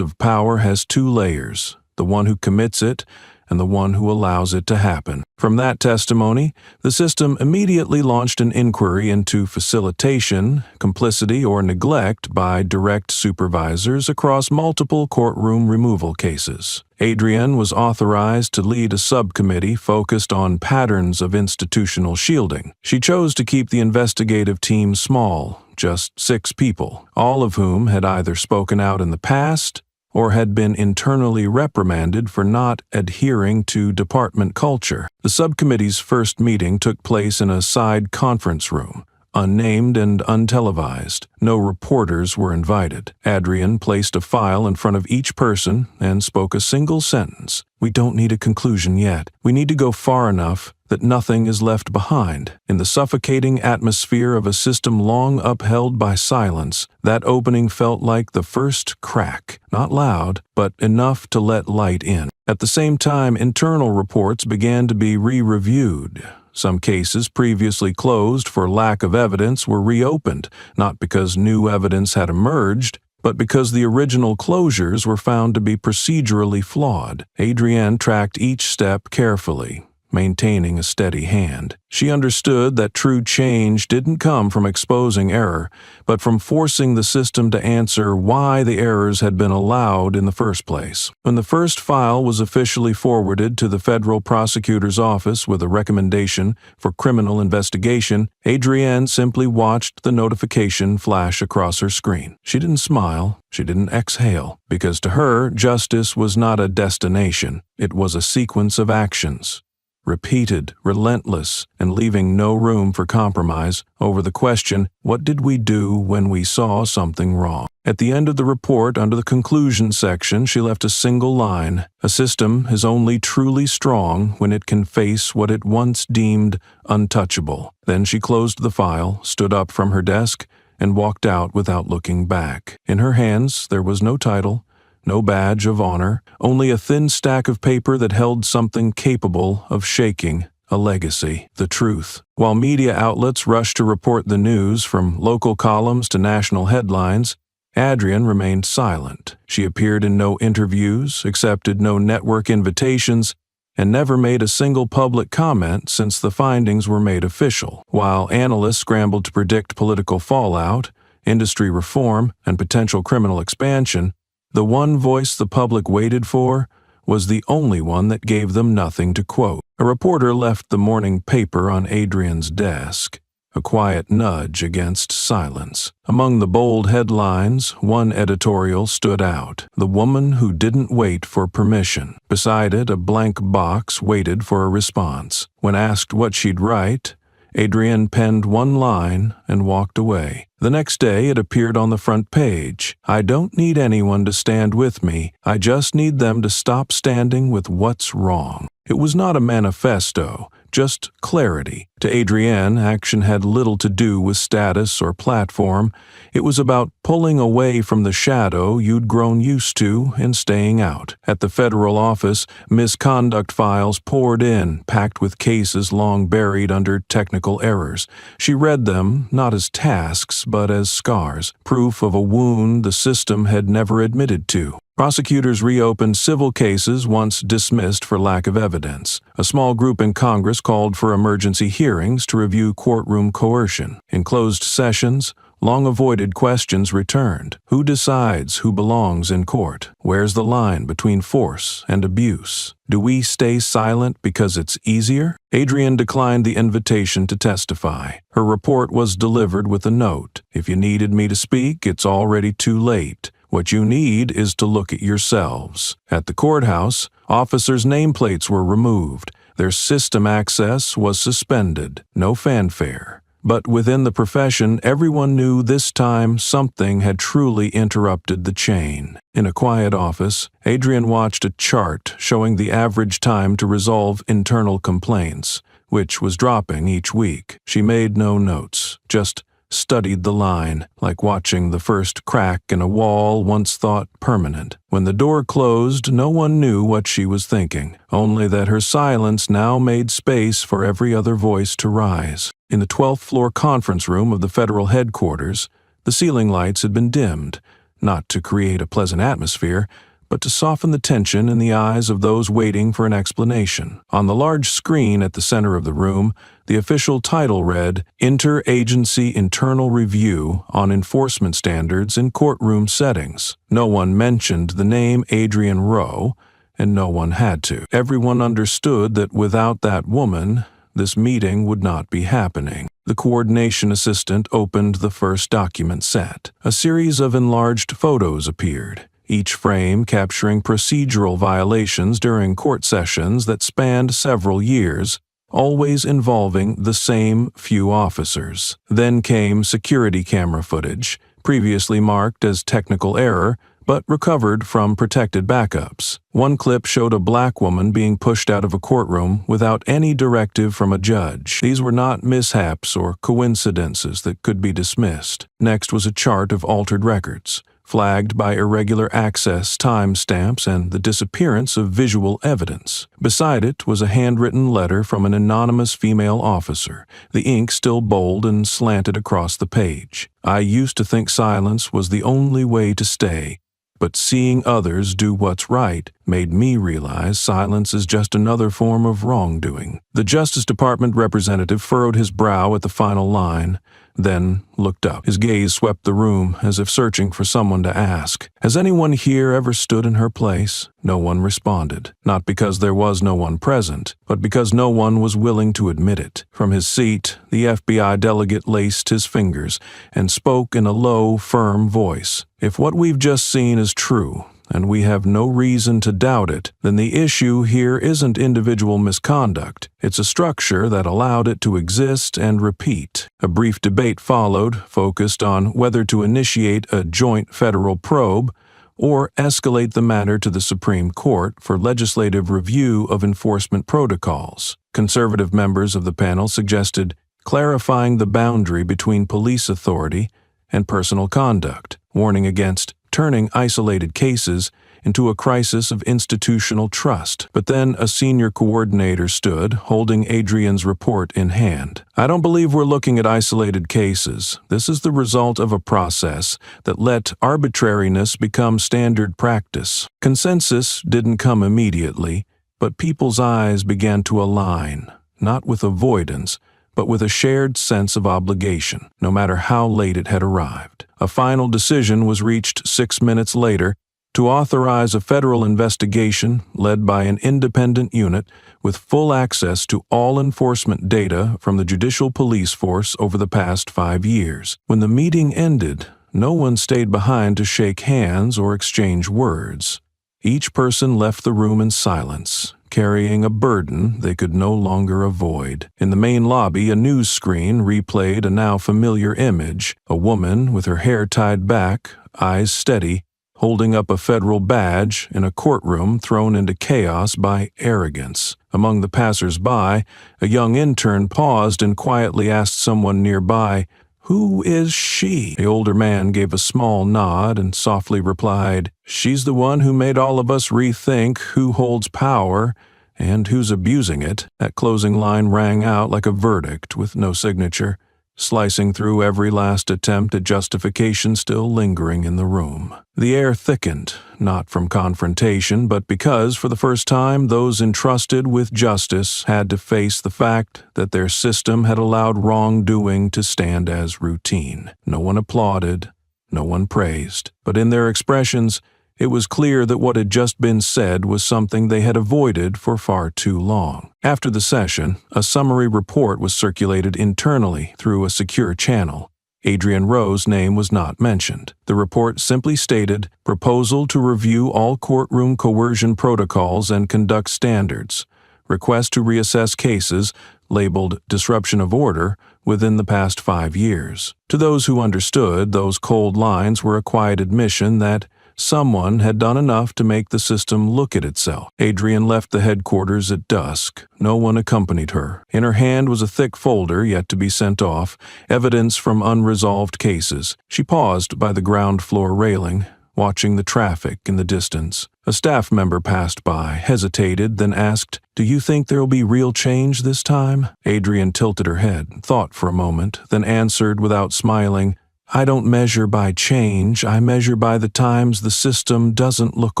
of power has two layers: the one who commits it and the one who allows it to happen." From that testimony, the system immediately launched an inquiry into facilitation, complicity, or neglect by direct supervisors across multiple courtroom removal cases. Adrian was authorized to lead a subcommittee focused on patterns of institutional shielding. She chose to keep the investigative team small, just 6 people, all of whom had either spoken out in the past or had been internally reprimanded for not adhering to department culture. The subcommittee's first meeting took place in a side conference room, unnamed and untelevised. No reporters were invited. Adrian placed a file in front of each person and spoke a single sentence: "We don't need a conclusion yet. We need to go far enough that nothing is left behind." In the suffocating atmosphere of a system long upheld by silence, that opening felt like the first crack, not loud, but enough to let light in. At the same time, internal reports began to be re-reviewed. Some cases previously closed for lack of evidence were reopened, not because new evidence had emerged, but because the original closures were found to be procedurally flawed. Adrienne tracked each step carefully, maintaining a steady hand. She understood that true change didn't come from exposing error, but from forcing the system to answer why the errors had been allowed in the first place. When the first file was officially forwarded to the federal prosecutor's office with a recommendation for criminal investigation, Adrienne simply watched the notification flash across her screen. She didn't smile, she didn't exhale, because to her, justice was not a destination, it was a sequence of actions. Repeated, relentless, and leaving no room for compromise over the question, what did we do when we saw something wrong? At the end of the report, under the conclusion section, she left a single line: "A system is only truly strong when it can face what it once deemed untouchable." Then she closed the file, stood up from her desk, and walked out without looking back. In her hands, there was no title, no badge of honor, only a thin stack of paper that held something capable of shaking a legacy: the truth. While media outlets rushed to report the news, from local columns to national headlines, Adrienne remained silent. She appeared in no interviews, accepted no network invitations, and never made a single public comment since the findings were made official. While analysts scrambled to predict political fallout, industry reform, and potential criminal expansion, the one voice the public waited for was the only one that gave them nothing to quote. A reporter left the morning paper on Adrienne's desk, a quiet nudge against silence. Among the bold headlines, one editorial stood out: "The woman who didn't wait for permission." Beside it, a blank box waited for a response. When asked what she'd write, Adrienne penned one line and walked away. The next day, it appeared on the front page: "I don't need anyone to stand with me. I just need them to stop standing with what's wrong." It was not a manifesto, just clarity. To Adrienne, action had little to do with status or platform. It was about pulling away from the shadow you'd grown used to and staying out. At the federal office, misconduct files poured in, packed with cases long buried under technical errors. She read them not as tasks, but as scars, proof of a wound the system had never admitted to. Prosecutors reopened civil cases once dismissed for lack of evidence. A small group in Congress called for emergency hearings to review courtroom coercion. In closed sessions, Long-avoided questions returned. Who decides who belongs in court? Where's the line between force and abuse? Do we stay silent because it's easier? Adrian declined the invitation to testify. Her report was delivered with a note. If you needed me to speak, it's already too late. What you need is to look at yourselves. At the courthouse, officers' nameplates were removed. Their system access was suspended. No fanfare. But within the profession, everyone knew this time something had truly interrupted the chain. In a quiet office, Adrian watched a chart showing the average time to resolve internal complaints, which was dropping each week. She made no notes, just studied the line, like watching the first crack in a wall once thought permanent. When the door closed, no one knew what she was thinking, only that her silence now made space for every other voice to rise. In the 12th floor conference room of the federal headquarters, the ceiling lights had been dimmed, not to create a pleasant atmosphere, but to soften the tension in the eyes of those waiting for an explanation. On the large screen at the center of the room, the official title read, Interagency Internal Review on Enforcement Standards in Courtroom Settings. No one mentioned the name Adrian Rowe, and no one had to. Everyone understood that without that woman, this meeting would not be happening. The coordination assistant opened the first document set. A series of enlarged photos appeared, each frame capturing procedural violations during court sessions that spanned several years, always involving the same few officers. Then came security camera footage, previously marked as technical error, but recovered from protected backups. One clip showed a black woman being pushed out of a courtroom without any directive from a judge. These were not mishaps or coincidences that could be dismissed. Next was a chart of altered records, flagged by irregular access timestamps and the disappearance of visual evidence. Beside it was a handwritten letter from an anonymous female officer, the ink still bold and slanted across the page. I used to think silence was the only way to stay, but seeing others do what's right made me realize silence is just another form of wrongdoing. The Justice Department representative furrowed his brow at the final line, then looked up. His gaze swept the room as if searching for someone to ask, "Has anyone here ever stood in her place?" No one responded, not because there was no one present, but because no one was willing to admit it. From his seat, the FBI delegate laced his fingers and spoke in a low, firm voice. "If what we've just seen is true, and we have no reason to doubt it, then the issue here isn't individual misconduct. It's a structure that allowed it to exist and repeat." A brief debate followed, focused on whether to initiate a joint federal probe or escalate the matter to the Supreme Court for legislative review of enforcement protocols. Conservative members of the panel suggested clarifying the boundary between police authority and personal conduct, warning against turning isolated cases into a crisis of institutional trust. But then a senior coordinator stood, holding Adrian's report in hand. "I don't believe we're looking at isolated cases. This is the result of a process that let arbitrariness become standard practice. Consensus didn't come immediately, but people's eyes began to align, not with avoidance, but with a shared sense of obligation, no matter how late it had arrived. A final decision was reached 6 minutes later to authorize a federal investigation led by an independent unit with full access to all enforcement data from the judicial police force over the past 5 years. When the meeting ended, no one stayed behind to shake hands or exchange words. Each person left the room in silence, carrying a burden they could no longer avoid. In the main lobby, a news screen replayed a now familiar image, a woman with her hair tied back, eyes steady, holding up a federal badge in a courtroom thrown into chaos by arrogance. Among the passers-by, a young intern paused and quietly asked someone nearby, "Who is she?" The older man gave a small nod and softly replied, "She's the one who made all of us rethink who holds power and who's abusing it." That closing line rang out like a verdict with no signature. slicing through every last attempt at justification still lingering in the room. The air thickened, not from confrontation, but because, for the first time, those entrusted with justice had to face the fact that their system had allowed wrongdoing to stand as routine. No one applauded, no one praised, but in their expressions, it was clear that what had just been said was something they had avoided for far too long. After the session, a summary report was circulated internally through a secure channel. Adrian Rowe's name was not mentioned. The report simply stated, "Proposal to review all courtroom coercion protocols and conduct standards. Request to reassess cases, labeled disruption of order, within the past 5 years." To those who understood, those cold lines were a quiet admission that someone had done enough to make the system look at itself. Adrian left the headquarters at dusk. No one accompanied her. In her hand was a thick folder yet to be sent off, evidence from unresolved cases. She paused by the ground floor railing, watching the traffic in the distance. A staff member passed by, hesitated, then asked, "Do you think there will be real change this time?" Adrian tilted her head, thought for a moment, then answered without smiling, "I don't measure by change, I measure by the times the system doesn't look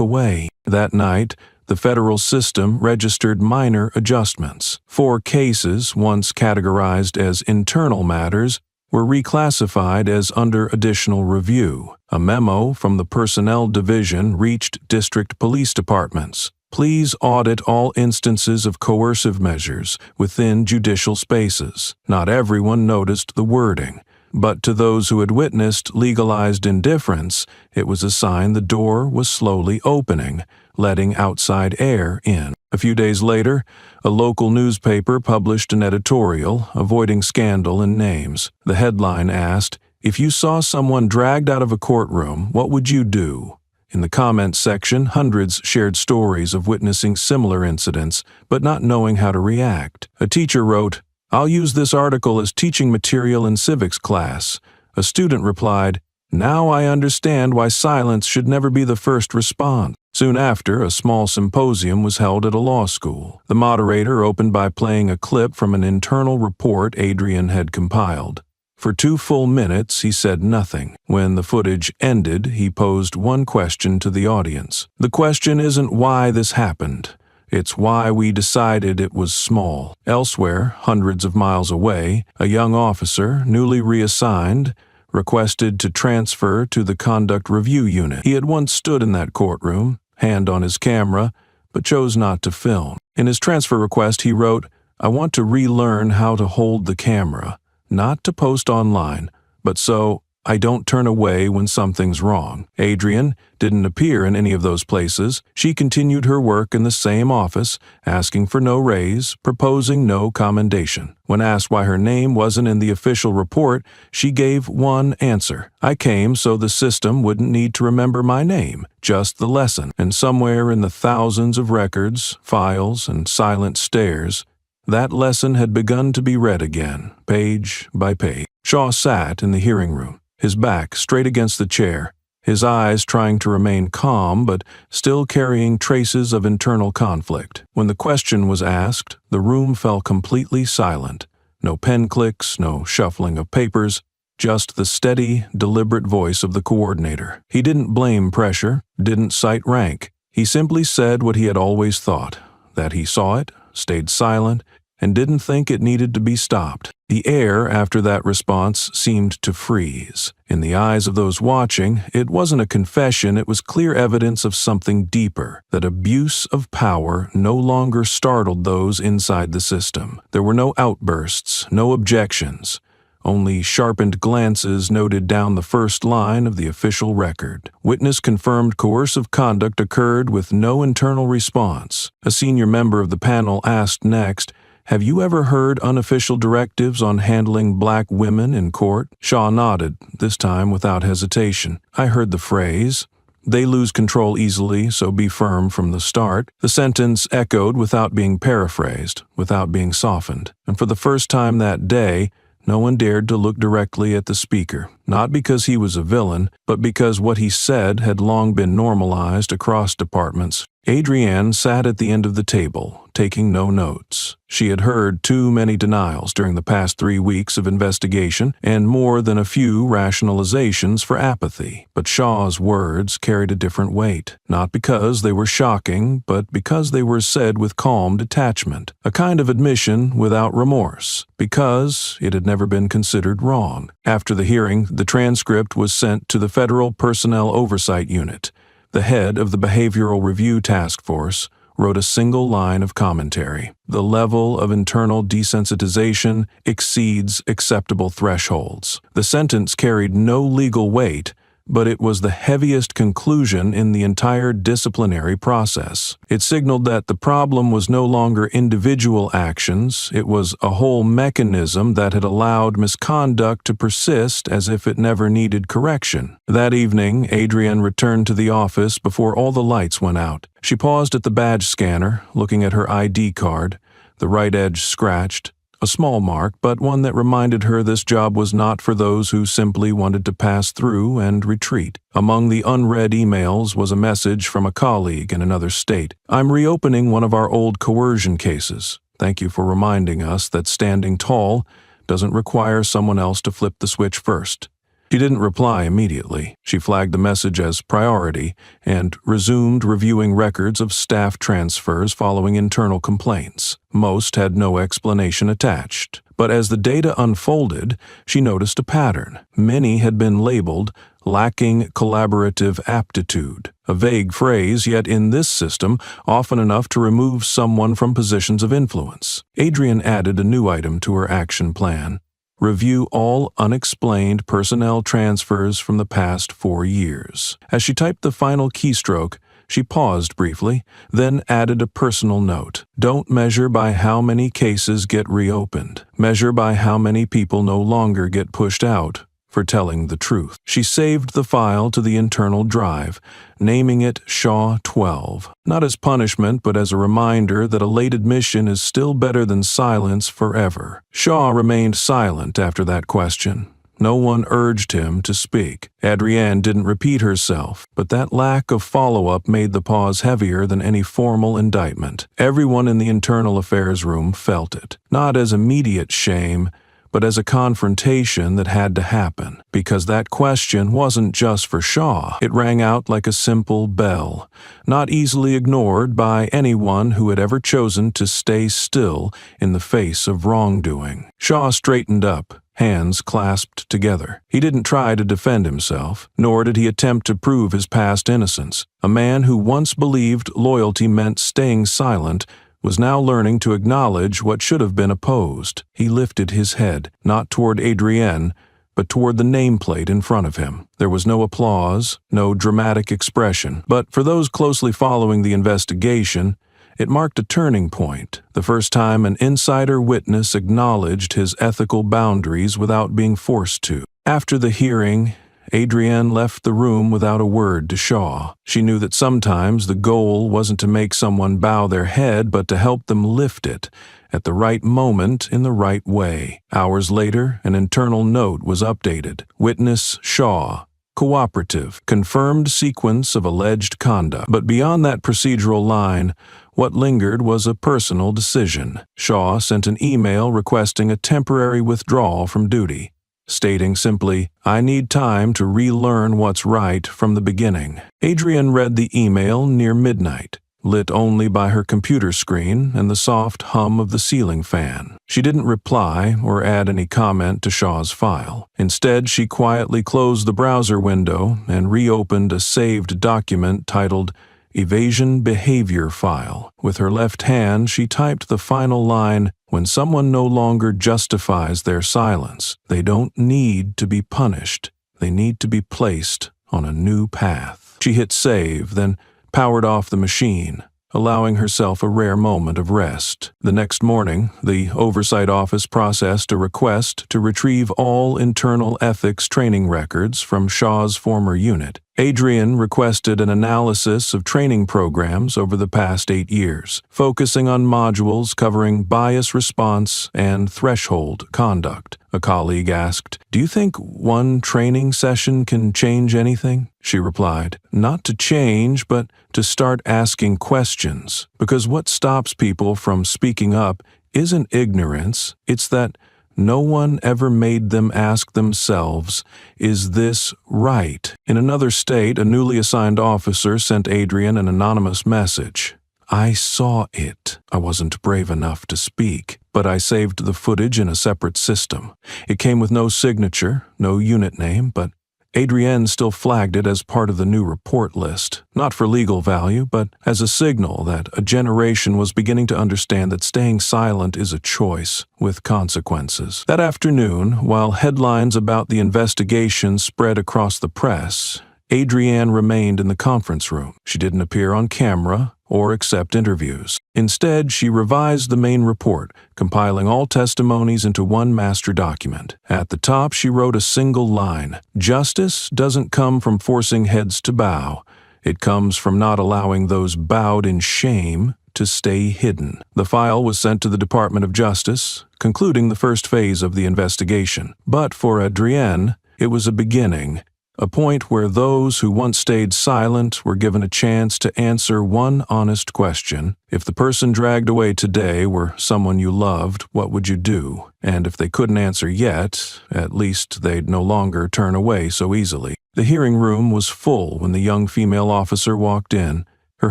away." That night, the federal system registered minor adjustments. 4 cases, once categorized as internal matters, were reclassified as under additional review. A memo from the Personnel Division reached district police departments. "Please audit all instances of coercive measures within judicial spaces." Not everyone noticed the wording, but to those who had witnessed legalized indifference, it was a sign the door was slowly opening, letting outside air in. A few days later, a local newspaper published an editorial, avoiding scandal and names. The headline asked, "If you saw someone dragged out of a courtroom, what would you do?" In the comments section, hundreds shared stories of witnessing similar incidents, but not knowing how to react. A teacher wrote, "I'll use this article as teaching material in civics class." A student replied, "Now I understand why silence should never be the first response." Soon after, a small symposium was held at a law school. The moderator opened by playing a clip from an internal report Adrian had compiled. For 2 full minutes, he said nothing. When the footage ended, he posed one question to the audience. "The question isn't why this happened. It's why we decided it was small." Elsewhere, hundreds of miles away, a young officer, newly reassigned, requested to transfer to the Conduct Review Unit. He had once stood in that courtroom, hand on his camera, but chose not to film. In his transfer request, he wrote, "I want to relearn how to hold the camera, not to post online, but so I don't turn away when something's wrong." Adrian didn't appear in any of those places. She continued her work in the same office, asking for no raise, proposing no commendation. When asked why her name wasn't in the official report, she gave one answer: "I came so the system wouldn't need to remember my name, just the lesson." And somewhere in the thousands of records, files, and silent stares, that lesson had begun to be read again, page by page. Shaw sat in the hearing room, his back straight against the chair, his eyes trying to remain calm but still carrying traces of internal conflict. When the question was asked, the room fell completely silent. No pen clicks, no shuffling of papers, just the steady, deliberate voice of the coordinator. He didn't blame pressure, didn't cite rank. He simply said what he had always thought, that he saw it, stayed silent, and didn't think it needed to be stopped. The air after that response seemed to freeze. In the eyes of those watching, it wasn't a confession, it was clear evidence of something deeper, that abuse of power no longer startled those inside the system. There were no outbursts, no objections, only sharpened glances noted down the first line of the official record. Witness confirmed coercive conduct occurred with no internal response. A senior member of the panel asked next, "Have you ever heard unofficial directives on handling black women in court?" Shaw nodded, this time without hesitation. "I heard the phrase, 'They lose control easily, so be firm from the start.'" The sentence echoed without being paraphrased, without being softened. And for the first time that day, no one dared to look directly at the speaker, not because he was a villain, but because what he said had long been normalized across departments. Adrienne sat at the end of the table, taking no notes. She had heard too many denials during the past 3 weeks of investigation and more than a few rationalizations for apathy. But Shaw's words carried a different weight, not because they were shocking, but because they were said with calm detachment, a kind of admission without remorse, because it had never been considered wrong. After the hearing, the transcript was sent to the Federal Personnel Oversight Unit. The head of the Behavioral Review Task Force wrote a single line of commentary. The level of internal desensitization exceeds acceptable thresholds. The sentence carried no legal weight, but it was the heaviest conclusion in the entire disciplinary process. It signaled that the problem was no longer individual actions, it was a whole mechanism that had allowed misconduct to persist as if it never needed correction. That evening, Adrienne returned to the office before all the lights went out. She paused at the badge scanner, looking at her ID card, the right edge scratched. A small mark, but one that reminded her this job was not for those who simply wanted to pass through and retreat. Among the unread emails was a message from a colleague in another state. "I'm reopening one of our old coercion cases. Thank you for reminding us that standing tall doesn't require someone else to flip the switch first." She didn't reply immediately. She flagged the message as priority and resumed reviewing records of staff transfers following internal complaints. Most had no explanation attached. But as the data unfolded, she noticed a pattern. Many had been labeled lacking collaborative aptitude, a vague phrase, yet in this system, often enough to remove someone from positions of influence. Adrienne added a new item to her action plan. Review all unexplained personnel transfers from the past 4 years. As she typed the final keystroke, she paused briefly, then added a personal note. Don't measure by how many cases get reopened. Measure by how many people no longer get pushed out for telling the truth. She saved the file to the internal drive, naming it Shaw 12, not as punishment but as a reminder that a late admission is still better than silence forever. Shaw remained silent after that question. No one urged him to speak. Adrienne didn't repeat herself, but that lack of follow-up made the pause heavier than any formal indictment. Everyone in the internal affairs room felt it, not as immediate shame, but as a confrontation that had to happen, because that question wasn't just for Shaw. It rang out like a simple bell, not easily ignored by anyone who had ever chosen to stay still in the face of wrongdoing. Shaw straightened up, hands clasped together. He didn't try to defend himself, nor did he attempt to prove his past innocence. A man who once believed loyalty meant staying silent was now learning to acknowledge what should have been opposed. He lifted his head, not toward Adrienne, but toward the nameplate in front of him. There was no applause, no dramatic expression, but for those closely following the investigation, it marked a turning point, the first time an insider witness acknowledged his ethical boundaries without being forced to. After the hearing, Adrienne left the room without a word to Shaw. She knew that sometimes the goal wasn't to make someone bow their head, but to help them lift it at the right moment in the right way. Hours later, an internal note was updated. Witness Shaw. Cooperative. Confirmed sequence of alleged conduct. But beyond that procedural line, what lingered was a personal decision. Shaw sent an email requesting a temporary withdrawal from duty, stating simply, "I need time to relearn what's right from the beginning." Adrienne read the email near midnight, lit only by her computer screen and the soft hum of the ceiling fan. She didn't reply or add any comment to Shaw's file. Instead, she quietly closed the browser window and reopened a saved document titled Evasion Behavior File. With her left hand, she typed the final line, "When someone no longer justifies their silence, they don't need to be punished. They need to be placed on a new path." She hit save, then powered off the machine, allowing herself a rare moment of rest. The next morning, the Oversight Office processed a request to retrieve all internal ethics training records from Shaw's former unit. Adrian requested an analysis of training programs over the past 8 years, focusing on modules covering bias response and threshold conduct. A colleague asked, "Do you think one training session can change anything?" She replied, "Not to change, but to start asking questions. Because what stops people from speaking up isn't ignorance, it's that no one ever made them ask themselves, is this right?" In another state, a newly assigned officer sent Adrian an anonymous message. "I saw it. I wasn't brave enough to speak, but I saved the footage in a separate system. It came with no signature, no unit name, but Adrienne still flagged it as part of the new report list, not for legal value, but as a signal that a generation was beginning to understand that staying silent is a choice with consequences. That afternoon, while headlines about the investigation spread across the press, Adrienne remained in the conference room. She didn't appear on camera or accept interviews. Instead, she revised the main report, compiling all testimonies into one master document. At the top, she wrote a single line: "Justice doesn't come from forcing heads to bow. It comes from not allowing those bowed in shame to stay hidden." The file was sent to the Department of Justice, concluding the first phase of the investigation. But for Adrienne, it was a beginning. A point where those who once stayed silent were given a chance to answer one honest question. If the person dragged away today were someone you loved, what would you do? And if they couldn't answer yet, at least they'd no longer turn away so easily. The hearing room was full when the young female officer walked in, her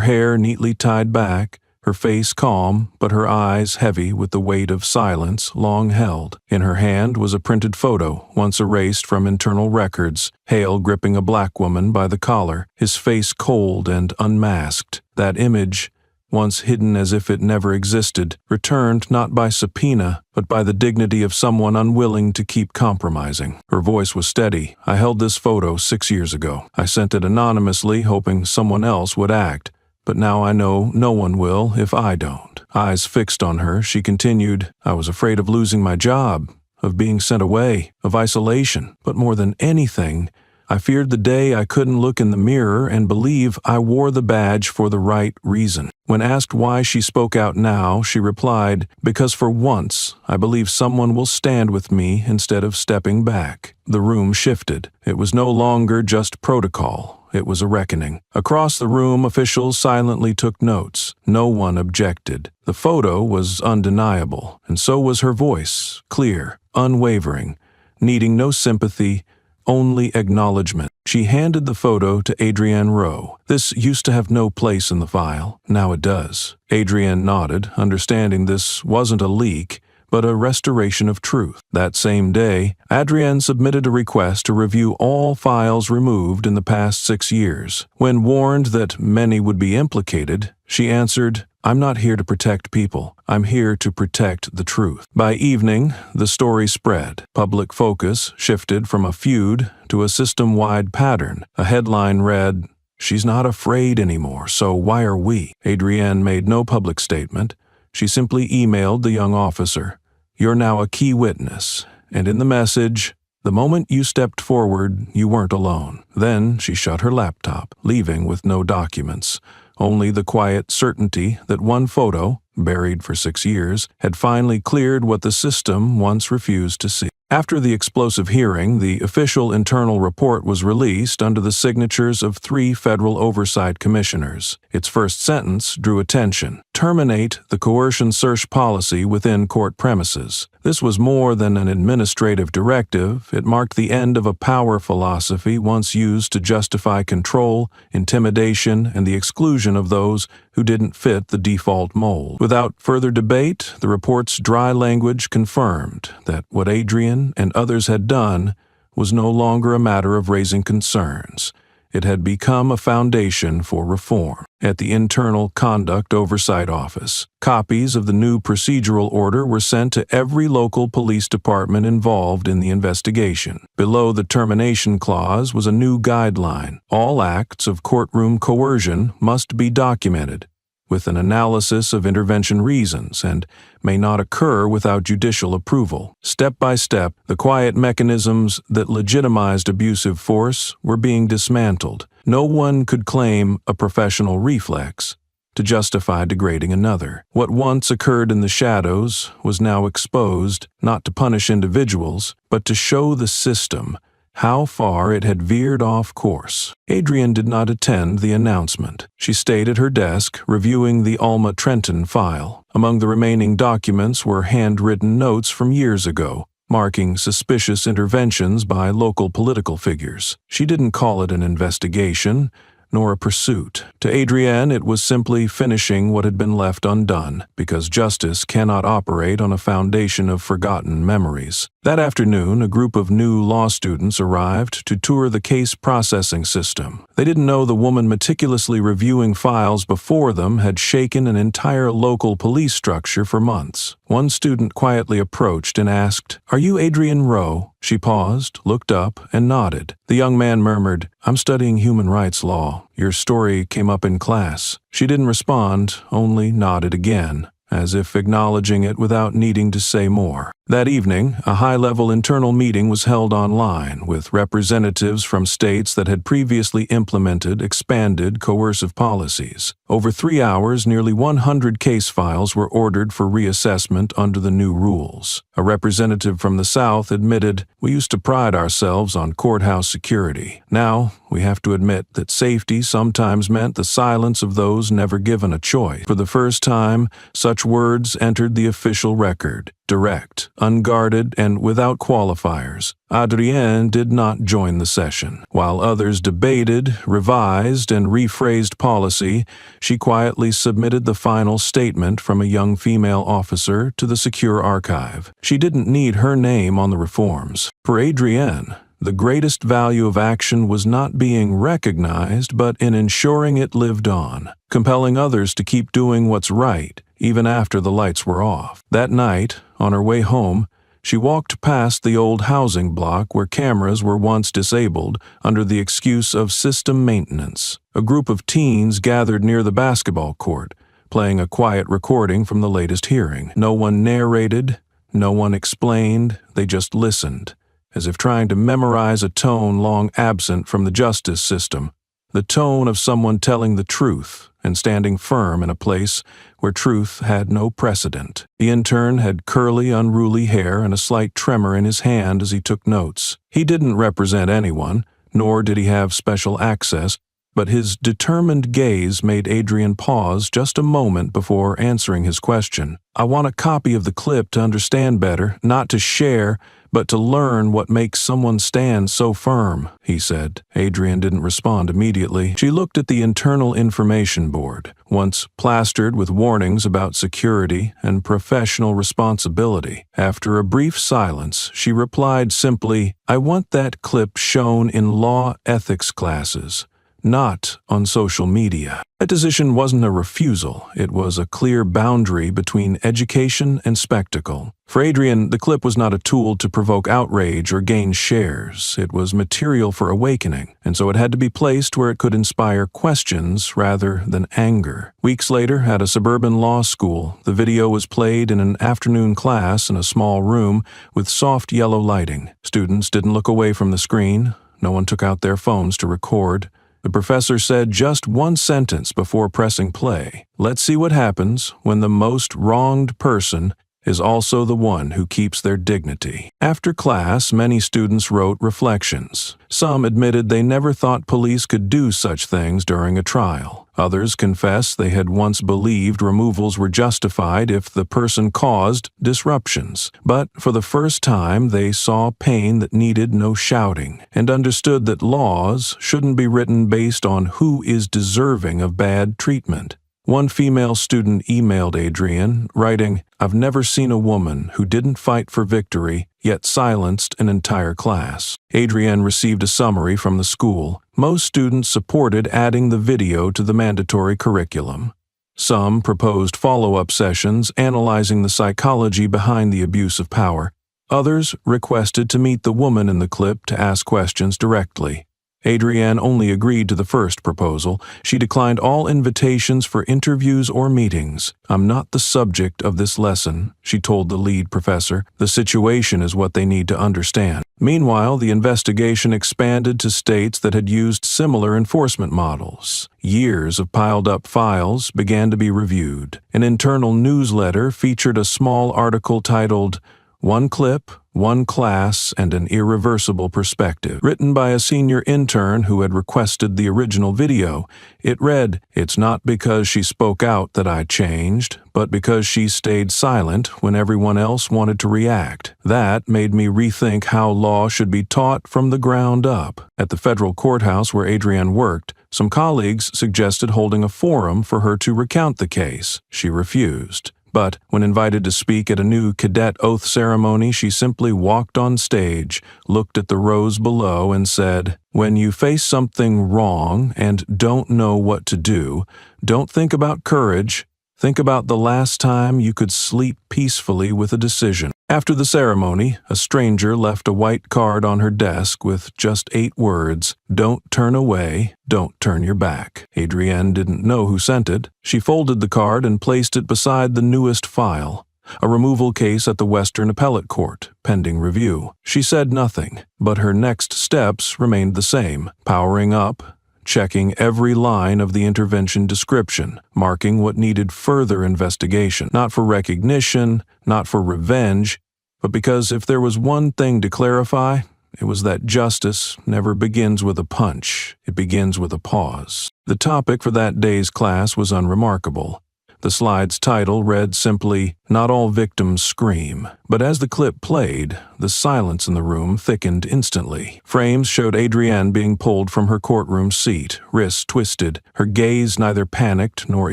hair neatly tied back, her face calm, but her eyes heavy with the weight of silence long held. In her hand was a printed photo, once erased from internal records, Hale gripping a black woman by the collar, his face cold and unmasked. That image, once hidden as if it never existed, returned not by subpoena, but by the dignity of someone unwilling to keep compromising. Her voice was steady. "I held this photo 6 years ago. I sent it anonymously, hoping someone else would act. But now I know no one will if I don't." Eyes fixed on her, she continued, "I was afraid of losing my job, of being sent away, of isolation. But more than anything, I feared the day I couldn't look in the mirror and believe I wore the badge for the right reason." When asked why she spoke out now, she replied, "Because for once, I believe someone will stand with me instead of stepping back." The room shifted. It was no longer just protocol. It was a reckoning. Across the room, officials silently took notes. No one objected. The photo was undeniable, and so was her voice, clear, unwavering, needing no sympathy, only acknowledgement. She handed the photo to Adrienne Rowe. "This used to have no place in the file. Now it does." Adrienne nodded, understanding this wasn't a leak, but a restoration of truth. That same day, Adrienne submitted a request to review all files removed in the past 6 years. When warned that many would be implicated, she answered, "I'm not here to protect people. I'm here to protect the truth." By evening, the story spread. Public focus shifted from a feud to a system-wide pattern. A headline read, "She's not afraid anymore, so why are we?" Adrienne made no public statement. She simply emailed the young officer, "You're now a key witness," and in the message, "The moment you stepped forward, you weren't alone." Then she shut her laptop, leaving with no documents, only the quiet certainty that one photo, buried for 6 years, had finally cleared what the system once refused to see. After the explosive hearing, the official internal report was released under the signatures of 3 federal oversight commissioners. Its first sentence drew attention: "Terminate the coercion search policy within court premises." This was more than an administrative directive. It marked the end of a power philosophy once used to justify control, intimidation, and the exclusion of those who didn't fit the default mold. Without further debate, the report's dry language confirmed that what Adrian and others had done was no longer a matter of raising concerns. It had become a foundation for reform. At the Internal Conduct Oversight Office, copies of the new procedural order were sent to every local police department involved in the investigation. Below the termination clause was a new guideline: all acts of courtroom coercion must be documented, with an analysis of intervention reasons, and may not occur without judicial approval. Step by step, the quiet mechanisms that legitimized abusive force were being dismantled. No one could claim a professional reflex to justify degrading another. What once occurred in the shadows was now exposed, not to punish individuals, but to show the system how far it had veered off course. Adrienne did not attend the announcement. She stayed at her desk, reviewing the Alma Trenton file. Among the remaining documents were handwritten notes from years ago, marking suspicious interventions by local political figures. She didn't call it an investigation, nor a pursuit. To Adrienne, it was simply finishing what had been left undone, because justice cannot operate on a foundation of forgotten memories. That afternoon, a group of new law students arrived to tour the case processing system. They didn't know the woman meticulously reviewing files before them had shaken an entire local police structure for months. One student quietly approached and asked, "Are you Adrienne Rowe?" She paused, looked up, and nodded. The young man murmured, "I'm studying human rights law. Your story came up in class." She didn't respond, only nodded again, as if acknowledging it without needing to say more. That evening, a high-level internal meeting was held online with representatives from states that had previously implemented expanded coercive policies. Over 3 hours, nearly 100 case files were ordered for reassessment under the new rules. A representative from the South admitted, "We used to pride ourselves on courthouse security. Now, we have to admit that safety sometimes meant the silence of those never given a choice." For the first time, such words entered the official record. Direct, unguarded, and without qualifiers. Adrienne did not join the session. While others debated, revised, and rephrased policy, she quietly submitted the final statement from a young female officer to the secure archive. She didn't need her name on the reforms. For Adrienne, the greatest value of action was not being recognized, but in ensuring it lived on, compelling others to keep doing what's right, even after the lights were off. That night, on her way home, she walked past the old housing block where cameras were once disabled under the excuse of system maintenance. A group of teens gathered near the basketball court, playing a quiet recording from the latest hearing. No one narrated, no one explained, they just listened, as if trying to memorize a tone long absent from the justice system, the tone of someone telling the truth and standing firm in a place where truth had no precedent. The intern had curly, unruly hair and a slight tremor in his hand as he took notes. He didn't represent anyone, nor did he have special access, but his determined gaze made Adrienne pause just a moment before answering his question. "I want a copy of the clip to understand better, not to share, but to learn what makes someone stand so firm," he said. Adrienne didn't respond immediately. She looked at the internal information board, once plastered with warnings about security and professional responsibility. After a brief silence, she replied simply, "I want that clip shown in law ethics classes, not on social media." That decision wasn't a refusal, it was a clear boundary between education and spectacle. For Adrienne, the clip was not a tool to provoke outrage or gain shares. It was material for awakening, and so it had to be placed where it could inspire questions rather than anger. Weeks later, at a suburban law school, the video was played in an afternoon class in a small room with soft yellow lighting. Students didn't look away from the screen. No one took out their phones to record. The professor said just one sentence before pressing play. "Let's see what happens when the most wronged person is also the one who keeps their dignity." After class, many students wrote reflections. Some admitted they never thought police could do such things during a trial. Others confessed they had once believed removals were justified if the person caused disruptions. But for the first time, they saw pain that needed no shouting and understood that laws shouldn't be written based on who is deserving of bad treatment. One female student emailed Adrienne, writing, "I've never seen a woman who didn't fight for victory, yet silenced an entire class." Adrienne received a summary from the school. Most students supported adding the video to the mandatory curriculum. Some proposed follow-up sessions analyzing the psychology behind the abuse of power. Others requested to meet the woman in the clip to ask questions directly. Adrienne only agreed to the first proposal. She declined all invitations for interviews or meetings. "I'm not the subject of this lesson," she told the lead professor. "The situation is what they need to understand." Meanwhile, the investigation expanded to states that had used similar enforcement models. Years of piled-up files began to be reviewed. An internal newsletter featured a small article titled, "One Clip, One Class, and an Irreversible Perspective," written by a senior intern who had requested the original video. It read, "It's not because she spoke out that I changed, but because she stayed silent when everyone else wanted to react. That made me rethink how law should be taught from the ground up." At the federal courthouse where Adrienne worked, some colleagues suggested holding a forum for her to recount the case. She refused. But when invited to speak at a new cadet oath ceremony, she simply walked on stage, looked at the rows below, and said, "When you face something wrong and don't know what to do, don't think about courage. Think about the last time you could sleep peacefully with a decision." After the ceremony, a stranger left a white card on her desk with just 8 words, "Don't turn away, don't turn your back." Adrienne didn't know who sent it. She folded the card and placed it beside the newest file, a removal case at the Western Appellate Court, pending review. She said nothing, but her next steps remained the same: powering up, checking every line of the intervention description, marking what needed further investigation, not for recognition, not for revenge, but because if there was one thing to clarify, it was that justice never begins with a punch, it begins with a pause. The topic for that day's class was unremarkable. The slide's title read simply, "Not All Victims Scream." But as the clip played, the silence in the room thickened instantly. Frames showed Adrienne being pulled from her courtroom seat, wrists twisted, her gaze neither panicked nor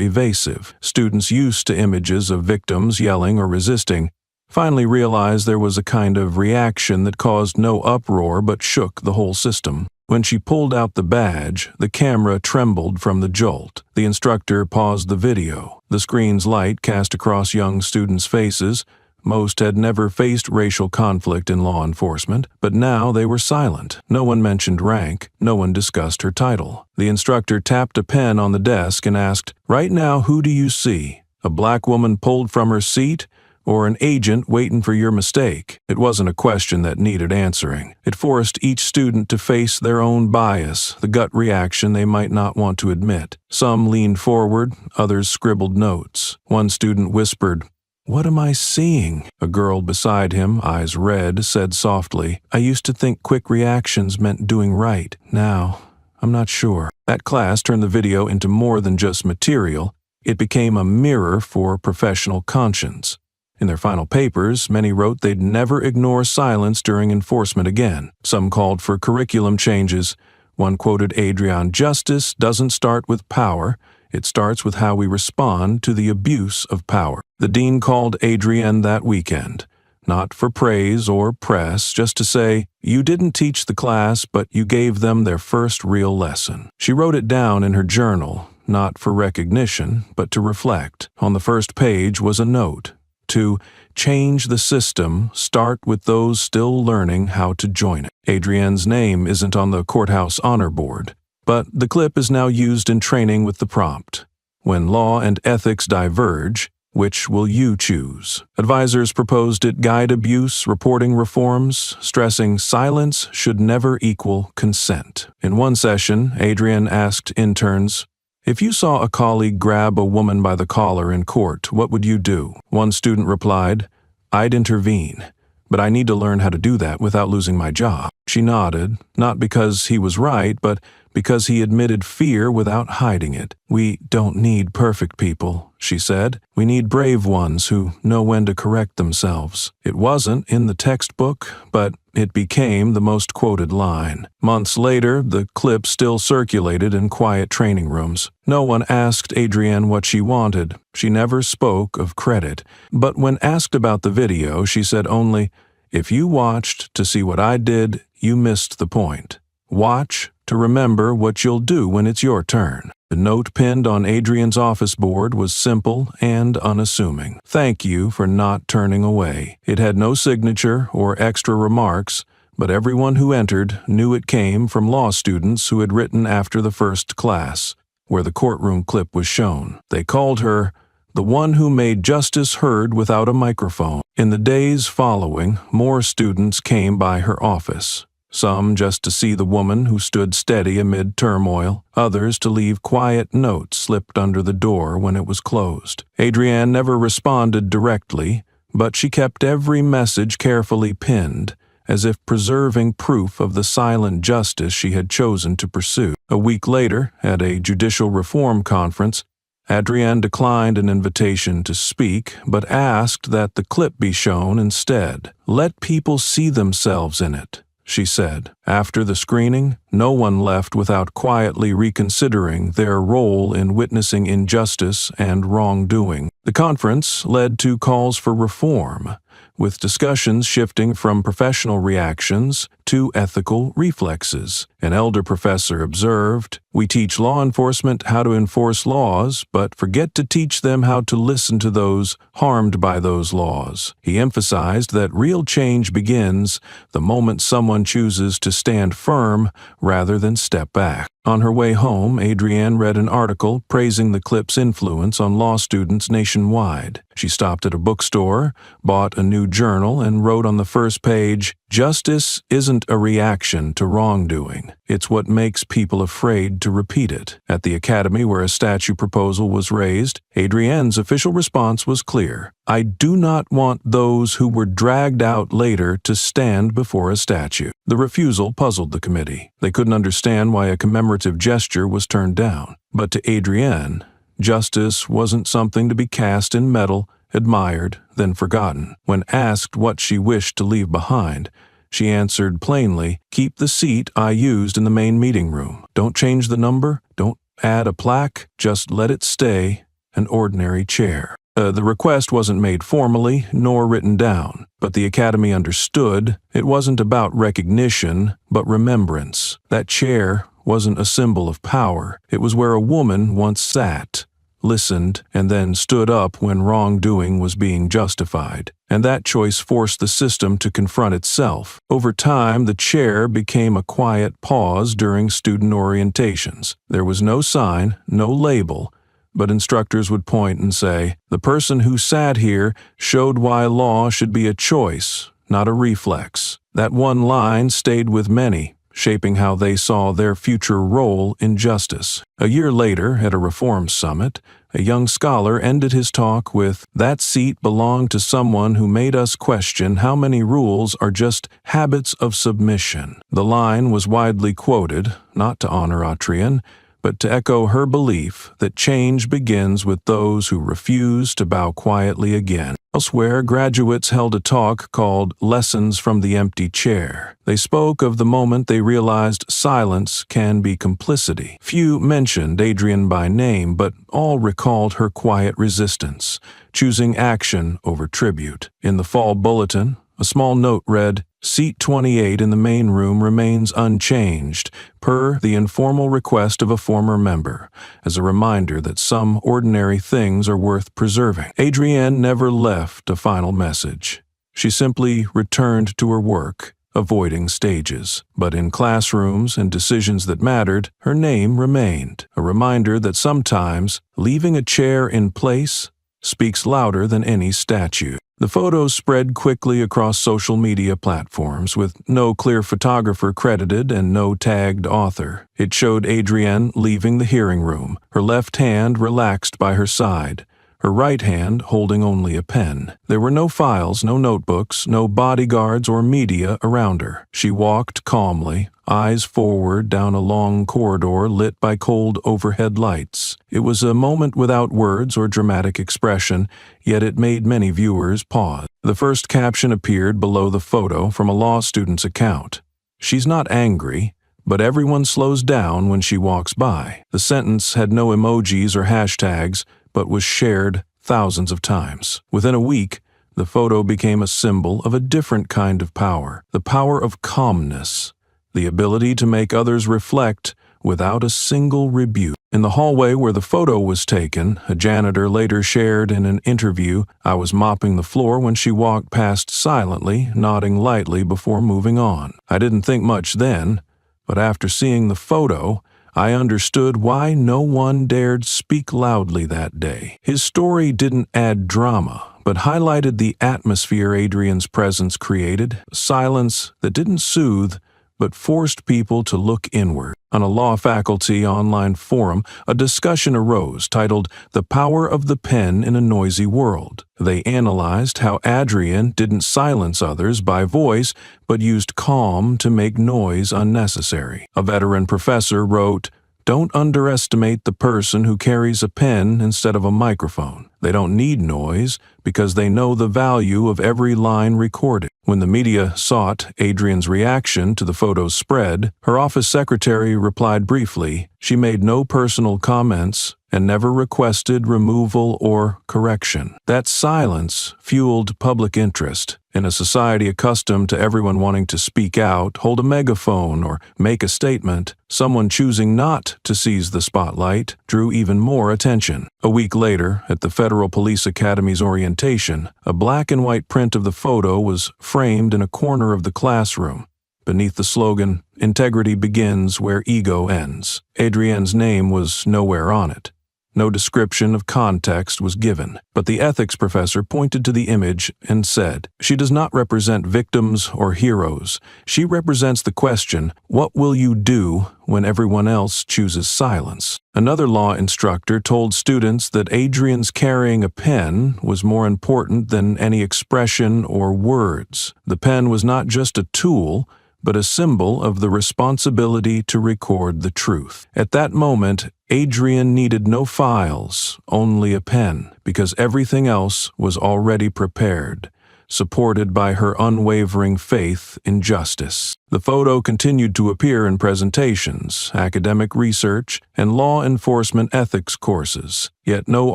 evasive. Students used to images of victims yelling or resisting finally realized there was a kind of reaction that caused no uproar but shook the whole system. When she pulled out the badge, the camera trembled from the jolt. The instructor paused the video. The screen's light cast across young students' faces. Most had never faced racial conflict in law enforcement, but now they were silent. No one mentioned rank. No one discussed her title. The instructor tapped a pen on the desk and asked, "Right now, who do you see? A black woman pulled from her seat? Or an agent waiting for your mistake?" It wasn't a question that needed answering. It forced each student to face their own bias, the gut reaction they might not want to admit. Some leaned forward, others scribbled notes. One student whispered, "What am I seeing?" A girl beside him, eyes red, said softly, "I used to think quick reactions meant doing right. Now, I'm not sure." That class turned the video into more than just material. It became a mirror for professional conscience. In their final papers, many wrote they'd never ignore silence during enforcement again. Some called for curriculum changes. One quoted Adrienne, "Justice doesn't start with power. It starts with how we respond to the abuse of power." The dean called Adrienne that weekend, not for praise or press, just to say, "You didn't teach the class, but you gave them their first real lesson." She wrote it down in her journal, not for recognition, but to reflect. On the first page was a note. To change the system, start with those still learning how to join it. Adrienne's name isn't on the courthouse honor board, but the clip is now used in training with the prompt. When law and ethics diverge, which will you choose? Advisors proposed it guide abuse reporting reforms, stressing silence should never equal consent. In one session, Adrienne asked interns, "If you saw a colleague grab a woman by the collar in court, what would you do?" One student replied, "I'd intervene, but I need to learn how to do that without losing my job." She nodded, not because he was right, but because he admitted fear without hiding it. "We don't need perfect people," she said. "We need brave ones who know when to correct themselves." It wasn't in the textbook, but it became the most quoted line. Months later, the clip still circulated in quiet training rooms. No one asked Adrienne what she wanted. She never spoke of credit. But when asked about the video, she said only, "If you watched to see what I did, you missed the point. Watch to remember what you'll do when it's your turn." The note pinned on Adrienne's office board was simple and unassuming. "Thank you for not turning away." It had no signature or extra remarks, but everyone who entered knew it came from law students who had written after the first class, where the courtroom clip was shown. They called her the one who made justice heard without a microphone. In the days following, more students came by her office. Some just to see the woman who stood steady amid turmoil, others to leave quiet notes slipped under the door when it was closed. Adrienne never responded directly, but she kept every message carefully pinned, as if preserving proof of the silent justice she had chosen to pursue. A week later, at a judicial reform conference, Adrienne declined an invitation to speak, but asked that the clip be shown instead. "Let people see themselves in it," she said. After the screening, no one left without quietly reconsidering their role in witnessing injustice and wrongdoing. The conference led to calls for reform, with discussions shifting from professional reactions to ethical reflexes. An elder professor observed, "We teach law enforcement how to enforce laws, but forget to teach them how to listen to those harmed by those laws." He emphasized that real change begins the moment someone chooses to stand firm rather than step back. On her way home, Adrienne read an article praising the clip's influence on law students nationwide. She stopped at a bookstore, bought a new journal, and wrote on the first page, "Justice isn't a reaction to wrongdoing. It's what makes people afraid to repeat it." At the academy where a statue proposal was raised, Adrienne's official response was clear. "I do not want those who were dragged out later to stand before a statue." The refusal puzzled the committee. They couldn't understand why a commemorative gesture was turned down. But to Adrienne, justice wasn't something to be cast in metal, admired, then forgotten. When asked what she wished to leave behind, she answered plainly, "Keep the seat I used in the main meeting room. Don't change the number, don't add a plaque, just let it stay an ordinary chair." The request wasn't made formally nor written down, but the Academy understood it wasn't about recognition, but remembrance. That chair wasn't a symbol of power. It was where a woman once sat, listened, and then stood up when wrongdoing was being justified. And that choice forced the system to confront itself. Over time, the chair became a quiet pause during student orientations. There was no sign, no label, but instructors would point and say, "The person who sat here showed why law should be a choice, not a reflex." That one line stayed with many, shaping how they saw their future role in justice. A year later, at a reform summit, a young scholar ended his talk with, "That seat belonged to someone who made us question how many rules are just habits of submission." The line was widely quoted, not to honor Adrienne, but to echo her belief that change begins with those who refuse to bow quietly again. Elsewhere, graduates held a talk called Lessons from the Empty Chair. They spoke of the moment they realized silence can be complicity. Few mentioned Adrienne by name, but all recalled her quiet resistance, choosing action over tribute. In the fall bulletin, a small note read, "Seat 28 in the main room remains unchanged, per the informal request of a former member," as a reminder that some ordinary things are worth preserving. Adrienne never left a final message. She simply returned to her work, avoiding stages. But in classrooms and decisions that mattered, her name remained, a reminder that sometimes leaving a chair in place speaks louder than any statue. The photos spread quickly across social media platforms, with no clear photographer credited and no tagged author. It showed Adrienne leaving the hearing room, her left hand relaxed by her side, her right hand holding only a pen. There were no files, no notebooks, no bodyguards or media around her. She walked calmly, eyes forward down a long corridor lit by cold overhead lights. It was a moment without words or dramatic expression, yet it made many viewers pause. The first caption appeared below the photo from a law student's account. "She's not angry, but everyone slows down when she walks by." The sentence had no emojis or hashtags, but was shared thousands of times. Within a week, the photo became a symbol of a different kind of power, the power of calmness, the ability to make others reflect without a single rebuke. In the hallway where the photo was taken, a janitor later shared in an interview, "I was mopping the floor when she walked past silently, nodding lightly before moving on. I didn't think much then, but after seeing the photo, I understood why no one dared speak loudly that day. His story didn't add drama, but highlighted the atmosphere Adrian's presence created, silence that didn't soothe, but forced people to look inward. On a law faculty online forum, a discussion arose titled "The Power of the Pen in a Noisy World." They analyzed how Adrian didn't silence others by voice, but used calm to make noise unnecessary. A veteran professor wrote, "Don't underestimate the person who carries a pen instead of a microphone. They don't need noise because they know the value of every line recorded." When the media sought Adrian's reaction to the photo's spread, her office secretary replied briefly. She made no personal comments and never requested removal or correction. That silence fueled public interest. In a society accustomed to everyone wanting to speak out, hold a megaphone, or make a statement, someone choosing not to seize the spotlight drew even more attention. A week later, at the Federal Police Academy's orientation, a black and white print of the photo was framed in a corner of the classroom. Beneath the slogan, "Integrity begins where ego ends," Adrian's name was nowhere on it. No description of context was given, but the ethics professor pointed to the image and said, "She does not represent victims or heroes. She represents the question, what will you do when everyone else chooses silence?" Another law instructor told students that Adrian's carrying a pen was more important than any expression or words. The pen was not just a tool, but a symbol of the responsibility to record the truth. At that moment, Adrian needed no files, only a pen, because everything else was already prepared, supported by her unwavering faith in justice. The photo continued to appear in presentations, academic research, and law enforcement ethics courses, yet no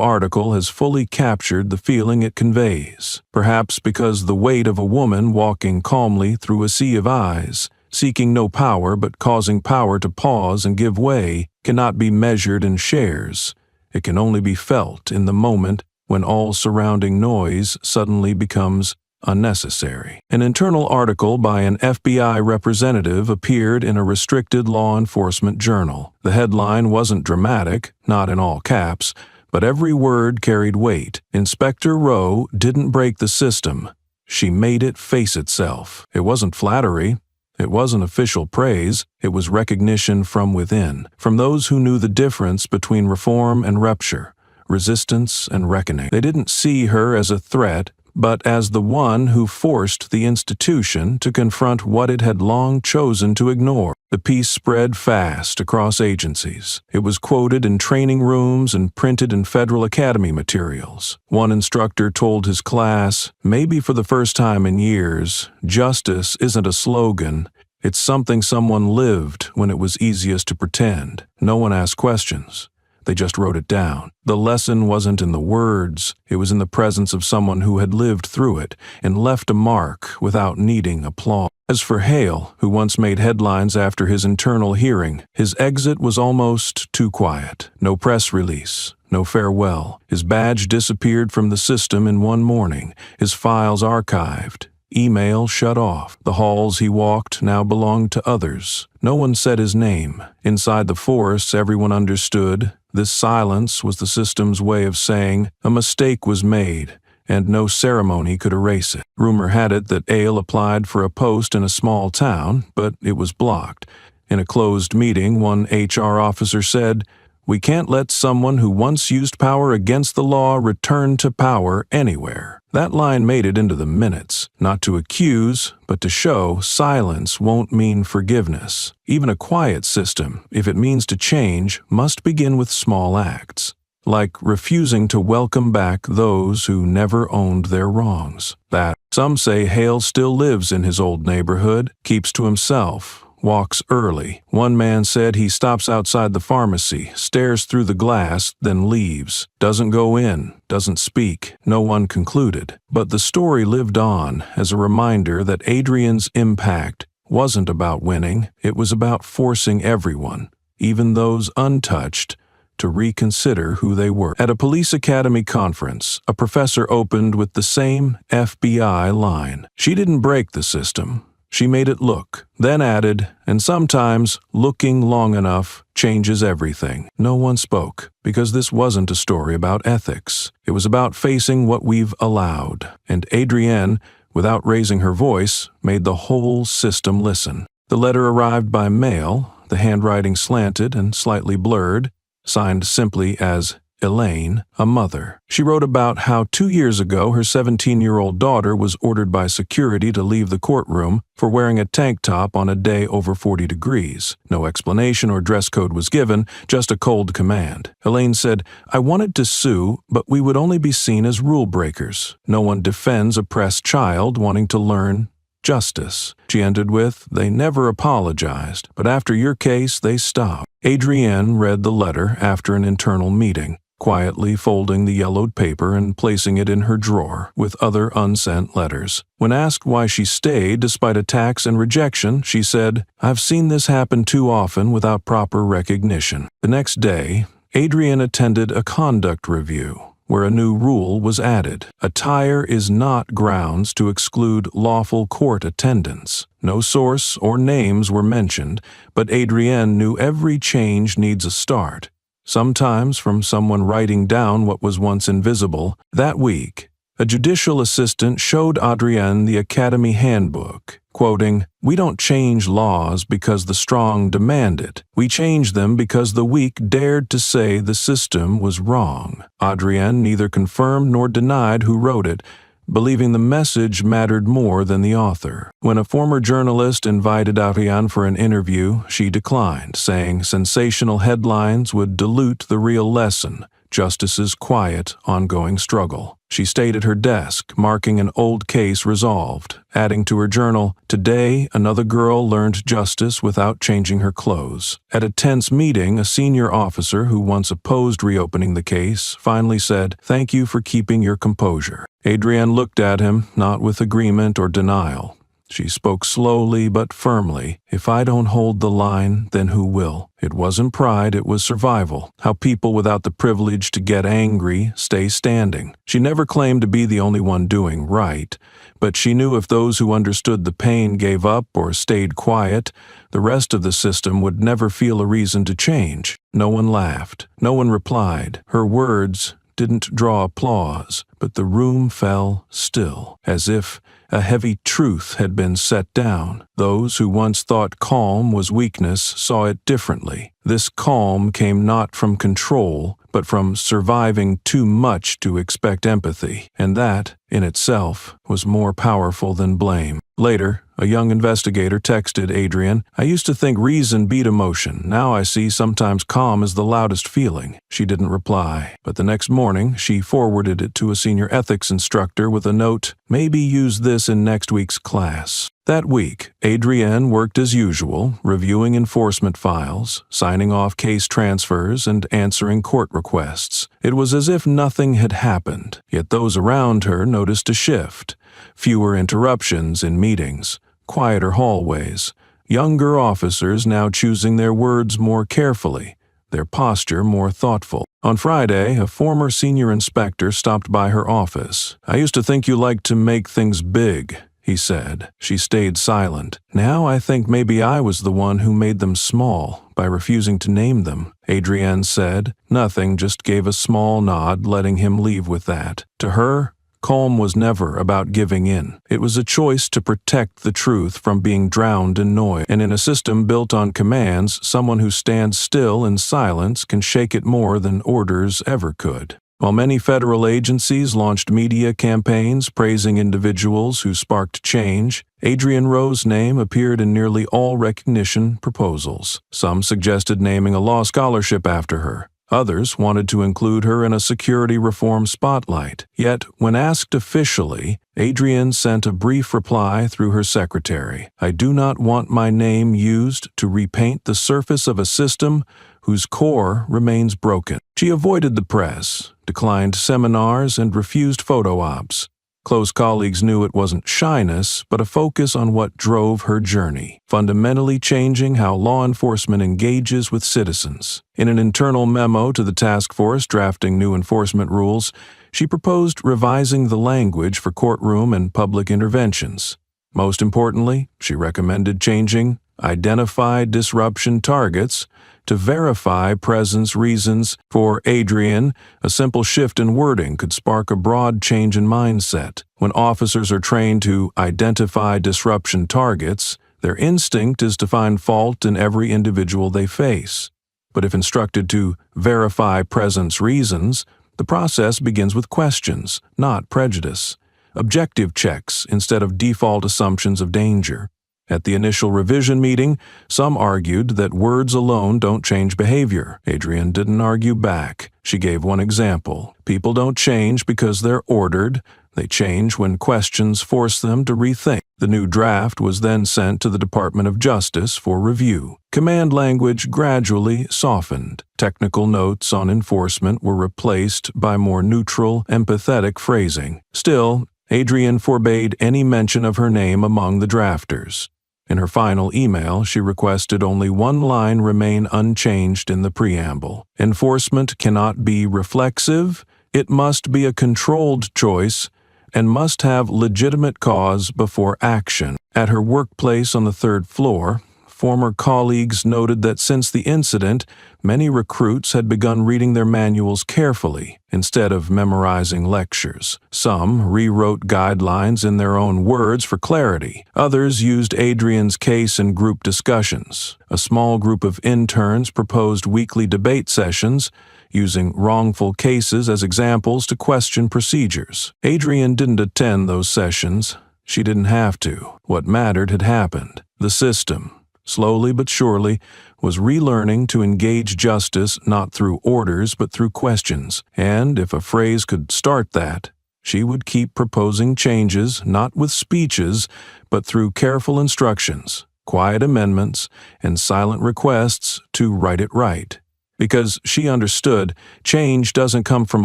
article has fully captured the feeling it conveys, perhaps because the weight of a woman walking calmly through a sea of eyes, seeking no power but causing power to pause and give way, cannot be measured in shares. It can only be felt in the moment when all surrounding noise suddenly becomes unnecessary. An internal article by an FBI representative appeared in a restricted law enforcement journal. The headline wasn't dramatic, not in all caps, but every word carried weight. Inspector Rowe didn't break the system. She made it face itself. It wasn't flattery. It wasn't official praise. It was recognition from within, from those who knew the difference between reform and rupture, resistance and reckoning. They didn't see her as a threat, but as the one who forced the institution to confront what it had long chosen to ignore. The piece spread fast across agencies. It was quoted in training rooms and printed in Federal Academy materials. One instructor told his class, maybe for the first time in years, justice isn't a slogan, it's something someone lived when it was easiest to pretend. No one asked questions. They just wrote it down. The lesson wasn't in the words, it was in the presence of someone who had lived through it and left a mark without needing applause. As for Hale, who once made headlines after his internal hearing, his exit was almost too quiet. No press release, no farewell. His badge disappeared from the system in one morning, his files archived. Email shut off. The halls he walked now belonged to others. No one said his name. Inside the force, everyone understood. This silence was the system's way of saying a mistake was made, and no ceremony could erase it. Rumor had it that Ale applied for a post in a small town, but it was blocked. In a closed meeting, one HR officer said, "We can't let someone who once used power against the law return to power anywhere." That line made it into the minutes, not to accuse, but to show silence won't mean forgiveness. Even a quiet system, if it means to change, must begin with small acts, like refusing to welcome back those who never owned their wrongs. That, some say Hale still lives in his old neighborhood, keeps to himself, walks early. One man said he stops outside the pharmacy, stares through the glass, then leaves. Doesn't go in, doesn't speak. No one concluded. But the story lived on as a reminder that Adrian's impact wasn't about winning. It was about forcing everyone, even those untouched, to reconsider who they were. At a police academy conference, a professor opened with the same FBI line. She didn't break the system. She made it look, then added, and sometimes looking long enough changes everything. No one spoke, because this wasn't a story about ethics. It was about facing what we've allowed. And Adrienne, without raising her voice, made the whole system listen. The letter arrived by mail, the handwriting slanted and slightly blurred, signed simply as Elaine, a mother. She wrote about how 2 years ago her 17-year-old daughter was ordered by security to leave the courtroom for wearing a tank top on a day over 40 degrees. No explanation or dress code was given, just a cold command. Elaine said, "I wanted to sue, but we would only be seen as rule breakers. No one defends a pressed child wanting to learn justice." She ended with, "They never apologized, but after your case, they stopped." Adrienne read the letter after an internal meeting, quietly folding the yellowed paper and placing it in her drawer with other unsent letters. When asked why she stayed despite attacks and rejection, she said, "I've seen this happen too often without proper recognition." The next day, Adrienne attended a conduct review, where a new rule was added. Attire is not grounds to exclude lawful court attendance. No source or names were mentioned, but Adrienne knew every change needs a start, sometimes from someone writing down what was once invisible. That week, a judicial assistant showed Adrienne the Academy handbook, quoting, "We don't change laws because the strong demand it. We change them because the weak dared to say the system was wrong." Adrienne neither confirmed nor denied who wrote it, believing the message mattered more than the author. When a former journalist invited Adrienne for an interview, she declined, saying sensational headlines would dilute the real lesson, justice's quiet, ongoing struggle. She stayed at her desk, marking an old case resolved, adding to her journal, "Today, another girl learned justice without changing her clothes." At a tense meeting, a senior officer who once opposed reopening the case finally said, "Thank you for keeping your composure." Adrienne looked at him, not with agreement or denial. She spoke slowly but firmly. "If I don't hold the line, then who will?" It wasn't pride, it was survival. How people without the privilege to get angry stay standing. She never claimed to be the only one doing right, but she knew if those who understood the pain gave up or stayed quiet, the rest of the system would never feel a reason to change. No one laughed. No one replied. Her words didn't draw applause, but the room fell still, as if a heavy truth had been set down. Those who once thought calm was weakness saw it differently. This calm came not from control, but from surviving too much to expect empathy, and that, in itself, was more powerful than blame. Later, a young investigator texted Adrienne, "I used to think reason beat emotion. Now I see sometimes calm is the loudest feeling." She didn't reply, but the next morning she forwarded it to a senior ethics instructor with a note, "Maybe use this in next week's class." That week, Adrienne worked as usual, reviewing enforcement files, signing off case transfers, and answering court requests. It was as if nothing had happened, yet those around her noticed a shift. Fewer interruptions in meetings, quieter hallways, younger officers now choosing their words more carefully, their posture more thoughtful. On Friday, a former senior inspector stopped by her office. "I used to think you liked to make things big," he said. She stayed silent. "Now I think maybe I was the one who made them small by refusing to name them," Adrienne said. Nothing, just gave a small nod, letting him leave with that. To her, calm was never about giving in. It was a choice to protect the truth from being drowned in noise. And in a system built on commands, someone who stands still in silence can shake it more than orders ever could. While many federal agencies launched media campaigns praising individuals who sparked change, Adrienne Rowe's name appeared in nearly all recognition proposals. Some suggested naming a law scholarship after her. Others wanted to include her in a security reform spotlight. Yet, when asked officially, Adrienne sent a brief reply through her secretary. "I do not want my name used to repaint the surface of a system whose core remains broken." She avoided the press, declined seminars, and refused photo ops. Close colleagues knew it wasn't shyness, but a focus on what drove her journey, fundamentally changing how law enforcement engages with citizens. In an internal memo to the task force drafting new enforcement rules, she proposed revising the language for courtroom and public interventions. Most importantly, she recommended changing identify disruption targets to verify presence reasons. For Adrian, a simple shift in wording could spark a broad change in mindset. When officers are trained to identify disruption targets, their instinct is to find fault in every individual they face. But if instructed to verify presence reasons, the process begins with questions, not prejudice. Objective checks instead of default assumptions of danger. At the initial revision meeting, some argued that words alone don't change behavior. Adrian didn't argue back. She gave one example. People don't change because they're ordered. They change when questions force them to rethink. The new draft was then sent to the Department of Justice for review. Command language gradually softened. Technical notes on enforcement were replaced by more neutral, empathetic phrasing. Still, Adrian forbade any mention of her name among the drafters. In her final email, she requested only one line remain unchanged in the preamble. Enforcement cannot be reflexive, it must be a controlled choice, and must have legitimate cause before action. At her workplace on the 3rd floor, former colleagues noted that since the incident, many recruits had begun reading their manuals carefully instead of memorizing lectures. Some rewrote guidelines in their own words for clarity. Others used Adrian's case in group discussions. A small group of interns proposed weekly debate sessions, using wrongful cases as examples to question procedures. Adrian didn't attend those sessions. She didn't have to. What mattered had happened. The system, slowly but surely, was relearning to engage justice not through orders but through questions. And if a phrase could start that, she would keep proposing changes not with speeches but through careful instructions, quiet amendments, and silent requests to write it right. Because she understood change doesn't come from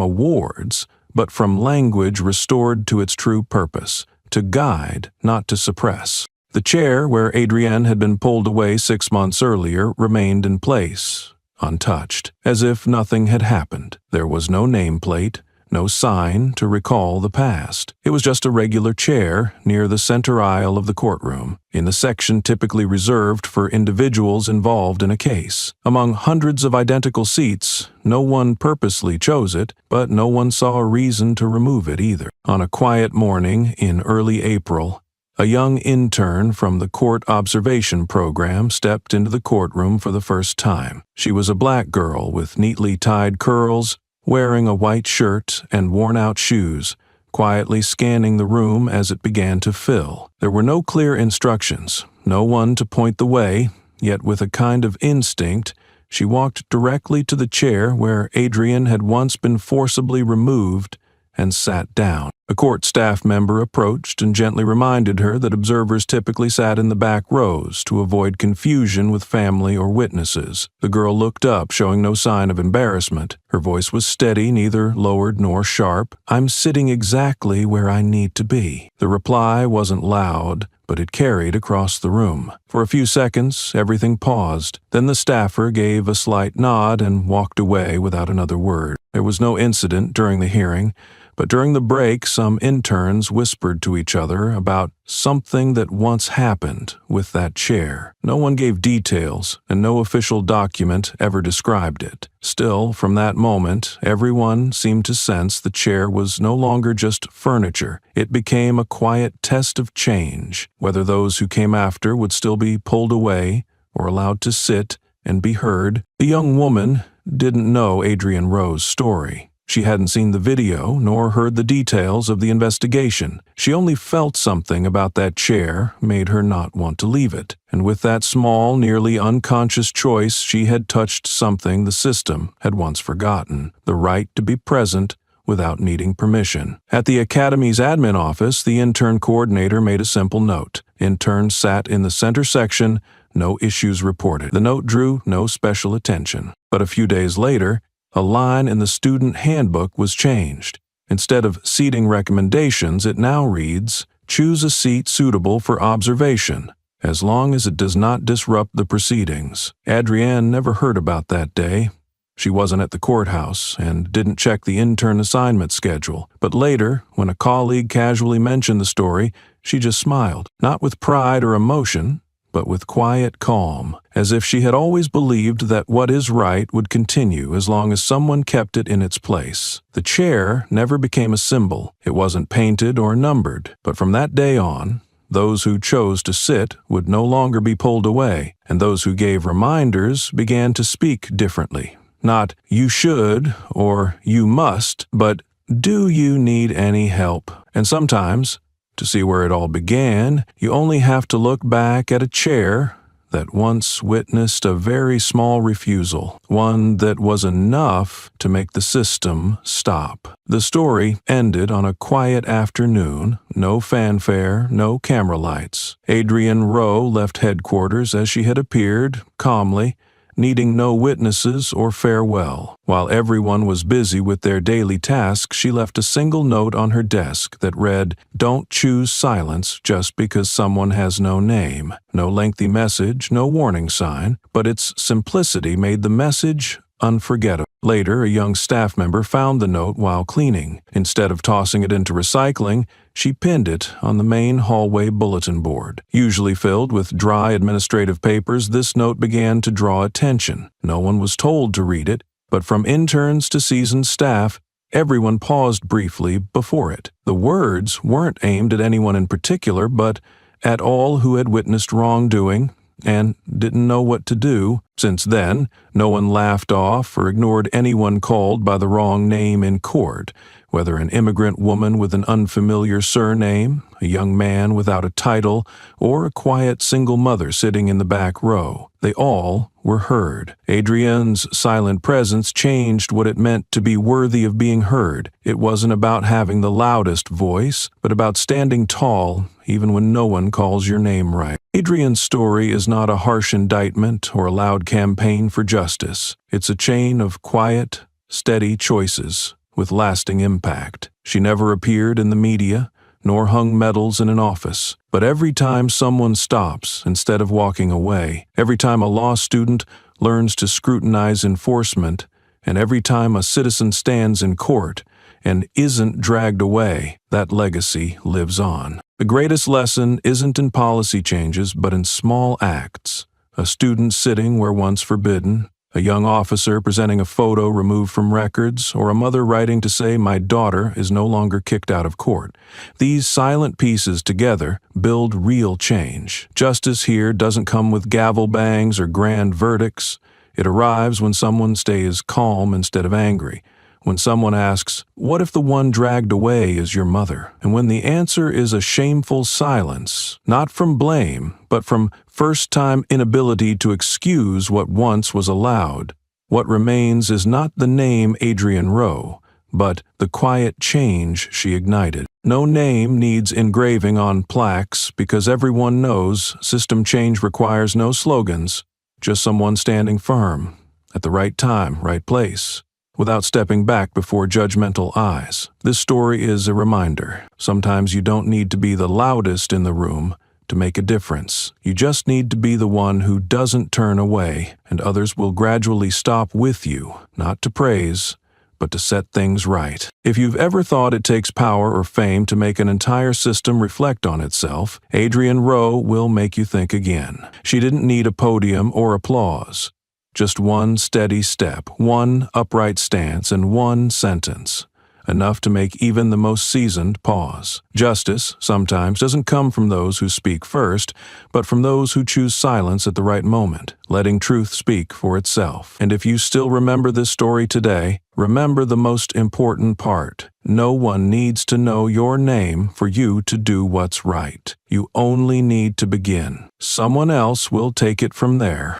awards, but from language restored to its true purpose, to guide, not to suppress. The chair where Adrienne had been pulled away 6 months earlier remained in place, untouched, as if nothing had happened. There was no nameplate, no sign to recall the past. It was just a regular chair near the center aisle of the courtroom, in the section typically reserved for individuals involved in a case. Among hundreds of identical seats, no one purposely chose it, but no one saw a reason to remove it either. On a quiet morning in early April, a young intern from the court observation program stepped into the courtroom for the first time. She was a black girl with neatly tied curls, wearing a white shirt and worn-out shoes, quietly scanning the room as it began to fill. There were no clear instructions, no one to point the way, yet with a kind of instinct, she walked directly to the chair where Adrian had once been forcibly removed and sat down. A court staff member approached and gently reminded her that observers typically sat in the back rows to avoid confusion with family or witnesses. The girl looked up, showing no sign of embarrassment. Her voice was steady, neither lowered nor sharp. "I'm sitting exactly where I need to be." The reply wasn't loud, but it carried across the room. For a few seconds, everything paused. Then the staffer gave a slight nod and walked away without another word. There was no incident during the hearing, but during the break, some interns whispered to each other about something that once happened with that chair. No one gave details, and no official document ever described it. Still, from that moment, everyone seemed to sense the chair was no longer just furniture. It became a quiet test of change, whether those who came after would still be pulled away or allowed to sit and be heard. The young woman didn't know Adrian Rowe's story. She hadn't seen the video nor heard the details of the investigation. She only felt something about that chair made her not want to leave it. And with that small, nearly unconscious choice, she had touched something the system had once forgotten: the right to be present without needing permission. At the Academy's admin office, the intern coordinator made a simple note. Interns sat in the center section, no issues reported. The note drew no special attention. But a few days later, a line in the student handbook was changed. Instead of seating recommendations, it now reads, "Choose a seat suitable for observation, as long as it does not disrupt the proceedings." Adrienne never heard about that day. She wasn't at the courthouse and didn't check the intern assignment schedule. But later, when a colleague casually mentioned the story, She just smiled, not with pride or emotion, but with quiet calm, as if she had always believed that what is right would continue as long as someone kept it in its place. The chair never became a symbol. It wasn't painted or numbered, but from that day on, those who chose to sit would no longer be pulled away, and those who gave reminders began to speak differently. Not "you should" or "you must," but "do you need any help?" And sometimes, to see where it all began, you only have to look back at a chair that once witnessed a very small refusal, one that was enough to make the system stop. The story ended on a quiet afternoon, no fanfare, no camera lights. Adrienne Rowe left headquarters as she had appeared, calmly, needing no witnesses or farewell. While everyone was busy with their daily tasks, she left a single note on her desk that read, "Don't choose silence just because someone has no name." No lengthy message, no warning sign, but its simplicity made the message unforgettable. Later, a young staff member found the note while cleaning. Instead of tossing it into recycling, she pinned it on the main hallway bulletin board. Usually filled with dry administrative papers, this note began to draw attention. No one was told to read it, but from interns to seasoned staff, everyone paused briefly before it. The words weren't aimed at anyone in particular, but at all who had witnessed wrongdoing and didn't know what to do. Since then, no one laughed off or ignored anyone called by the wrong name in court, whether an immigrant woman with an unfamiliar surname, a young man without a title, or a quiet single mother sitting in the back row. They all were heard. Adrienne's silent presence changed what it meant to be worthy of being heard. It wasn't about having the loudest voice, but about standing tall even when no one calls your name right. Adrienne's story is not a harsh indictment or a loud campaign for justice. It's a chain of quiet, steady choices with lasting impact. She never appeared in the media, nor hung medals in an office. But every time someone stops instead of walking away, every time a law student learns to scrutinize enforcement, and every time a citizen stands in court and isn't dragged away, that legacy lives on. The greatest lesson isn't in policy changes, but in small acts. A student sitting where once forbidden, a young officer presenting a photo removed from records, or a mother writing to say, "My daughter is no longer kicked out of court." These silent pieces together build real change. Justice here doesn't come with gavel bangs or grand verdicts. It arrives when someone stays calm instead of angry. When someone asks, "What if the one dragged away is your mother?" And when the answer is a shameful silence, not from blame, but from first-time inability to excuse what once was allowed, what remains is not the name Adrienne Rowe, but the quiet change she ignited. No name needs engraving on plaques because everyone knows system change requires no slogans, just someone standing firm, at the right time, right place, without stepping back before judgmental eyes. This story is a reminder. Sometimes you don't need to be the loudest in the room to make a difference. You just need to be the one who doesn't turn away, and others will gradually stop with you, not to praise, but to set things right. If you've ever thought it takes power or fame to make an entire system reflect on itself, Adrienne Rowe will make you think again. She didn't need a podium or applause. Just one steady step, one upright stance, and one sentence. Enough to make even the most seasoned pause. Justice, sometimes, doesn't come from those who speak first, but from those who choose silence at the right moment, letting truth speak for itself. And if you still remember this story today, remember the most important part. No one needs to know your name for you to do what's right. You only need to begin. Someone else will take it from there.